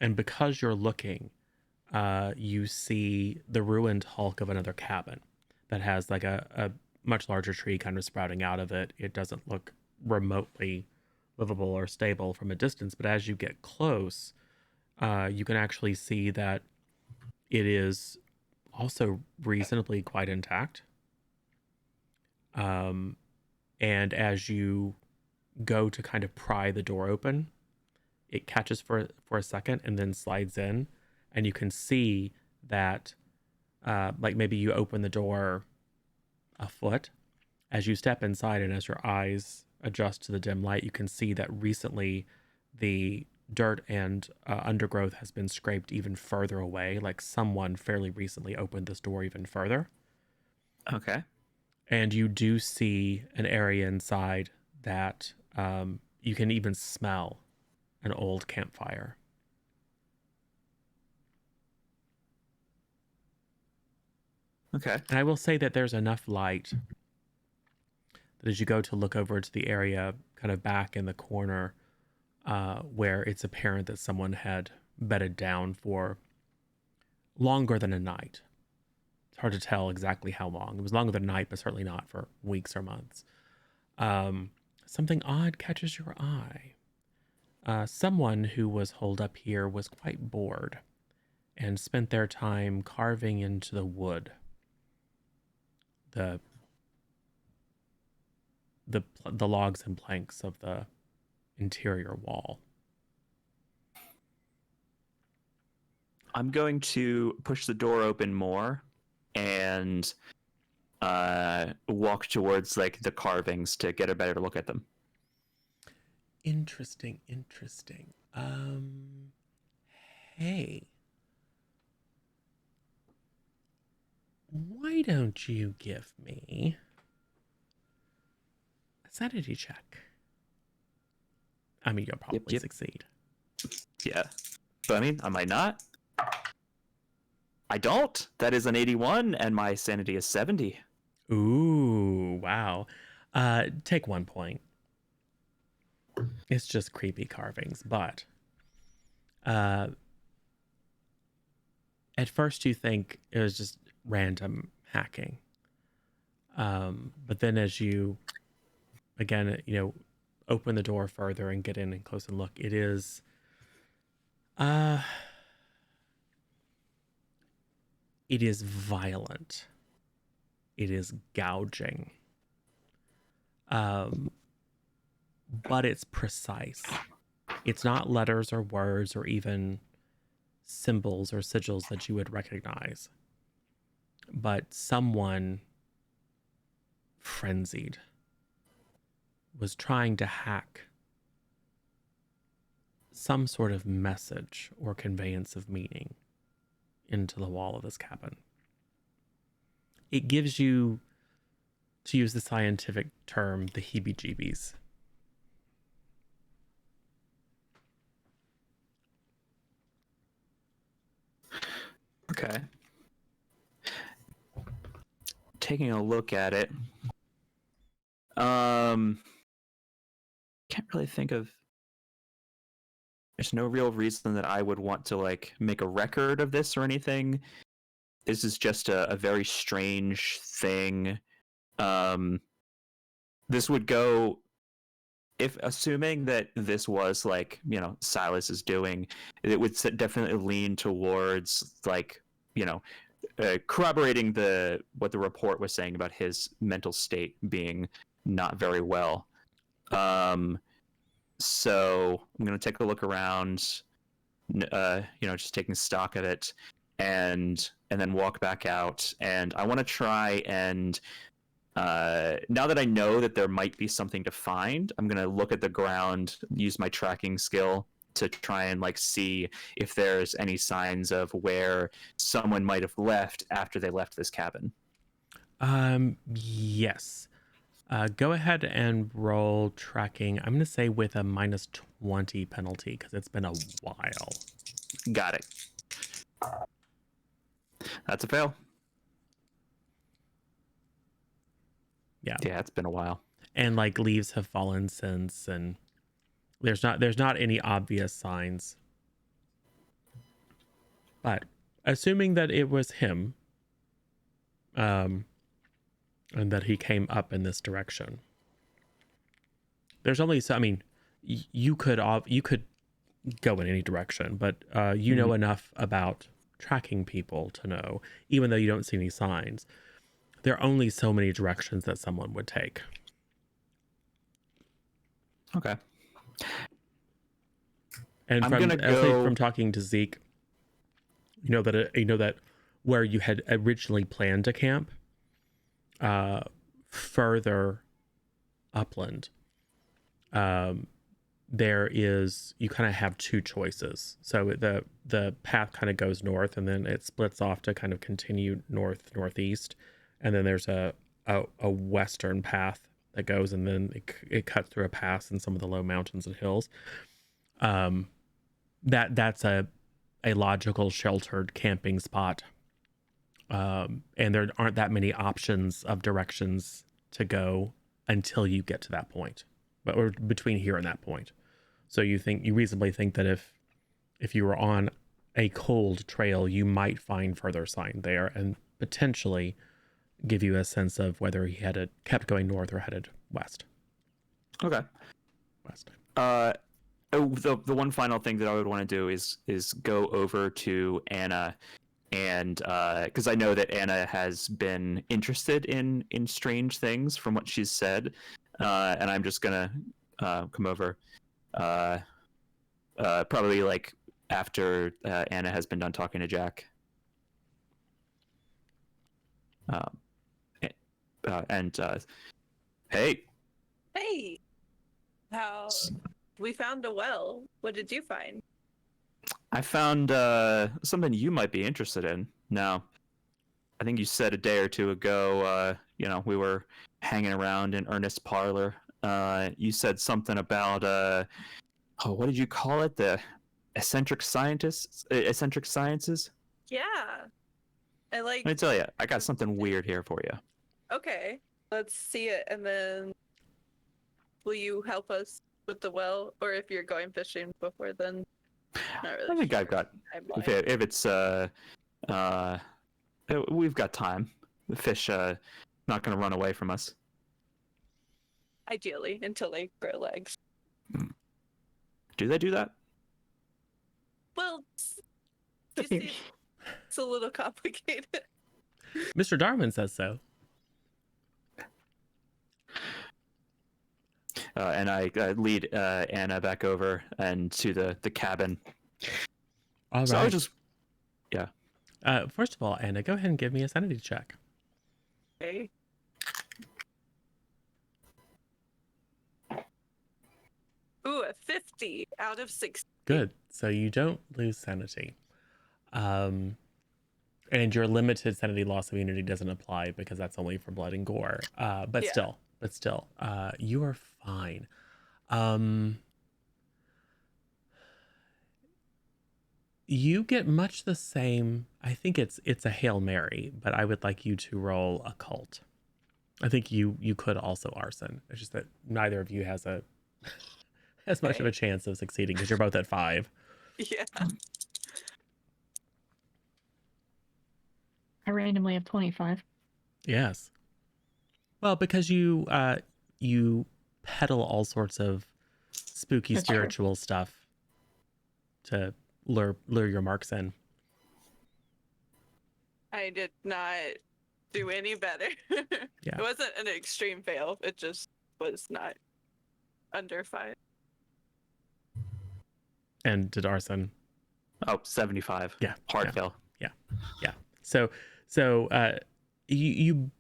and because you're looking, you see the ruined hulk of another cabin that has like a much larger tree kind of sprouting out of it. It doesn't look remotely livable or stable from a distance, but as you get close, you can actually see that it is also reasonably quite intact. And as you go to kind of pry the door open, it catches for a second and then slides in, and you can see that like maybe you open the door a foot. As you step inside and as your eyes adjust to the dim light, you can see that recently the dirt and undergrowth has been scraped even further away, like someone fairly recently opened this door even further. Okay. And you do see an area inside that you can even smell an old campfire. Okay. And I will say that there's enough light that as you go to look over to the area kind of back in the corner where it's apparent that someone had bedded down for longer than a night. It's hard to tell exactly how long. It was longer than a night, but certainly not for weeks or months. Something odd catches your eye. Someone who was holed up here was quite bored and spent their time carving into the wood. The logs and planks of the interior wall. I'm going to push the door open more and walk towards like the carvings to get a better look at them. Interesting. Hey, why don't you give me a sanity check? I mean, you'll probably Yep. succeed. Yeah. But I mean, I might not. I don't. That is an 81 and my sanity is 70. Ooh, wow. Take 1 point. It's just creepy carvings, but at first you think it was just random hacking. But then as you, again, open the door further and get in and close and look, it is violent. It is gouging. But it's precise. It's not letters or words or even symbols or sigils that you would recognize. But someone frenzied was trying to hack some sort of message or conveyance of meaning into the wall of this cabin. It gives you, to use the scientific term, the heebie-jeebies. Okay. Taking a look at it. Can't really think of. There's no real reason that I would want to like make a record of this or anything. This is just a very strange thing. This would go, if assuming that this was like, you know, Silas is doing, it would definitely lean towards like, you know, corroborating what the report was saying about his mental state being not very well. So I'm going to take a look around, you know, just taking stock of it, and then walk back out. And I want to try and, now that I know that there might be something to find, I'm going to look at the ground, use my tracking skill to try and like see if there's any signs of where someone might have left after they left this cabin. Yes. Go ahead and roll tracking. I'm going to say with a -20 penalty because it's been a while. Got it. That's a fail. Yeah. Yeah, it's been a while. And like leaves have fallen since, and there's not any obvious signs. But assuming that it was him, and that he came up in this direction, there's only so, I mean, you could go in any direction, but you know enough about tracking people to know, even though you don't see any signs, there are only so many directions that someone would take. Okay. And I'm from gonna go... from talking to Zeke, you know that where you had originally planned to camp, further upland, there is, you kind of have two choices. So the path kind of goes north, and then it splits off to kind of continue northeast, and then there's a western path that goes, and then it cuts through a pass in some of the low mountains and hills. That's a logical sheltered camping spot, and there aren't that many options of directions to go until you get to that point, or between here and that point. So you reasonably think that if you were on a cold trail, you might find further sign there, and potentially give you a sense of whether he had kept going north or headed west. Okay. West. The one final thing that I would want to do is go over to Anna, and because I know that Anna has been interested in strange things from what she's said, and I'm just gonna come over, probably like after Anna has been done talking to Jack. Hey. Hey. How we found a well. What did you find? I found something you might be interested in. Now, I think you said a day or two ago, you know, we were hanging around in Ernest's parlor. You said something about, what did you call it? The eccentric sciences? Yeah. Let me tell you, I got something weird here for you. Okay. Let's see it, and then will you help us with the well? Or if you're going fishing before then? Not really I think sure. I've got, if it's, we've got time. The fish, not going to run away from us. Ideally, until they grow legs. Do they do that? Well, you see, it's a little complicated. Mr. Darwin says so. And I lead Anna back over and to the cabin. All So right. I was just First of all, Anna, go ahead and give me a sanity check. Okay. Ooh, a 50 out of 60. Good. So you don't lose sanity. And your limited sanity loss immunity doesn't apply because that's only for blood and gore. But Yeah. still, you are fine. You get much the same. I think it's a Hail Mary, but I would like you to roll occult. I think you could also arson. It's just that neither of you has as much of a chance of succeeding because you're both at 5. Yeah. I randomly have 25. Yes. Well, because you peddle all sorts of spooky That's true. spiritual stuff to lure your marks in. I did not do any better. Yeah. It wasn't an extreme fail. It just was not under 5. And did arson? Oh, 75. Yeah. Hard yeah. fail. So you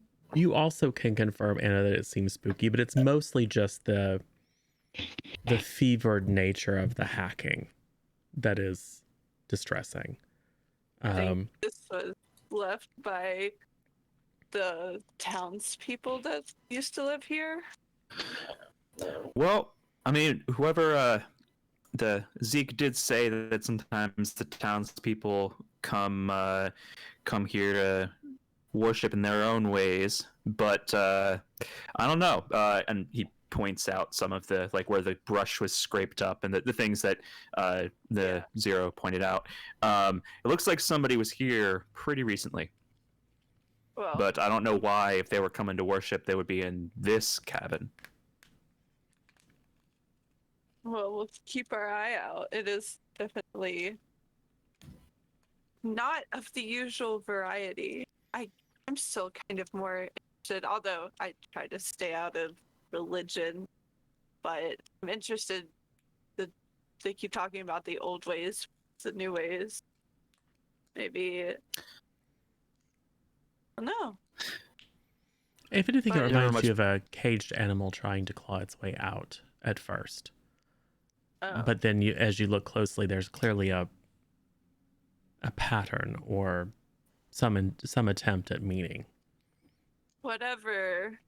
also can confirm, Anna, that it seems spooky, but it's mostly just the fevered nature of the hacking that is distressing. I think this was left by the townspeople that used to live here. Well, I mean, whoever the Zeke did say that sometimes the townspeople come here to worship in their own ways, but I don't know. And he points out some of the where the brush was scraped up and the things that the Zero pointed out. It looks like somebody was here pretty recently. Well, But I don't know why, if they were coming to worship, they would be in this cabin. well, we'll keep our eye out. It is definitely not of the usual variety. I'm still kind of more interested, although I try to stay out of religion, but I'm interested that they keep talking about the old ways, the new ways. Maybe, I don't know. If anything, it But- reminds you of a caged animal trying to claw its way out at first. But then as you look closely, there's clearly a pattern or some attempt at meaning. Whatever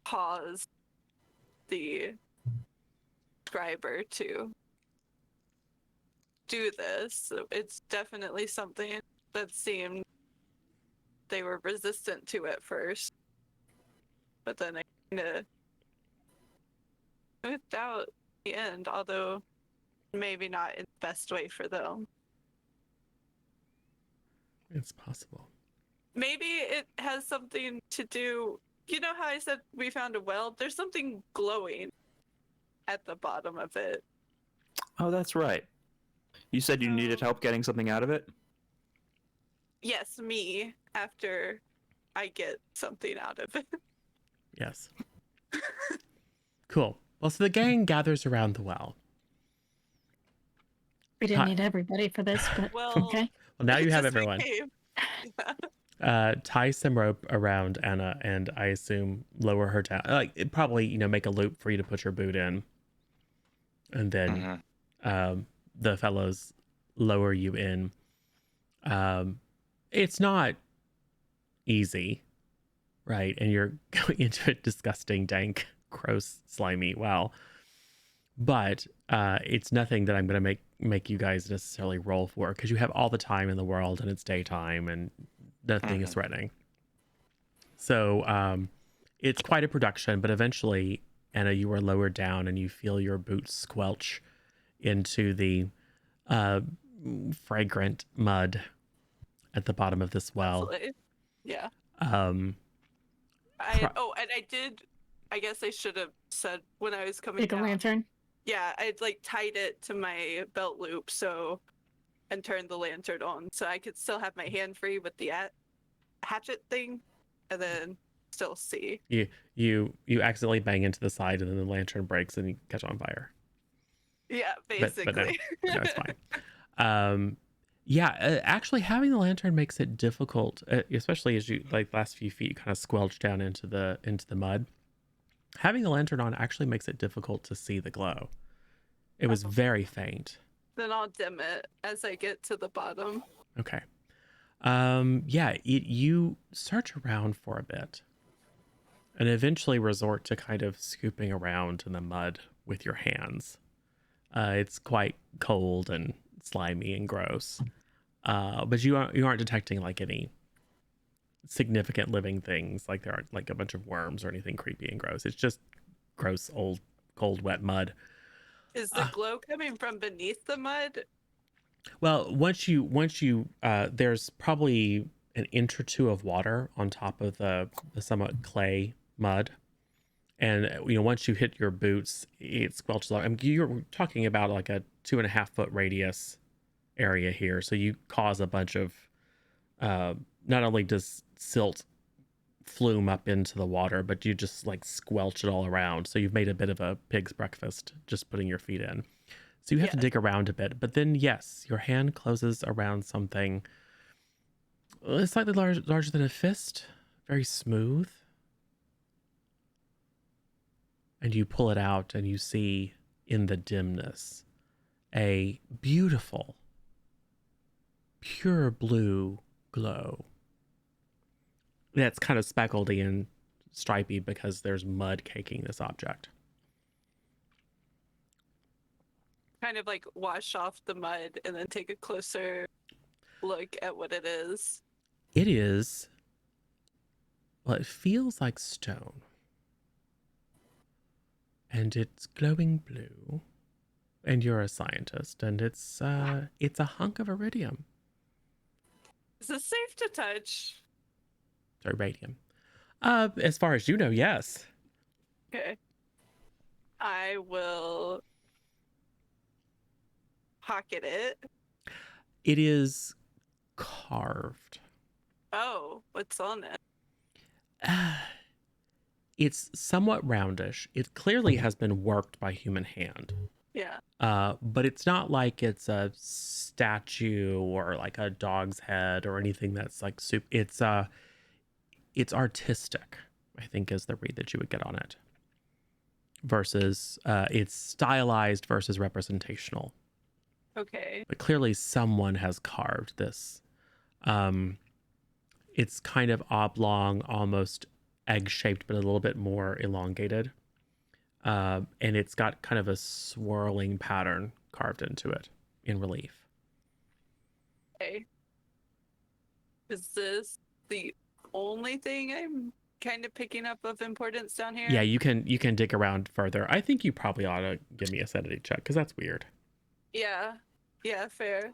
caused the scriber to do this, it's definitely something that seemed they were resistant to at first, but then I kind of smoothed out the end, although maybe not in the best way for them. It's possible. Maybe it has something to do. You know how I said we found a well? There's something glowing at the bottom of it. Oh, that's right. You said you needed help getting something out of it? Yes, me, after I get something out of it. Yes. Cool. Well, so the gang gathers around the well. We didn't Hi. need everybody for this, but Well, okay. Well, now you have just we everyone. came. Tie some rope around Anna, and I assume lower her down. Like probably, make a loop for you to put your boot in, and then the fellows lower you in. It's not easy, right? And you're going into a disgusting, dank, gross, slimy well. But it's nothing that I'm going to make you guys necessarily roll for, because you have all the time in the world and it's daytime and nothing is threatening. So it's quite a production, but eventually, Anna, you are lowered down and you feel your boots squelch into the fragrant mud at the bottom of this well. Yeah. Um, And I did. I guess I should have said when I was coming Take a down. lantern. Yeah, I'd tied it to my belt loop and turned the lantern on so I could still have my hand free with the hatchet thing, and then still see. You accidentally bang into the side, and then the lantern breaks and you catch on fire. Yeah, basically. But no, it's fine. Yeah, actually, having the lantern makes it difficult, especially as you like last few feet kind of squelch down into the mud. Having the lantern on actually makes it difficult to see the glow. It was very faint. Then I'll dim it as I get to the bottom. Okay. Yeah, you search around for a bit and eventually resort to kind of scooping around in the mud with your hands. It's quite cold and slimy and gross. But you aren't detecting like any significant living things, like there aren't like a bunch of worms or anything creepy and gross. It's just gross, old, cold, wet mud. Is the glow coming from beneath the mud? Well, once you there's probably an inch or two of water on top of the somewhat clay mud, and once you hit your boots, it squelches off. I mean, you're talking about like a 2.5 foot radius area here, so you cause a bunch of not only does silt flume up into the water, but you just like squelch it all around. So you've made a bit of a pig's breakfast just putting your feet in. So you have to dig around a bit, but then yes, your hand closes around something slightly larger than a fist, very smooth. And you pull it out and you see in the dimness a beautiful, pure blue glow. That's kind of speckledy and stripy because there's mud caking this object. Kind of like wash off the mud and then take a closer look at what it is. It is, well, it feels like stone. And it's glowing blue. And you're a scientist, and it's a hunk of iridium. Is it safe to touch? Sorry, radium. As far as you know, yes. Okay. I will pocket it. It is carved. Oh, what's on it? It's somewhat roundish. It clearly has been worked by human hand. Yeah. But it's not like it's a statue or like a dog's head or anything that's like soup. It's artistic, I think, is the read that you would get on it. Versus it's stylized versus representational. Okay. But clearly someone has carved this. It's kind of oblong, almost egg-shaped, but a little bit more elongated. And it's got kind of a swirling pattern carved into it in relief. Okay. Is this the only thing I'm kind of picking up of importance down here? Yeah, you can dig around further. I think you probably ought to give me a sanity check because that's weird. Yeah. Yeah, fair.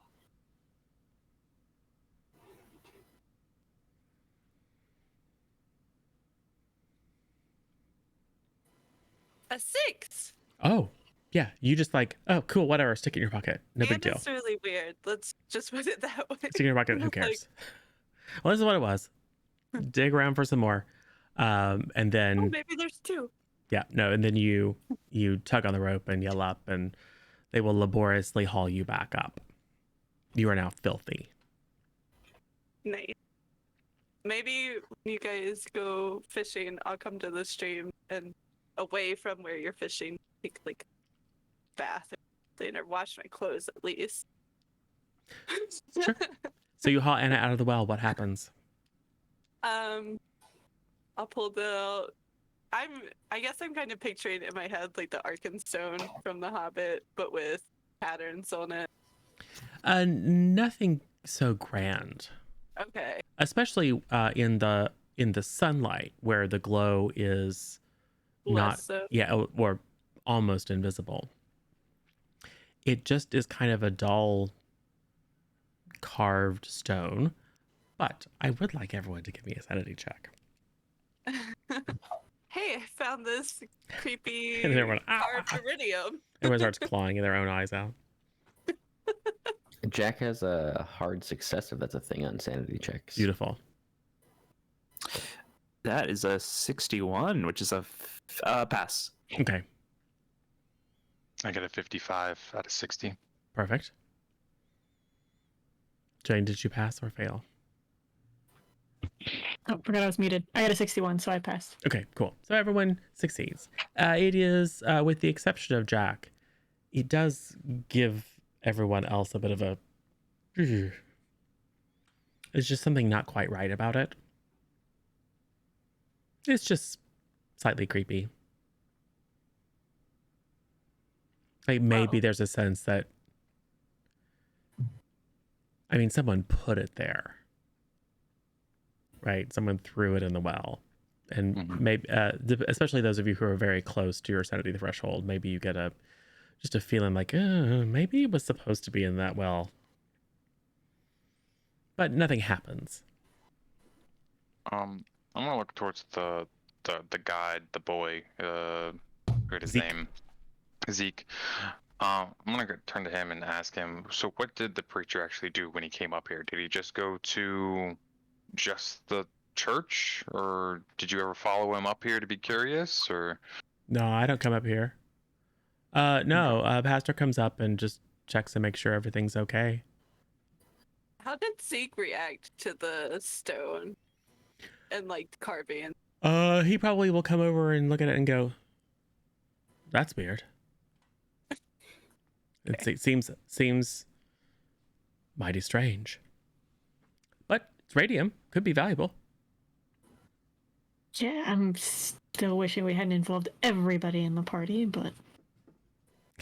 A 6. Oh, yeah. You just like, oh, cool, whatever. Stick it in your pocket. No big deal. It's really weird. Let's just put it that way. Stick it in your pocket. Who cares? Well, this is what it was. Dig around for some more, and then maybe there's 2. Yeah, no, and then you tug on the rope and yell up, and they will laboriously haul you back up. You are now filthy. Nice. Maybe when you guys go fishing, I'll come to the stream and away from where you're fishing, take like bath or something, or wash my clothes at least. Sure. So you haul Anna out of the well. What happens? I'll pull the. I guess I'm kind of picturing in my head like the Arkenstone from The Hobbit, but with patterns on it. Nothing so grand. Okay. Especially in the sunlight where the glow is not So. or almost invisible. It just is kind of a dull carved stone, but I would like everyone to give me a sanity check. Hey, I found this creepy And everyone, carved iridium. Everyone starts clawing their own eyes out. Jack has a hard success if that's a thing on sanity checks. Beautiful. That is a 61, which is a pass. Okay, I got a 55 out of 60. perfect. Jane, did you pass or fail? Oh, forgot I was muted. I got a 61, so I passed. Okay, cool. So everyone succeeds. It is, with the exception of Jack, it does give everyone else a bit of a... It's just something not quite right about it. It's just slightly creepy. Like maybe there's a sense that, I mean, someone put it there, right? Someone threw it in the well, and maybe, especially those of you who are very close to your sanity threshold, maybe you get just a feeling like, maybe it was supposed to be in that well, but nothing happens. I'm gonna look towards the guide, the boy. Forget his Zeke. name. Zeke. I'm gonna turn to him and ask him. So, what did the preacher actually do when he came up here? Did he just go to just the church, or did you ever follow him up here to be curious, or? No, I don't come up here. No, pastor comes up and just checks to make sure everything's okay. How did Zeke react to the stone and like carving? He probably will come over and look at it and go, "That's weird." It seems mighty strange, but it's radium. Could be valuable. Yeah, I'm still wishing we hadn't involved everybody in the party, but...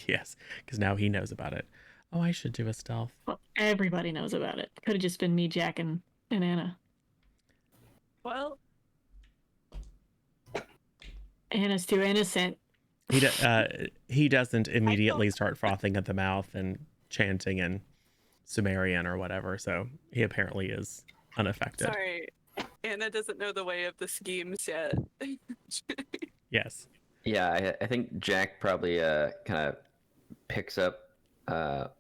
Yes, because now he knows about it. Oh, I should do a stealth. Well, everybody knows about it. Could have just been me, Jack, and Anna. Well, Anna's too innocent. He doesn't immediately start frothing at the mouth and chanting in Sumerian or whatever, so he apparently is unaffected. sorry, Anna doesn't know the way of the schemes yet. Yes. Yeah, I think Jack probably kind of picks up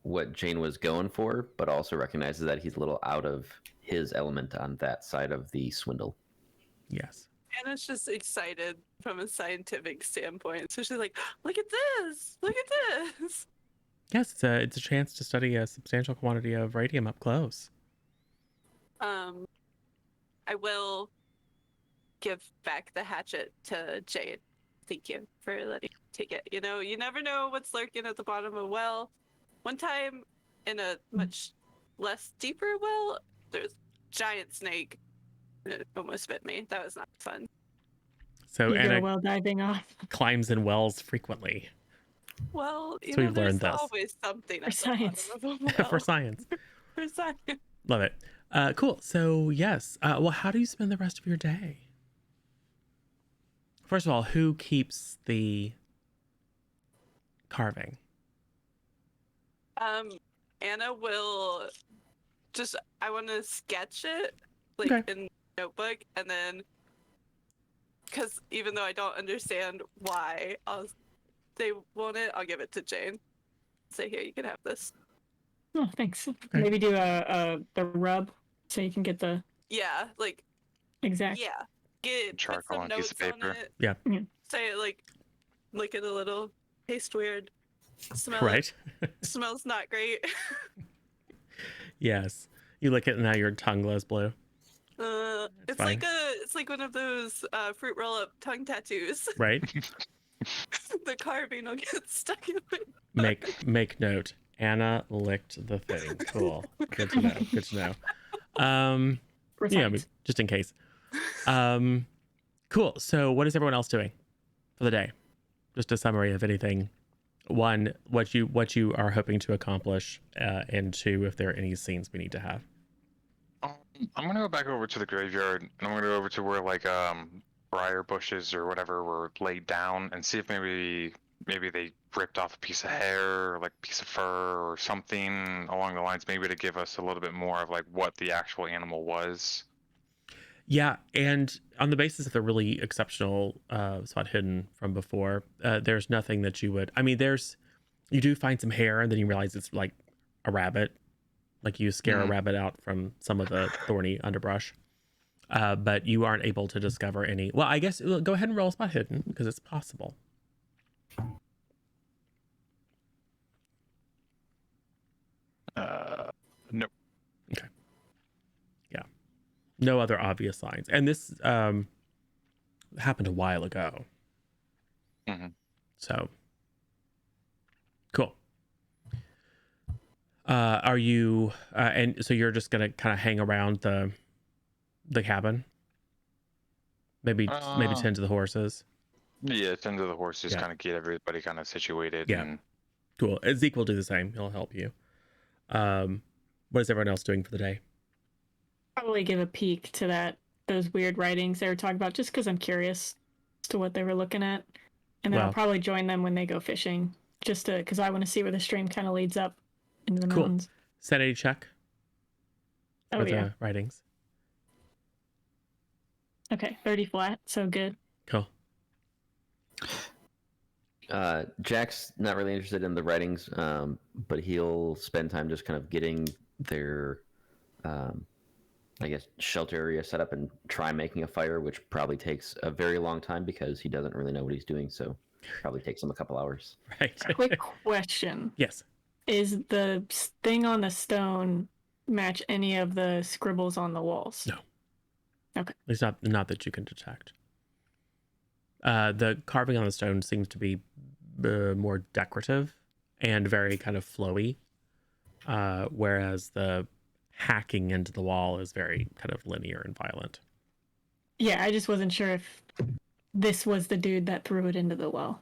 what Jane was going for, but also recognizes that he's a little out of his element on that side of the swindle. Yes. Anna's just excited from a scientific standpoint, so she's like, "Look at this! Look at this!" Yes, it's a chance to study a substantial quantity of radium up close. I will give back the hatchet to Jade. Thank you for letting me take it. You know, you never know what's lurking at the bottom of a well. One time, in a much less deeper well, there's a giant snake. It almost bit me. That was not fun. So You go Anna well diving off. climbs in wells frequently. Well, you So know, we've there's learned this. always something For at the science. bottom of a well. For science. For science. Love it. Cool. So yes. Well, how do you spend the rest of your day? First of all, who keeps the carving? Anna will just, I want to sketch it, like, Okay. in notebook, and then, because even though I don't understand why they want it, I'll give it to Jane. Say, here, you can have this. Oh, thanks. Maybe do the rub so you can get the Yeah, like, exact. yeah. Put Charcoal some on a piece notes of on paper. it. Yeah. Say, like, look at a little, taste weird. Smell Right. it. Smells not great. Yes. You lick it and now your tongue glows blue. It's fine. like one of those fruit roll up tongue tattoos. Right. The carving will get stuck in my Make note. Anna licked the thing. Cool. Good to know. Good to know. Yeah, I mean, Science. just in case. Cool. So what is everyone else doing for the day? Just a summary of anything. One, what you are hoping to accomplish, and two, if there are any scenes we need to have. I'm gonna go back over to the graveyard, and I'm gonna go over to where like briar bushes or whatever were laid down, and see if maybe they ripped off a piece of hair or like a piece of fur or something along the lines, maybe to give us a little bit more of like what the actual animal was. Yeah, and on the basis of the really exceptional spot hidden from before, there's nothing that you would. I mean, you do find some hair, and then you realize it's like a rabbit. Like you scare a rabbit out from some of the thorny underbrush, but you aren't able to discover any. Well, I guess go ahead and roll spot hidden because it's possible. Nope. Okay. No other obvious signs. And this happened a while ago. So cool. Are you and so you're just gonna kind of hang around the cabin? Maybe tend to the horses. Yeah, tend to the horses, Yeah. kind of get everybody kind of situated. Yeah. And Cool. Zeke will do the same. He'll help you. What is everyone else doing for the day? Probably give a peek to those weird writings they were talking about, just because I'm curious as to what they were looking at, and then I'll probably join them when they go fishing, just because I want to see where the stream kind of leads up into the mountains. Sanity check. Oh, yeah. The writings. Okay, 30 flat, so good. Cool. Jack's not really interested in the writings, but he'll spend time just kind of getting their, I guess, shelter area set up and try making a fire, which probably takes a very long time because he doesn't really know what he's doing. So probably takes him a couple hours. Right. Quick question. Yes. Is the thing on the stone match any of the scribbles on the walls? No. Okay. It's not that you can detect. The carving on the stone seems to be more decorative and very kind of flowy, whereas the hacking into the wall is very kind of linear and violent. Yeah, I just wasn't sure if this was the dude that threw it into the well.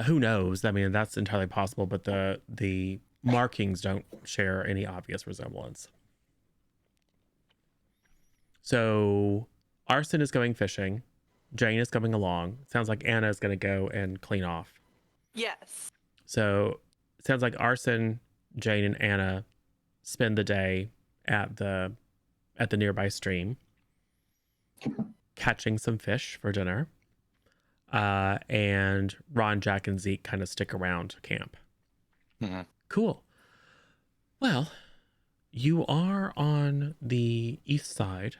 Who knows? I mean, that's entirely possible, but the markings don't share any obvious resemblance. So Arson is going fishing. Jane is coming along. It sounds like Anna is going to go and clean off. Yes. So it sounds like Arson, Jane, and Anna spend the day at the nearby stream, catching some fish for dinner. And Ron, Jack, and Zeke kind of stick around to camp. Cool. Well, you are on the east side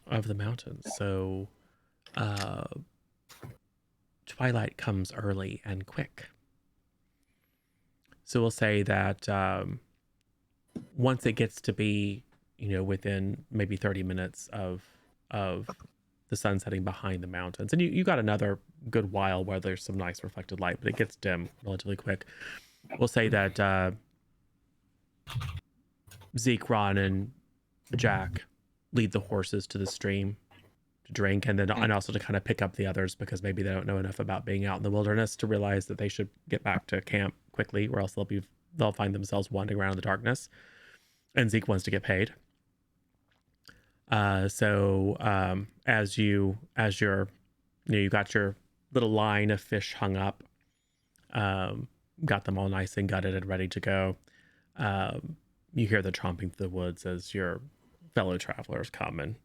of the mountains, so twilight comes early and quick. So we'll say that once it gets to be, within maybe 30 minutes of the sun setting behind the mountains, and you got another good while where there's some nice reflected light, but it gets dim relatively quick. We'll say that Zeke, Ron, and Jack lead the horses to the stream to drink, and also to kind of pick up the others because maybe they don't know enough about being out in the wilderness to realize that they should get back to camp quickly, or else they'll find themselves wandering around in the darkness. And Zeke wants to get paid. So as you got your little line of fish hung up, got them all nice and gutted and ready to go. You hear the tromping through the woods as your fellow travelers come and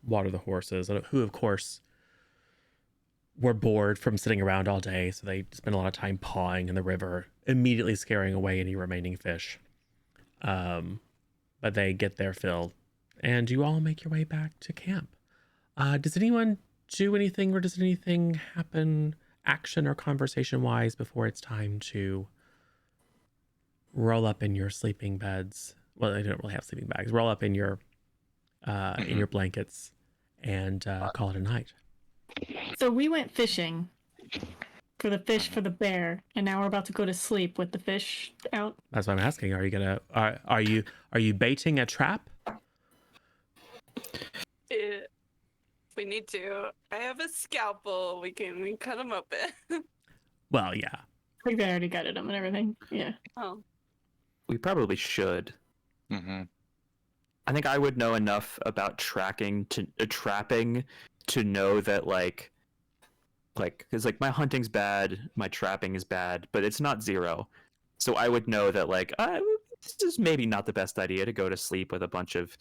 water the horses, who of course were bored from sitting around all day, so they spend a lot of time pawing in the river, immediately scaring away any remaining fish. But they get their fill, and you all make your way back to camp. Does anyone do anything, or does anything happen action or conversation wise before it's time to roll up in your sleeping beds? Well, they don't really have sleeping bags. Roll up in your blankets and call it a night. So we went fishing for the fish for the bear, and now we're about to go to sleep with the fish out. That's what I'm asking. Are you gonna are you baiting a trap? If we need to. I have a scalpel. We can cut them open. Well, yeah. I think they already gutted them and everything. Yeah. Oh. We probably should. I think I would know enough about trapping to know that because my hunting's bad, my trapping is bad, but it's not zero. So I would know that this is maybe not the best idea to go to sleep with a bunch of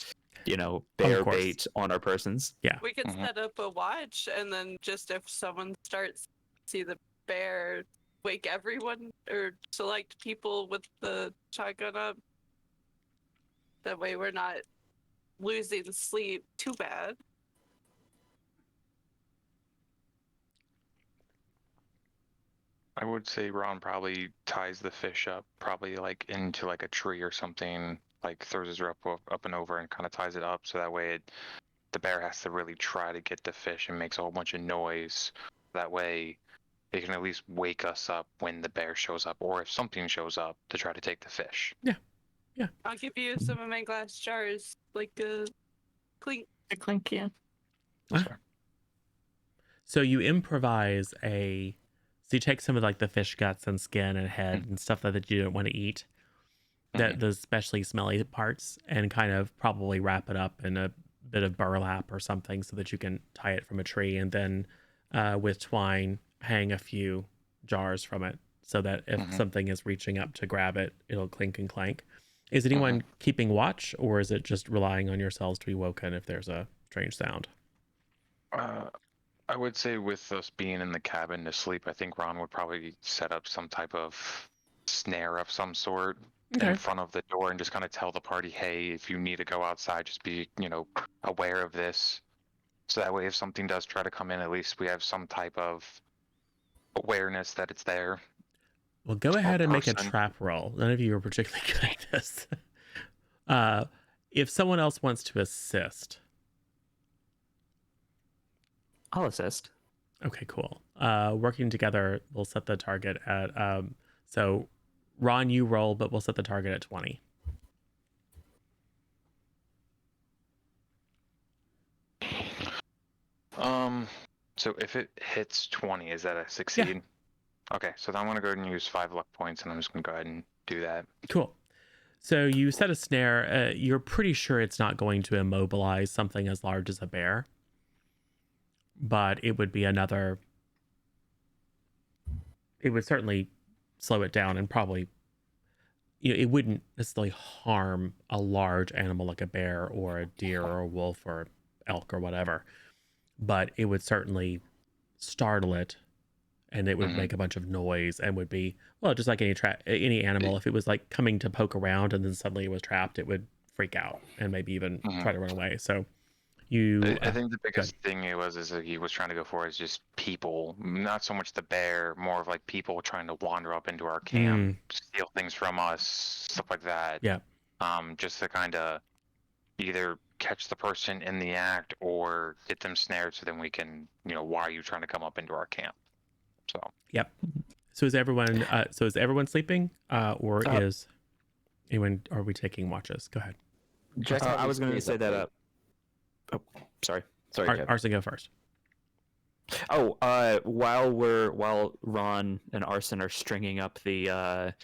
bear bait on our persons. Yeah. We could set up a watch, and then just if someone starts to see the bear, wake everyone or select people with the shotgun up. That way we're not losing sleep too bad. I would say Ron probably ties the fish up, probably into a tree or something, like throws his rope up and over and kind of ties it up, so that way the bear has to really try to get the fish and makes a whole bunch of noise. That way it can at least wake us up when the bear shows up, or if something shows up, to try to take the fish. I'll give you some of my glass jars, like a clink. A clink, yeah. That's Ah. fair. So you improvise so you take some of like the fish guts and skin and head and stuff that you don't want to eat, that the especially smelly parts, and kind of probably wrap it up in a bit of burlap or something so that you can tie it from a tree, and then with twine hang a few jars from it so that if something is reaching up to grab it, it'll clink and clank. Is anyone keeping watch, or is it just relying on yourselves to be woken if there's a strange sound? I would say with us being in the cabin to sleep, I think Ron would probably set up some type of snare of some sort in front of the door and just kind of tell the party, hey, if you need to go outside, just be, aware of this. So that way if something does try to come in, at least we have some type of awareness that it's there. Well, go ahead and make a person. trap roll. None of you are particularly good at this. If someone else wants to assist. I'll assist. Okay, cool. Working together, we'll set the target at so Ron, you roll, but we'll set the target at 20. So if it hits 20, is that a succeed? Yeah. Okay, so then I'm gonna go ahead and use 5 luck points, and I'm just gonna go ahead and do that. Cool. So you set a snare. You're pretty sure it's not going to immobilize something as large as a bear, but it would be another. It would certainly slow it down, and probably, it wouldn't necessarily harm a large animal like a bear or a deer or a wolf or elk or whatever, but it would certainly startle it, and it would make a bunch of noise and would be, well, just like any animal. If it was like coming to poke around and then suddenly it was trapped, it would freak out and maybe even try to run away. So I think the biggest thing is that he was trying to go for is just people, not so much the bear, more of like people trying to wander up into our camp, steal things from us, stuff like that. Yeah. Just to kind of either catch the person in the act or get them snared, so then we can, why are you trying to come up into our camp? So. Yep. So is everyone sleeping, or is anyone? Are we taking watches? Go ahead. I was going to say that. Oh, sorry. Sorry, Jeff. Arson, go first. Oh, while Ron and Arson are stringing up the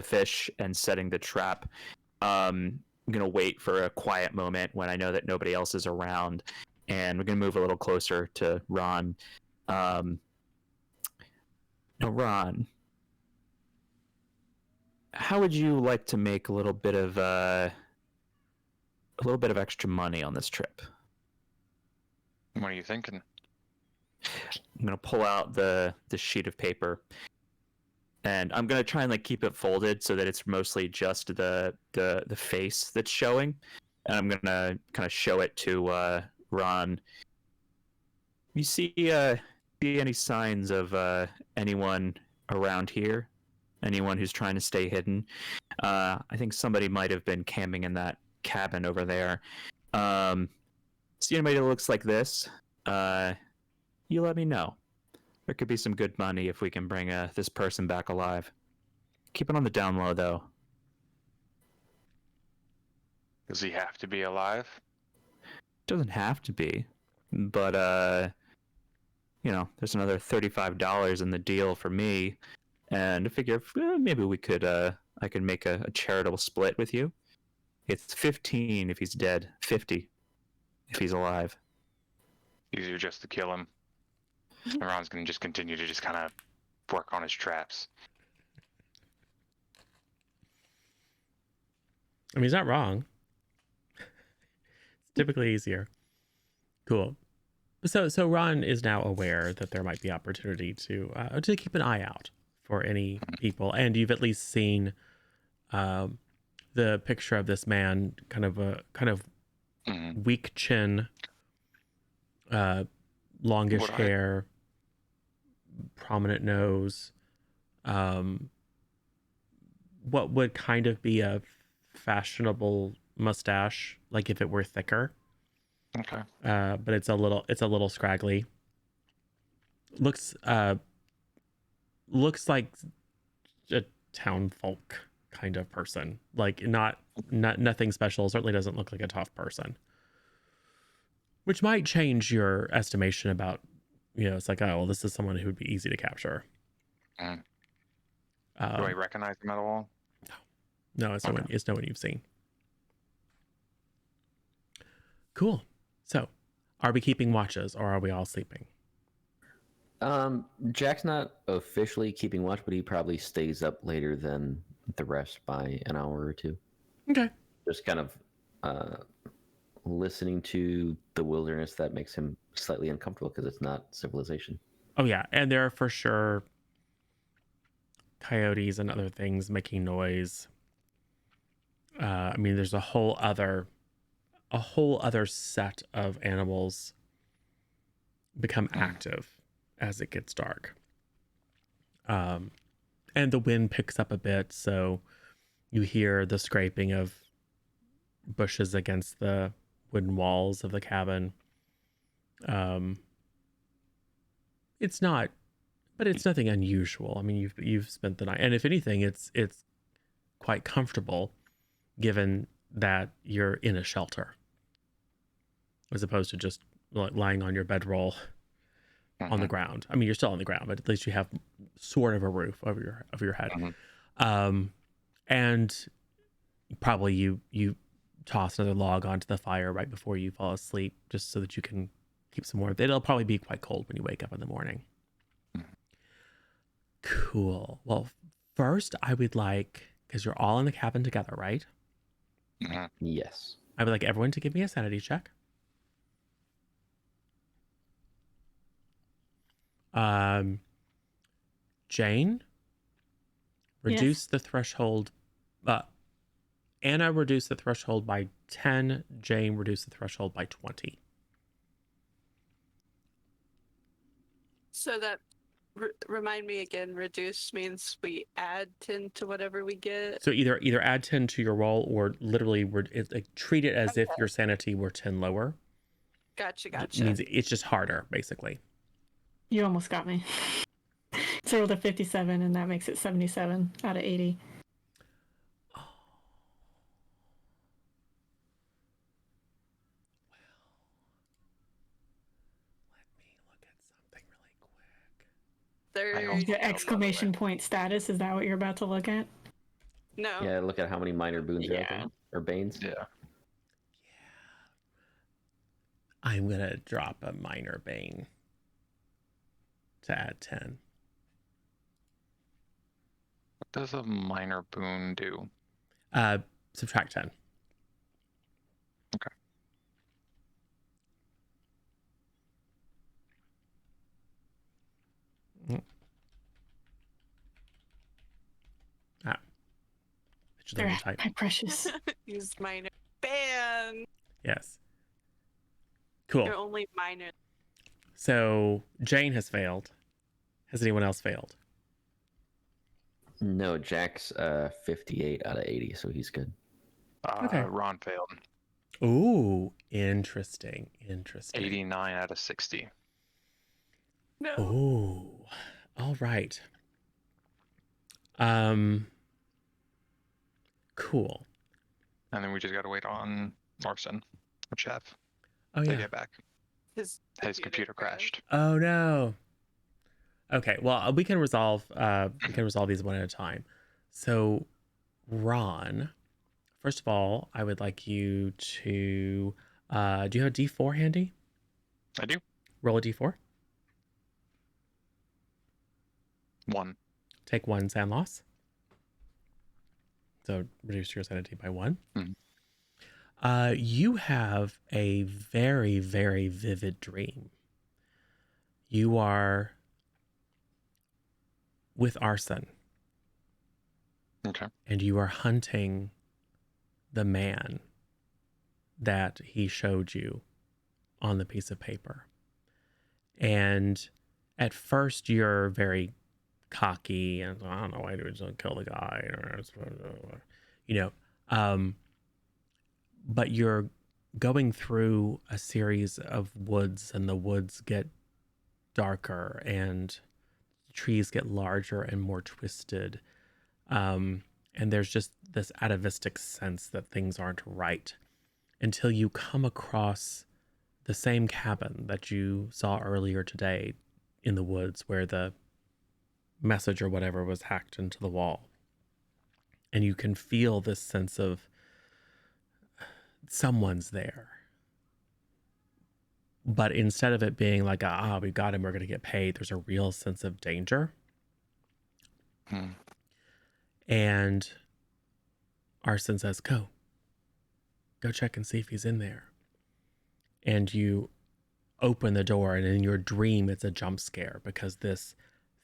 fish and setting the trap, I'm gonna wait for a quiet moment when I know that nobody else is around, and we're gonna move a little closer to Ron. Now, Ron, how would you like to make a little bit of extra money on this trip? What are you thinking? I'm gonna pull out the sheet of paper, and I'm gonna try and like keep it folded so that it's mostly just the face that's showing, and I'm gonna kind of show it to Ron. You see any signs of anyone around here? Anyone who's trying to stay hidden? I think somebody might have been camping in that cabin over there. See anybody that looks like this? You let me know. There could be some good money if we can bring this person back alive. Keep it on the down low, though. Does he have to be alive? Doesn't have to be, but there's another $35 in the deal for me, and I figure maybe we could I could make a charitable split with you. It's 15 if he's dead, 50 if he's alive. Easier just to kill him. And Ron's gonna just continue to just kind of work on his traps. I mean, he's not wrong. It's typically easier. Cool. So Ron is now aware that there might be opportunity to keep an eye out for any people, and you've at least seen the picture of this man, kind of weak chin, longish hair, prominent nose, what would kind of be a fashionable mustache, like if it were thicker. Okay. But it's a little scraggly. Looks like a town folk kind of person. Like not nothing special. Certainly doesn't look like a tough person. Which might change your estimation about, it's like, oh, well, this is someone who would be easy to capture. Mm. Do I recognize him at all? No, it's Okay. no one you've seen. Cool. So, are we keeping watches or are we all sleeping? Jack's not officially keeping watch, but he probably stays up later than the rest by an hour or two. Okay. Just kind of listening to the wilderness that makes him slightly uncomfortable because it's not civilization. Oh yeah, and there are for sure coyotes and other things making noise. I mean, there's a whole other set of animals become active as it gets dark. And the wind picks up a bit, so you hear the scraping of bushes against the wooden walls of the cabin. It's nothing unusual. I mean, you've spent the night, and if anything, it's quite comfortable, given that you're in a shelter, as opposed to just lying on your bedroll on the ground. I mean, you're still on the ground, but at least you have sort of a roof over your head. And probably you toss another log onto the fire right before you fall asleep, just so that you can keep some warmth. It'll probably be quite cold when you wake up in the morning. Cool. Well, first I would like, because you're all in the cabin together, right? Yes. I would like everyone to give me a sanity check. Jane, reduce the threshold. Anna, reduce the threshold by 10. Jane, reduce the threshold by 20. So that remind me again. Reduce means we add 10 to whatever we get. So either add 10 to your roll, or literally treat it as if your sanity were 10 lower. Gotcha. It means it's just harder, basically. You almost got me. So I rolled a 57, and that makes it 77 out of 80. Oh. Well, let me look at something really quick. The exclamation point status, is that what you're about to look at? No. Yeah, look at how many minor boons are out there, or banes. Yeah. I'm going to drop a minor bane to add 10. What does a minor boon do? Subtract 10. Okay. They're my precious. Use minor ban. Yes. Cool. They're only minor. So Jane has failed. Has anyone else failed? No, Jack's 58 out of 80, so he's good. Okay. Ron failed. Ooh, interesting. 89 out of 60. No. Ooh, all right. Cool. And then we just got to wait on Larson or Chef Oh to yeah. get back. His computer crashed. Oh no. Okay, well we can resolve these one at a time. So, Ron, first of all, I would like you to do you have a D4 handy? I do. Roll a D4. 1. Take 1 sand loss. So reduce your sanity by 1. You have a very, very vivid dream. You are with Arson. Okay. And you are hunting the man that he showed you on the piece of paper. And at first you're very cocky and I don't know why do just kill the guy, you know. But you're going through a series of woods, and the woods get darker and trees get larger and more twisted. And there's just this atavistic sense that things aren't right until you come across the same cabin that you saw earlier today in the woods where the message or whatever was hacked into the wall. And you can feel this sense of someone's there. But instead of it being like, we got him, we're going to get paid, there's a real sense of danger. And Arson says, go check and see if he's in there. And you open the door, and in your dream, it's a jump scare because this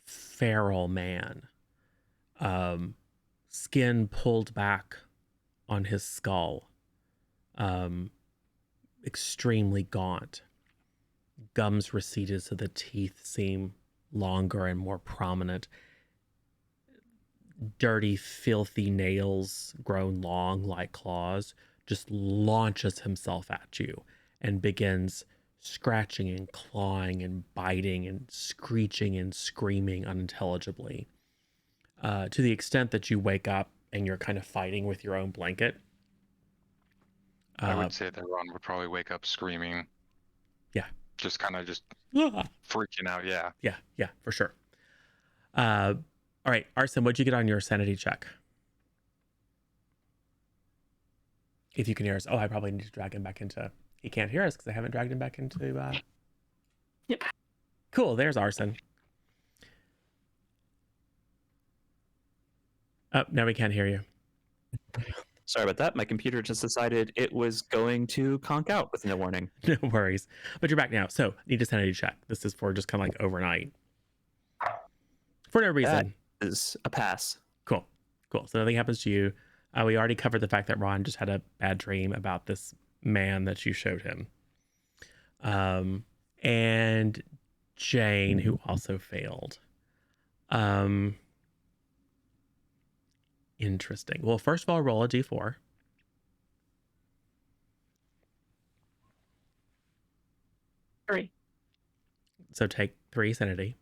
feral man, skin pulled back on his skull, extremely gaunt, gums receded so the teeth seem longer and more prominent, dirty, filthy nails grown long like claws, just launches himself at you and begins scratching and clawing and biting and screeching and screaming unintelligibly, to the extent that you wake up and you're kind of fighting with your own blanket. I would say that Ron would probably wake up screaming. Yeah. Just kind of freaking out. Yeah. Yeah, for sure. All right, Arson, what'd you get on your sanity check? If you can hear us. Oh, I probably need to drag him back into... He can't hear us because I haven't dragged him back into... Yep. Cool, there's Arson. Oh, now we can't hear you. Sorry about that. My computer just decided it was going to conk out with no warning. No worries. But you're back now. So, need a sanity check. This is for just kind of like overnight. For no reason. That is a pass. Cool. So nothing happens to you. We already covered the fact that Ron just had a bad dream about this man that you showed him. And Jane, who also failed. Interesting. Well, first of all, roll a d4. Three. So take 3 sanity.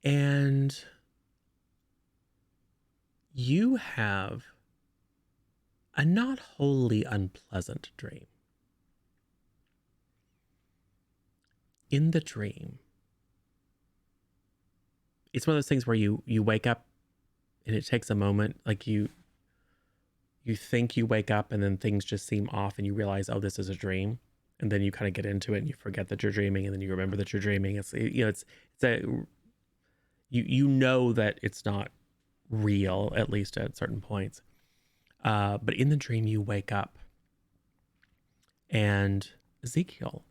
And you have a not wholly unpleasant dream. In the dream, it's one of those things where you wake up and it takes a moment, like you think you wake up and then things just seem off and you realize, oh, this is a dream. And then you kind of get into it and you forget that you're dreaming, and then you remember that you're dreaming. It's you know that it's not real, at least at certain points. But in the dream, you wake up and Ezekiel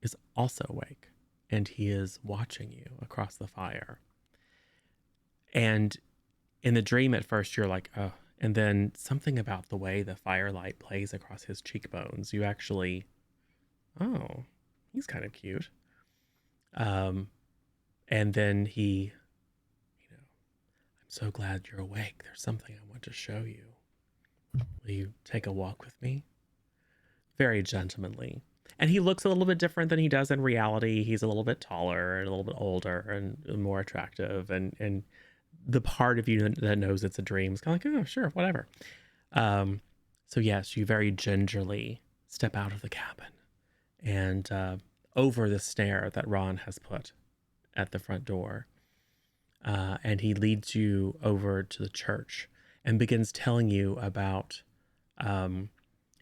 is also awake, and he is watching you across the fire. And in the dream at first, you're like, oh, and then something about the way the firelight plays across his cheekbones, you actually, oh, he's kind of cute. And then he, I'm so glad you're awake. There's something I want to show you. Will you take a walk with me? Very gentlemanly. And he looks a little bit different than he does in reality. He's a little bit taller and a little bit older and more attractive. And the part of you that knows it's a dream is kind of like, oh, sure, whatever. So yes, you very gingerly step out of the cabin and over the snare that Ron has put at the front door. And he leads you over to the church and begins telling you about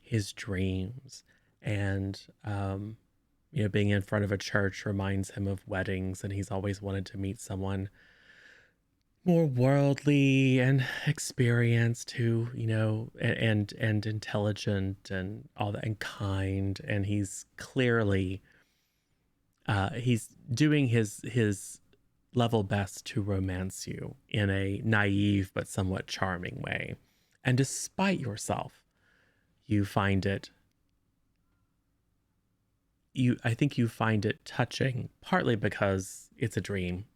his dreams. And, being in front of a church reminds him of weddings, and he's always wanted to meet someone more worldly and experienced who, and intelligent and all that, and kind. And he's clearly, he's doing his level best to romance you in a naive but somewhat charming way. And despite yourself, you find it I think you find it touching, partly because it's a dream,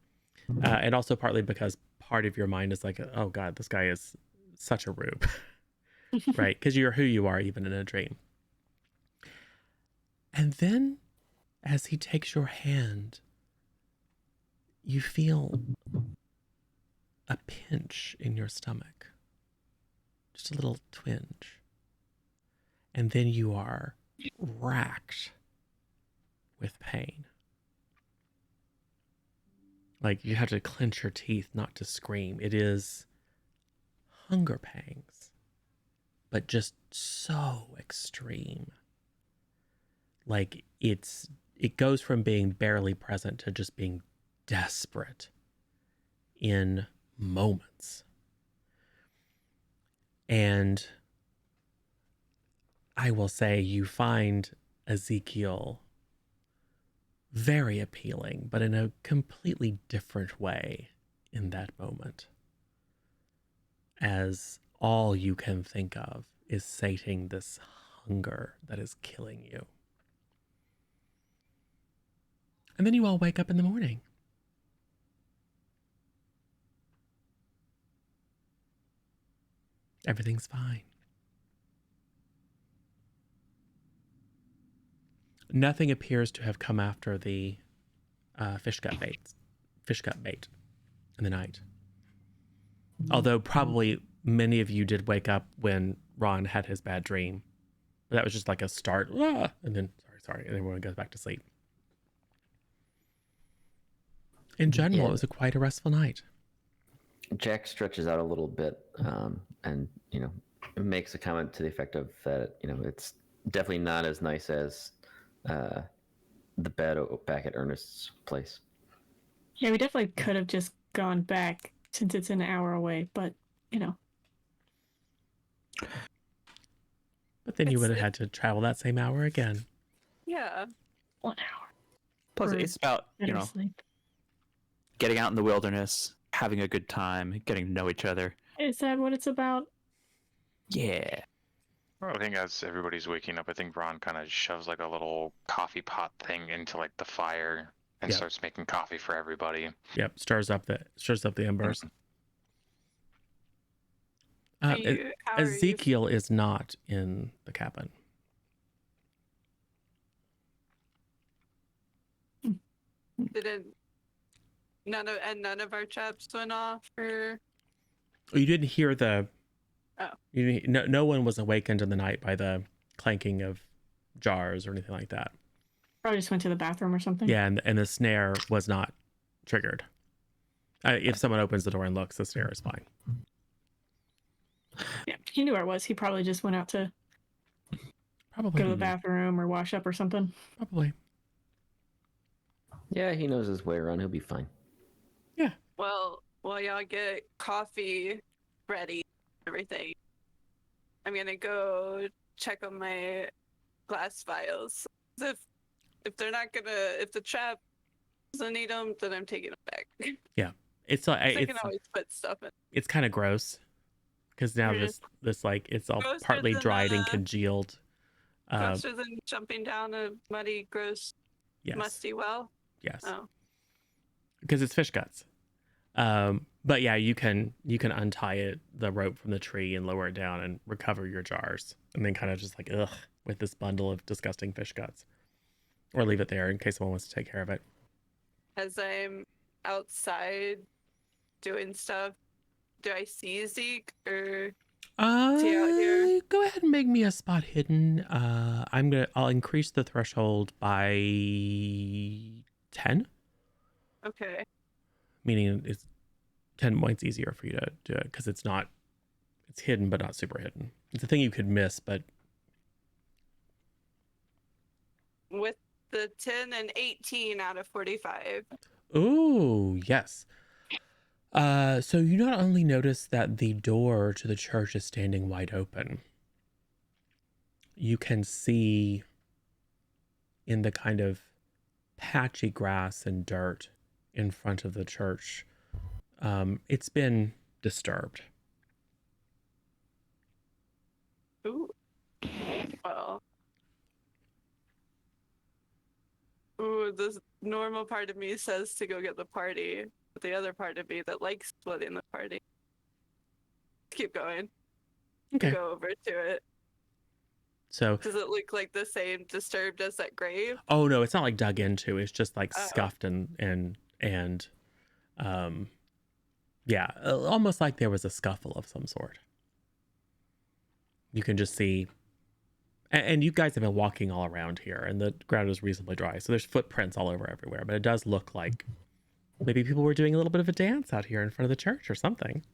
and also partly because part of your mind is like, oh God, this guy is such a rube, right? Because you're who you are even in a dream. And then as he takes your hand, you feel a pinch in your stomach, just a little twinge. And then you are racked with pain. Like you have to clench your teeth not to scream. It is hunger pangs, but just so extreme. Like it goes from being barely present to just being desperate in moments. And I will say you find Ezekiel very appealing, but in a completely different way in that moment. As all you can think of is sating this hunger that is killing you. And then you all wake up in the morning. Everything's fine. Nothing appears to have come after the fish gut bait in the night. Although probably many of you did wake up when Ron had his bad dream. But that was just like a start, and then sorry, and everyone goes back to sleep. In general, it was quite a restful night. Jack stretches out a little bit, and makes a comment to the effect of that it's definitely not as nice as the bed back at Ernest's place. Yeah, we definitely could have just gone back since it's an hour away, but But then you would have had to travel that same hour again. Yeah. 1 hour. Plus, Or it's about, better sleep. getting out in the wilderness, having a good time, getting to know each other. Is that what it's about? Yeah. Well, I think as everybody's waking up, I think Ron kind of shoves like a little coffee pot thing into like the fire and starts making coffee for everybody. Yep, stirs up the embers. Ezekiel is not in the cabin. None of our traps went off, or You didn't hear the. Oh. No one was awakened in the night by the clanking of jars or anything like that. Probably just went to the bathroom or something. Yeah, and the snare was not triggered. If someone opens the door and looks, the snare is fine. Yeah, he knew where it was. He probably just went out to go to the bathroom or wash up or something. Probably. Yeah, he knows his way around. He'll be fine. Yeah. Well, while y'all get coffee ready, everything, I'm gonna go check on my glass vials. If they're not gonna, if the trap doesn't need them, then I'm taking them back. Yeah, it's like I can always put stuff in. It's kind of gross because now this like it's all partly dried and congealed. Grosser than jumping down a muddy, gross, musty well. Yes. Oh. Because it's fish guts. But yeah, you can untie the rope from the tree and lower it down and recover your jars, and then kind of just like with this bundle of disgusting fish guts, or leave it there in case someone wants to take care of it. As I'm outside doing stuff, do I see Zeke or is he out here? Go ahead and make me a spot hidden. I'll increase the threshold by 10. Okay. Meaning it's 10 points easier for you to do it because it's hidden but not super hidden. It's a thing you could miss, but With the 10 and 18 out of 45. ooh, yes. So you not only notice that the door to the church is standing wide open, you can see in the kind of patchy grass and dirt in front of the church, it's been disturbed. Ooh. Well. So the normal part of me says to go get the party, but the other part of me that likes splitting the party. Keep going. Okay. Go over to it. So, Does it look like the same disturbed as that grave? oh no, it's not like dug into. It's just like Oh. scuffed yeah, almost like there was a scuffle of some sort. You can just see, and you guys have been walking all around here, and the ground is reasonably dry, so there's footprints all over everywhere. But it does look like maybe people were doing a little bit of a dance out here in front of the church or something.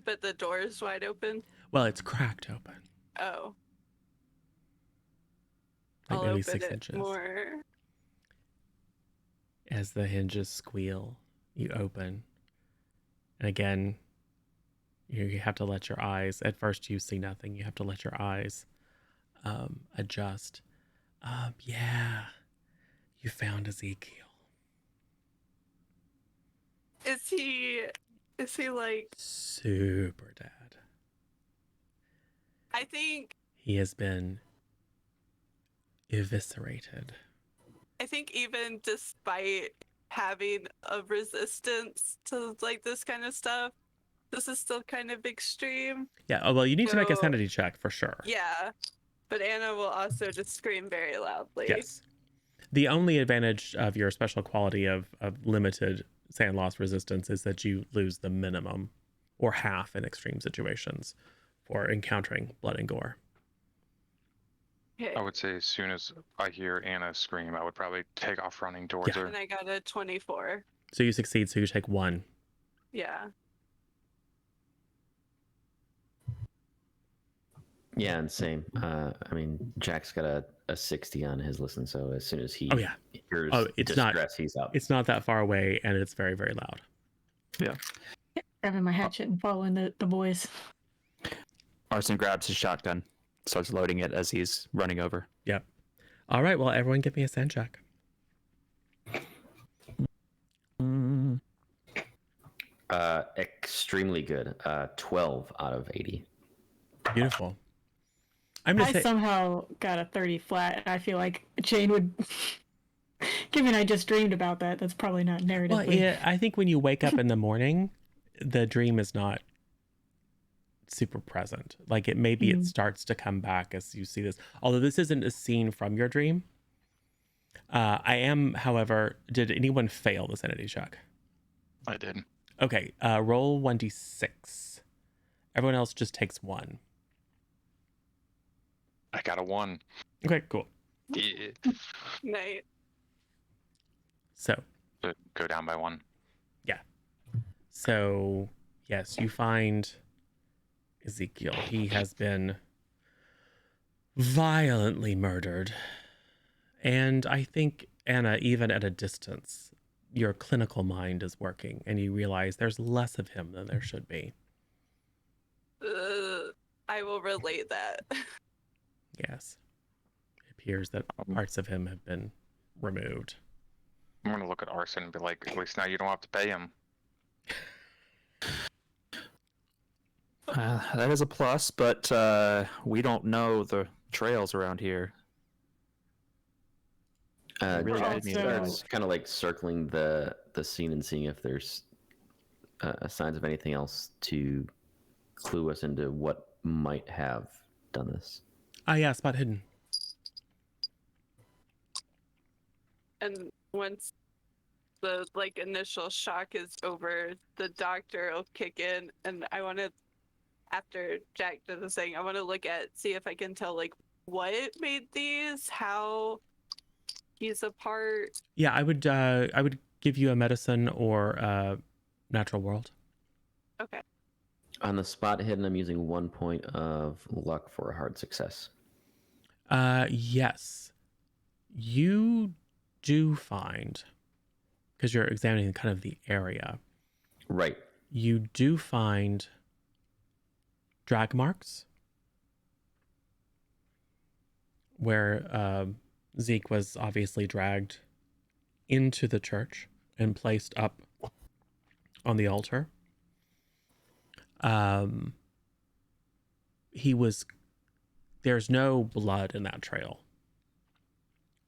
But the door is wide open. Well, it's cracked open, Oh, like I'll maybe open 6 it inches. more. As the hinges squeal, you open, and again, you have to let your eyes. At first, you see nothing. You have to let your eyes adjust. Yeah, you found Ezekiel. Is he like? Super dead. I think He has been eviscerated. even despite having a resistance to like this kind of stuff, this is still kind of extreme. Yeah. Oh well, you need to make a So- sanity check for sure. Yeah, but Anna will also just scream very loudly. Yes. The only advantage of your special quality of limited sand loss resistance is that you lose the minimum or half in extreme situations for encountering blood and gore. Okay. I would say as soon as I hear Anna scream, I would probably take off running towards her. And I got a 24. So you succeed, so you take 1. Yeah. Yeah, and same. I mean, Jack's got a 60 on his listen, so as soon as he Oh, yeah. hears It's distress, he's up. It's not that far away, and it's very, very loud. Grabbing my hatchet and following the boys. Arson grabs his shotgun, starts loading it as he's running over. Yep. All right, well, everyone give me a sand check. Extremely good. 12 out of 80. Beautiful. I'm going I to say... somehow got a 30 flat, and I feel like Jane would. Given I just dreamed about that, that's probably not narratively. Well, yeah, I think when you wake up in the morning, the dream is not super present. Like it starts to come back as you see this. Although this isn't a scene from your dream. I am, however, did anyone fail the sanity check? I did. Okay, roll 1d6. Everyone else just takes 1. I got a 1. Okay, cool. Yeah. Night. So, Go down by 1. So, yes, you find Ezekiel. He has been violently murdered. And I think, Anna, even at a distance, your clinical mind is working and you realize there's less of him than there should be. I will relate that. Yes. It appears that parts of him have been removed. I'm going to look at Arson and be like, at least now you don't have to pay him. That is a plus, but we don't know the trails around here. Really Well, made me so- nervous. Starts kind of like circling the scene and seeing if there's signs of anything else to clue us into what might have done this. Ah, yeah, spot hidden. And once the like initial shock is over, the doctor will kick in, and I want to, after Jack does the thing, I want to see if I can tell like what made these, how he's a part. Yeah, I would give you a medicine or natural world. Okay. On the spot hidden, I'm using 1 point of luck for a hard success. Yes. You do find, because you're examining kind of the area, Right. you do find drag marks where Zeke was obviously dragged into the church and placed up on the altar. He was there's no blood in that trail.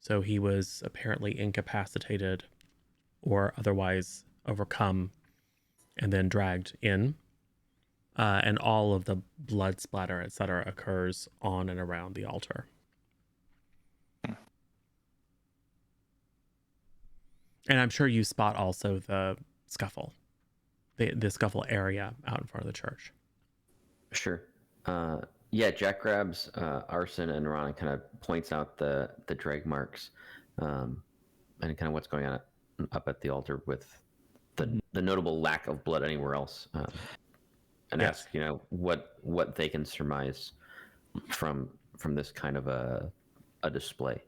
So he was apparently incapacitated or otherwise overcome and then dragged in. And all of the blood splatter, etc., occurs on and around the altar. And I'm sure you spot also the scuffle, the scuffle area out in front of the church. Sure. Yeah, Jack grabs Arson and Ron and kind of points out the drag marks and kind of what's going on up at the altar with the notable lack of blood anywhere else. And Yes. ask, what they can surmise from this kind of a display.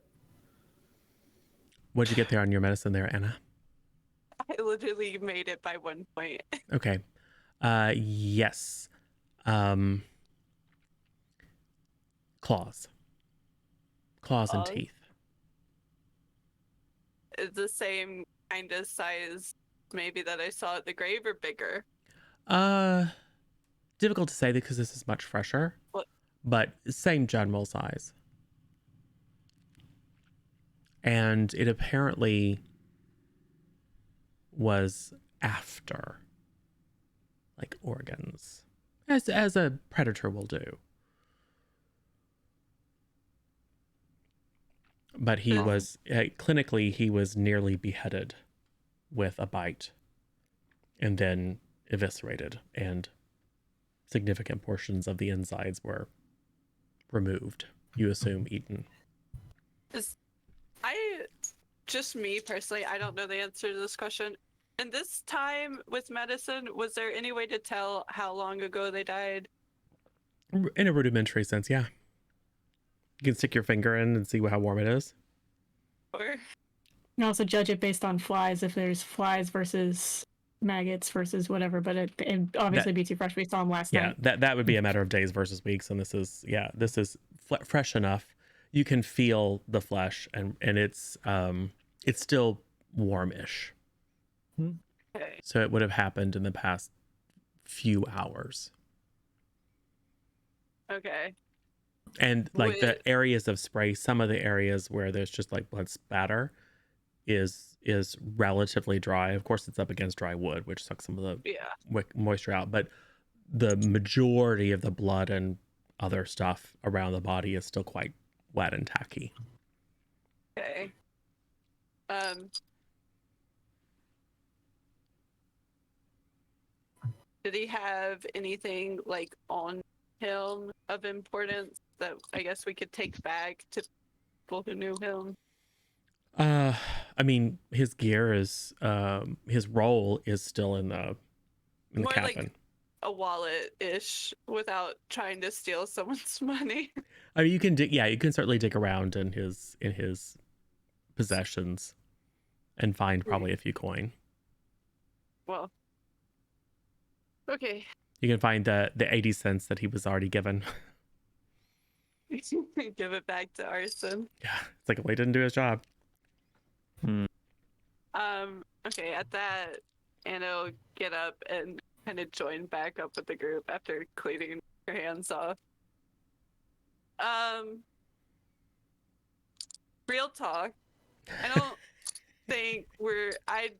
What'd you get there on your medicine there, Anna? I literally made it by 1 point. Okay. Yes. Claws and teeth. It's the same kind of size maybe that I saw at the grave, or bigger? Difficult to say because this is much fresher. What? But same general size. And it apparently was after, like, organs, as a predator will do. But he was clinically, he was nearly beheaded with a bite and then eviscerated, and significant portions of the insides were removed. You assume eaten. Just me personally, I don't know the answer to this question. And this time with medicine, was there any way to tell how long ago they died? In a rudimentary sense, yeah. You can stick your finger in and see how warm it is. Or You can also judge it based on flies, if there's flies versus maggots versus whatever, but it'd obviously be too fresh. We saw them last night. Yeah, that would be a matter of days versus weeks, and this is fresh enough. You can feel the flesh, and it's still warmish. okay. So it would have happened in the past few hours. Okay. And like the areas of spray, some of the areas where there's just like blood spatter is relatively dry. Of course, it's up against dry wood, which sucks some of the moisture out. But the majority of the blood and other stuff around the body is still quite wet and tacky. Okay. Did he have anything like on him of importance that I guess we could take back to people who knew him? I mean, his gear is his role is still in the More cabin. like a wallet-ish, without trying to steal someone's money. I mean, you can certainly dig around in his possessions and find probably a few coin. Well, okay. You can find the 80 cents that he was already given. Give it back to Arson. Yeah, it's like, well, he didn't do his job. Okay, at that, Anna will get up and kind of join back up with the group after cleaning her hands off. Real talk. I don't think I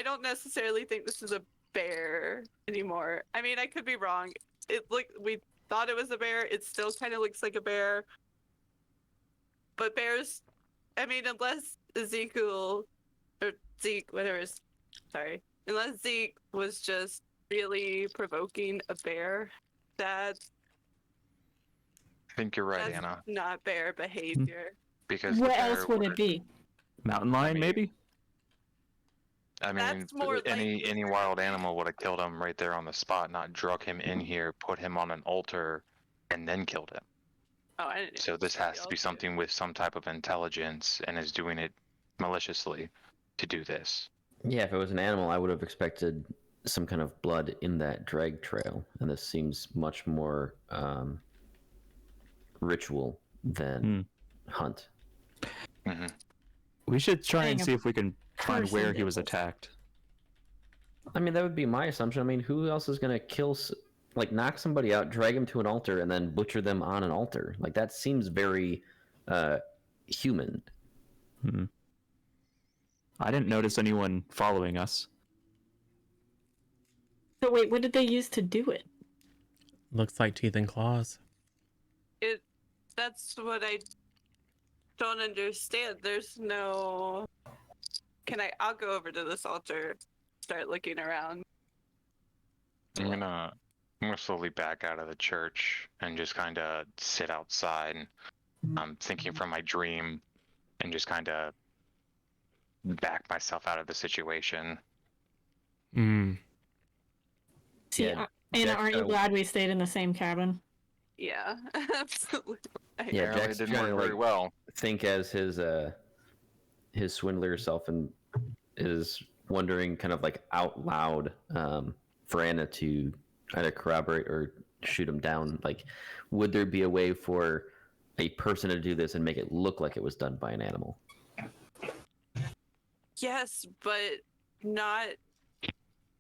don't necessarily think this is a bear anymore. I mean, I could be wrong. We thought it was a bear. It still kind of looks like a bear. But bears, I mean, unless unless Zeke was just really provoking a bear, I think you're right, that's Anna. not bear behavior. Because What else would it be? Mountain lion, maybe? I mean, That's more any wild animal would have killed him right there on the spot, not drug him in here, put him on an altar, and then killed him. Oh, I didn't. So this has to be something with some type of intelligence and is doing it maliciously to do this. Yeah, if it was an animal, I would have expected some kind of blood in that drag trail, and this seems much more ritual than hunt. Mm-hmm. We should try and Saying a see if we can find person where did he was this. attacked. I mean, that would be my assumption. I mean, who else is going to kill like knock somebody out, drag them to an altar, and then butcher them on an altar. Like that seems very human. I didn't notice anyone following us. So wait, what did they use to do it? Looks like teeth and claws. That's what I don't understand. There's no. I'll go over to this altar, start looking around. I'm gonna slowly back out of the church and just kind of sit outside. I'm thinking from my dream, and just kind of back myself out of the situation. Mm. See, Yeah, Anna, Jack's aren't you kinda- glad we stayed in the same cabin? Yeah, absolutely. Yeah, Apparently Jack's it didn't trying work to very like well. think as his swindler self and is wondering kind of like out loud for Anna to either corroborate or shoot him down. Like, would there be a way for a person to do this and make it look like it was done by an animal? Yes, but not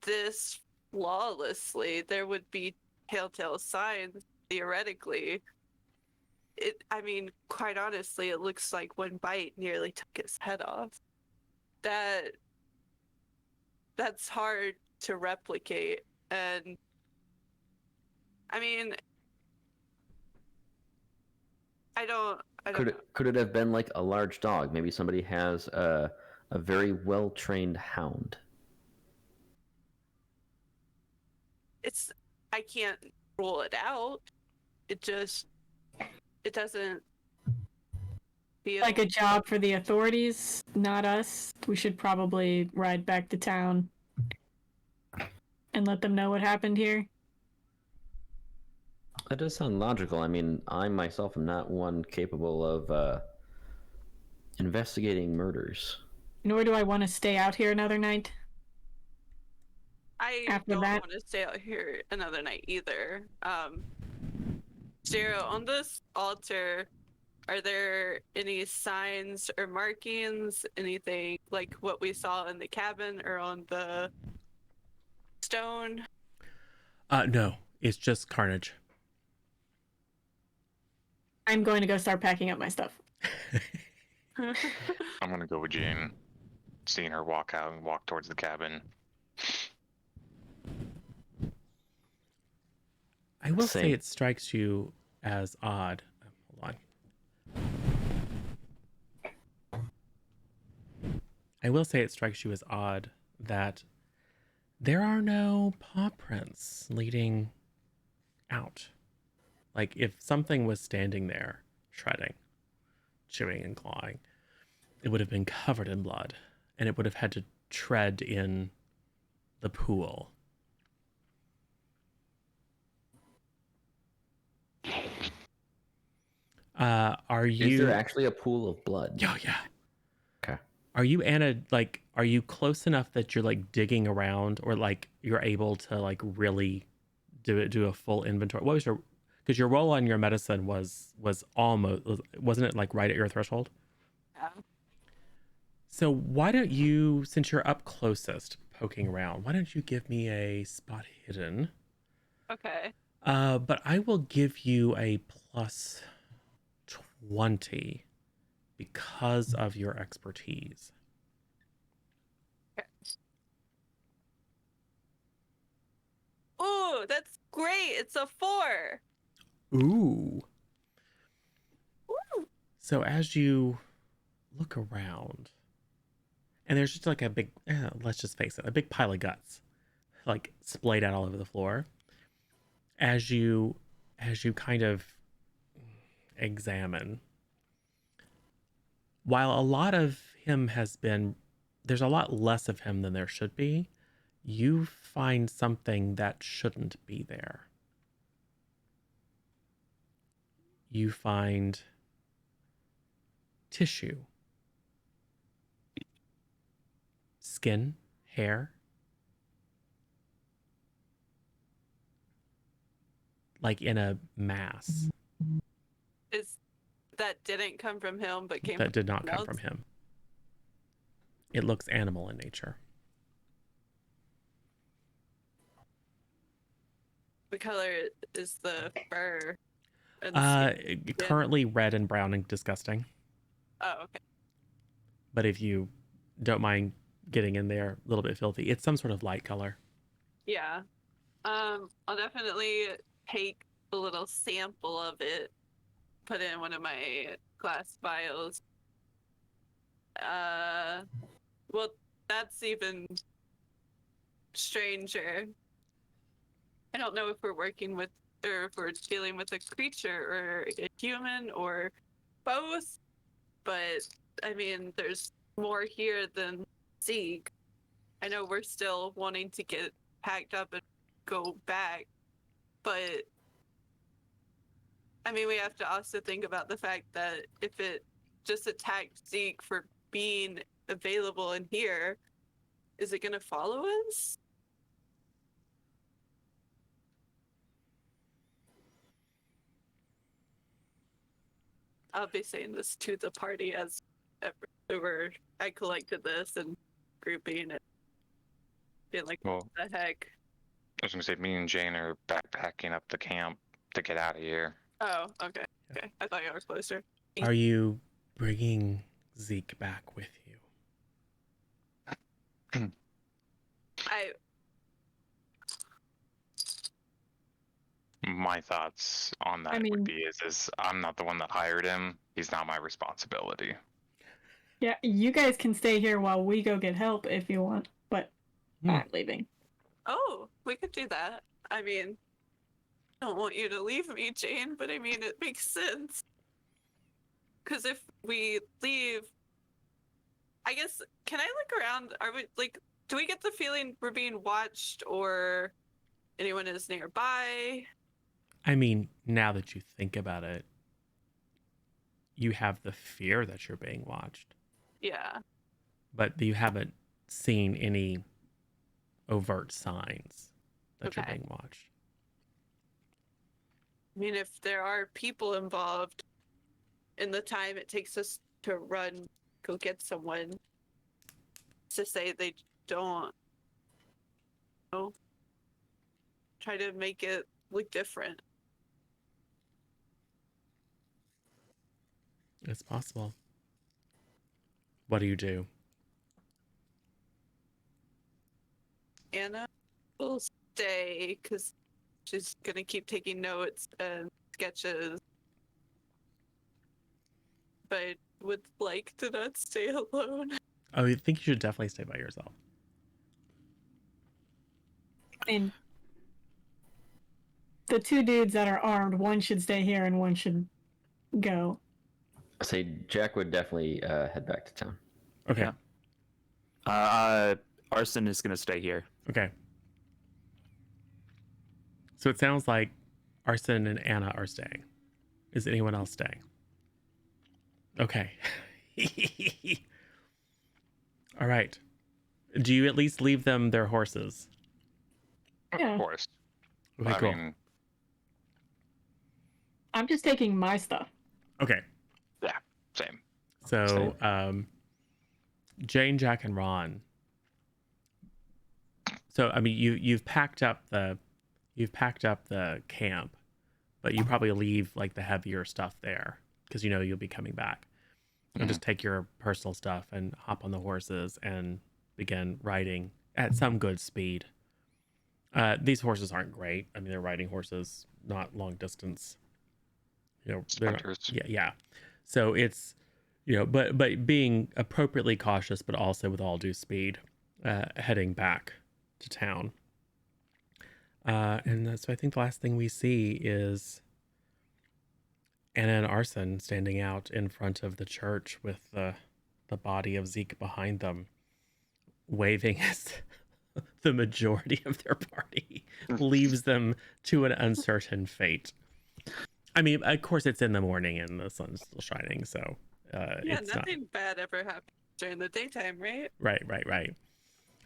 this flawlessly. There would be telltale signs, theoretically. I mean, quite honestly, it looks like one bite nearly took his head off. That's hard to replicate, and I mean, I don't know. Could it have been like a large dog? Maybe somebody has a very well trained hound. I can't rule it out. It doesn't feel Like a job for the authorities, not us. We should probably ride back to town and let them know what happened here. That does sound logical. I mean, I myself am not one capable of investigating murders. Nor do I want to stay out here another night. I After don't that- want to stay out here another night either. Zero, on this altar, are there any signs or markings, anything like what we saw in the cabin or on the stone? No, it's just carnage. I'm going to go start packing up my stuff. I'm gonna go with Jane, seeing her walk out and walk towards the cabin. I will say Same. it strikes you as odd. Hold on. I will say it strikes you as odd that there are no paw prints leading out. Like if something was standing there, shredding, chewing, and clawing, it would have been covered in blood, and it would have had to tread in the pool. Are you? Is there actually a pool of blood? Oh yeah. Okay. Are you, Anna, like, are you close enough that you're like digging around, or like you're able to like really do a full inventory? What was your, because your roll on your medicine was almost, wasn't it like right at your threshold? Yeah. So why don't you, since you're up closest poking around, why don't you give me a spot hidden? Okay. But I will give you a plus 20 because of your expertise. Okay. Ooh, that's great. It's a 4. Ooh. Ooh. So as you look around, and there's just like a big, let's just face it, a big pile of guts, like splayed out all over the floor. As you kind of examine, while a lot of him has been, there's a lot less of him than there should be, you find something that shouldn't be there. You find tissue, skin, hair, like in a mass That didn't come from him, but came that from did not someone come from else? him. It looks animal in nature. What color is the fur? And the skin? Currently red and brown and disgusting. Oh, okay. But if you don't mind getting in there, a little bit filthy, it's some sort of light color. Yeah. I'll definitely take a little sample of it, put it in one of my glass vials. Well, that's even stranger. I don't know if we're working with, or if we're dealing with a creature or a human or both, but I mean, there's more here than Zeke. I know we're still wanting to get packed up and go back, but I mean, we have to also think about the fact that if it just attacked Zeke for being available in here, is it going to follow us? I'll be saying this to the party as I collected this and grouping and being like, Well, what the heck? I was gonna say, me and Jane are backpacking up the camp to get out of here. Oh, okay. Okay. I thought you were closer. Are you bringing Zeke back with you? My thoughts on that I mean- would be is I'm not the one that hired him. He's not my responsibility. Yeah, you guys can stay here while we go get help if you want, but Hmm. I'm leaving. Oh, we could do that. I mean, I don't want you to leave me, Jane, but I mean, it makes sense. Because if we leave, I guess, can I look around? Are we, like, do we get the feeling we're being watched or anyone is nearby? I mean, now that you think about it, you have the fear that you're being watched, Yeah. but you haven't seen any overt signs that you're Okay. being watched. I mean, if there are people involved in the time it takes us to run, go get someone, to say they don't, you know, try to make it look different. It's possible. What do you do? Anna will stay because she's gonna keep taking notes and sketches. But I would like to not stay alone. Oh, I think you should definitely stay by yourself. I mean, the two dudes that are armed, one should stay here and one should go. I say Jack would definitely head back to town. Okay. Yeah. Arson is gonna stay here. Okay. So it sounds like Arson and Anna are staying. Is anyone else staying? Okay. All right. Do you at least leave them their horses? Yeah. Of course. Okay, I cool. mean, I'm just taking my stuff. Okay. same. So, Jane, Jack, and Ron. So, I mean, you've packed up the camp, but you probably leave like the heavier stuff there because you know you'll be coming back. And just take your personal stuff and hop on the horses and begin riding at some good speed. These horses aren't great. I mean, they're riding horses, not long distance. You know, they're not, Sprinters. yeah. So it's, you know, but being appropriately cautious, but also with all due speed, heading back to town. And so I think the last thing we see is Anna and Arson standing out in front of the church with the body of Zeke behind them, waving as the majority of their party leaves them to an uncertain fate. I mean, of course, it's in the morning and the sun's still shining, so Yeah, it's nothing bad ever happens during the daytime, right? right.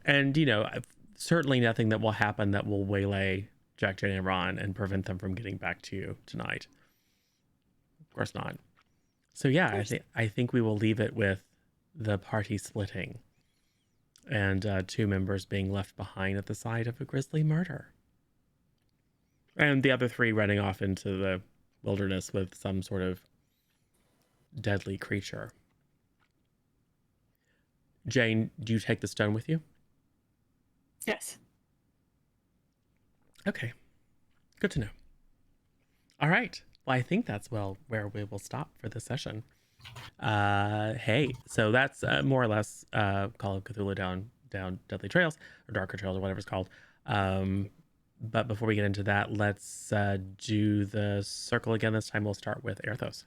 And, you know, certainly nothing that will happen that will waylay Jack, Jane, and Ron and prevent them from getting back to you tonight. Of course not. So yeah, I think we will leave it with the party splitting and two members being left behind at the site of a grisly murder. And the other 3 running off into the wilderness with some sort of deadly creature. Jane, do you take the stone with you? Yes. Okay. Good to know. All right. Well, I think that's where we will stop for this session. Hey, so that's more or less Call of Cthulhu down Deadly Trails, or Darker Trails, or whatever it's called. But before we get into that, let's do the circle again. This time we'll start with Erthos.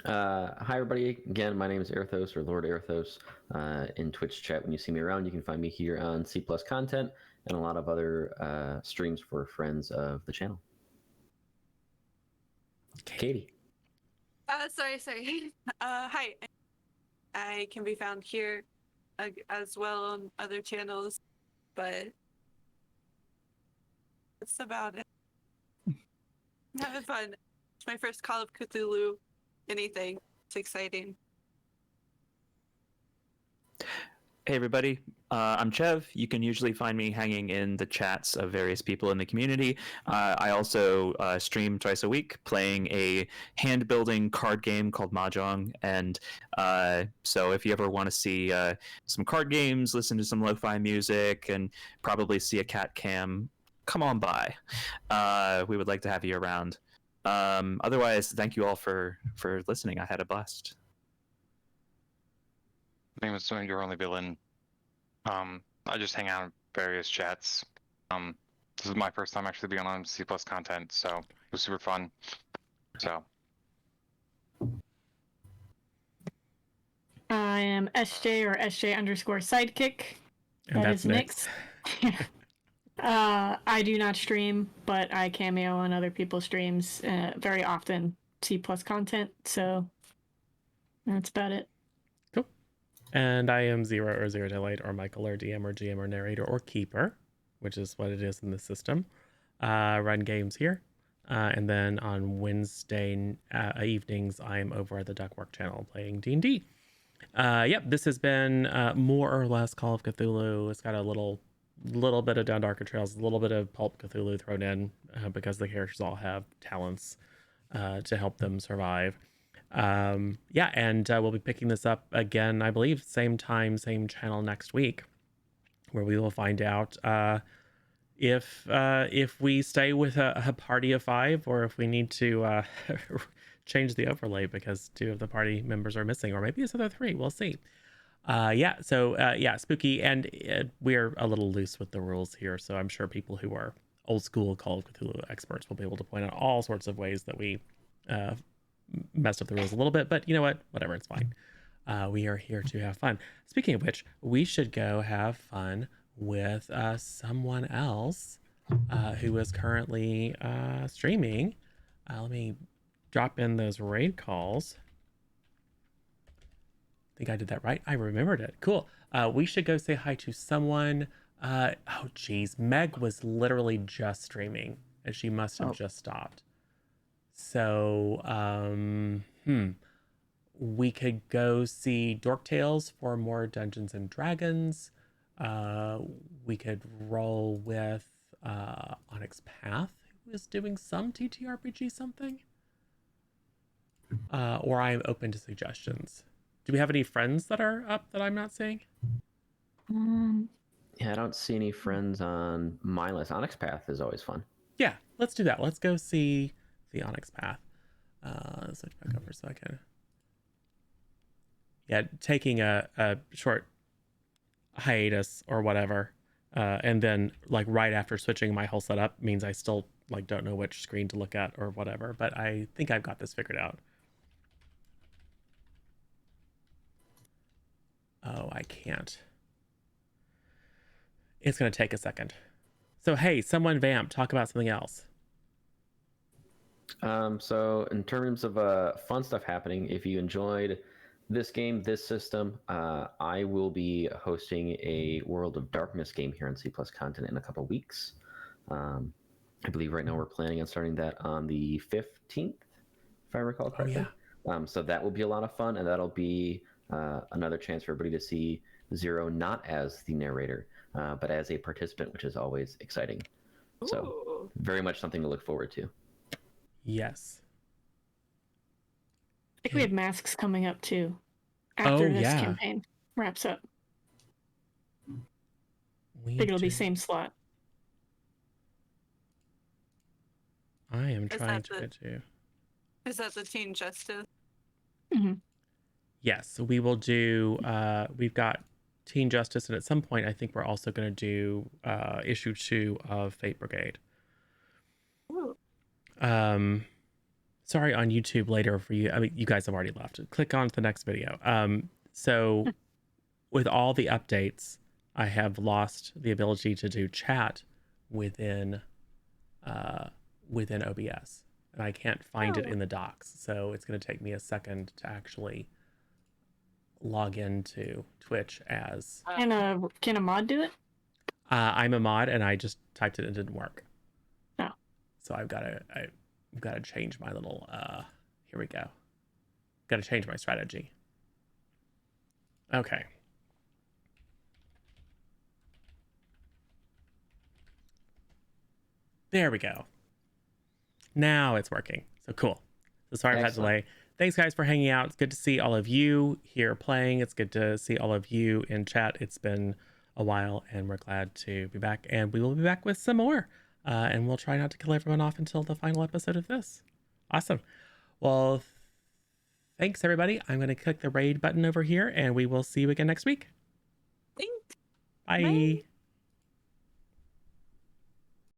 Hi, everybody. Again, my name is Erthos, or Lord Erthos. In Twitch chat, when you see me around, you can find me here on C+ content and a lot of other streams for friends of the channel. Katie. Sorry. Hi. I can be found here as well on other channels, but that's about it. I'm having fun. It's my first Call of Cthulhu anything. It's exciting. Hey everybody, I'm Chev. You can usually find me hanging in the chats of various people in the community. I also stream twice a week playing a hand-building card game called Mahjong. And so if you ever want to see some card games, listen to some lo-fi music, and probably see a cat cam, come on by. We would like to have you around. Otherwise, thank you all for listening. I had a blast. My name is Swing, your only villain. I just hang out in various chats. This is my first time actually being on C+ content, so it was super fun. So I am SJ or SJ underscore sidekick. And that's Nyx. I do not stream, but I cameo on other people's streams very often. C+ content, so that's about it. Cool. And I am Zero or Zero Daylight or Michael or DM or GM or narrator or keeper, which is what it is in the system. Run games here. And then on Wednesday evenings, I'm over at the Duckwork channel playing D&D. Yep, this has been more or less Call of Cthulhu. It's got a little bit of Down Darker Trails, a little bit of Pulp Cthulhu thrown in because the characters all have talents to help them survive. And we'll be picking this up again, I believe, same time, same channel next week, where we will find out if we stay with a party of 5 or if we need to change the overlay because 2 of the party members are missing, or maybe it's other 3. We'll see. Spooky, and we're a little loose with the rules here, so I'm sure people who are old school Call of Cthulhu experts will be able to point out all sorts of ways that we messed up the rules a little bit, but you know what? Whatever, it's fine. We are here to have fun. Speaking of which, we should go have fun with someone else who is currently streaming. Let me drop in those raid calls. I think I did that right. I remembered it. Cool. We should go say hi to someone. Oh, geez. Meg was literally just streaming, and she must have just stopped. So, we could go see Dork Tales for more Dungeons and Dragons. We could roll with Onyx Path, who is doing some TTRPG something. Or I'm open to suggestions. Do we have any friends that are up that I'm not seeing? Yeah, I don't see any friends on my list. Onyx Path is always fun. Yeah, let's do that. Let's go see the Onyx Path. Switch back over so I can. Yeah, taking a short hiatus or whatever, and then like right after switching my whole setup means I still like don't know which screen to look at or whatever. But I think I've got this figured out. Oh, I can't. It's going to take a second. So, hey, someone vamp, talk about something else. So in terms of fun stuff happening, if you enjoyed this game, this system, I will be hosting a World of Darkness game here on C+ content in a couple weeks. I believe right now we're planning on starting that on the 15th, if I recall correctly. Oh, yeah. So that will be a lot of fun, and that'll be another chance for everybody to see Zero not as the narrator, but as a participant, which is always exciting. So Very much something to look forward to. Yes. I think we have masks coming up too. After this yeah. campaign wraps up. We I think it'll be do. same slot. I am Is trying that to the- get to. Is that the Teen Justice? Mm-hmm. Yes, we will do. We've got Teen Justice, and at some point, I think we're also going to do issue 2 of Fate Brigade. Ooh. Sorry on YouTube later for you. I mean, you guys have already left. Click on to the next video. So with all the updates, I have lost the ability to do chat within OBS, and I can't find it in the docs. So it's going to take me a second to actually log into Twitch as. Can a mod do it? I'm a mod, and I just typed it and it didn't work. Oh. So I've got to change my little. Here we go. Got to change my strategy. Okay. There we go. Now it's working. So cool. So sorry for that delay. Thanks guys for hanging out. It's good to see all of you here playing. It's good to see all of you in chat. It's been a while and we're glad to be back, and we will be back with some more. And we'll try not to kill everyone off until the final episode of this. Awesome. Well, thanks everybody. I'm going to click the raid button over here and we will see you again next week. Thanks. Bye.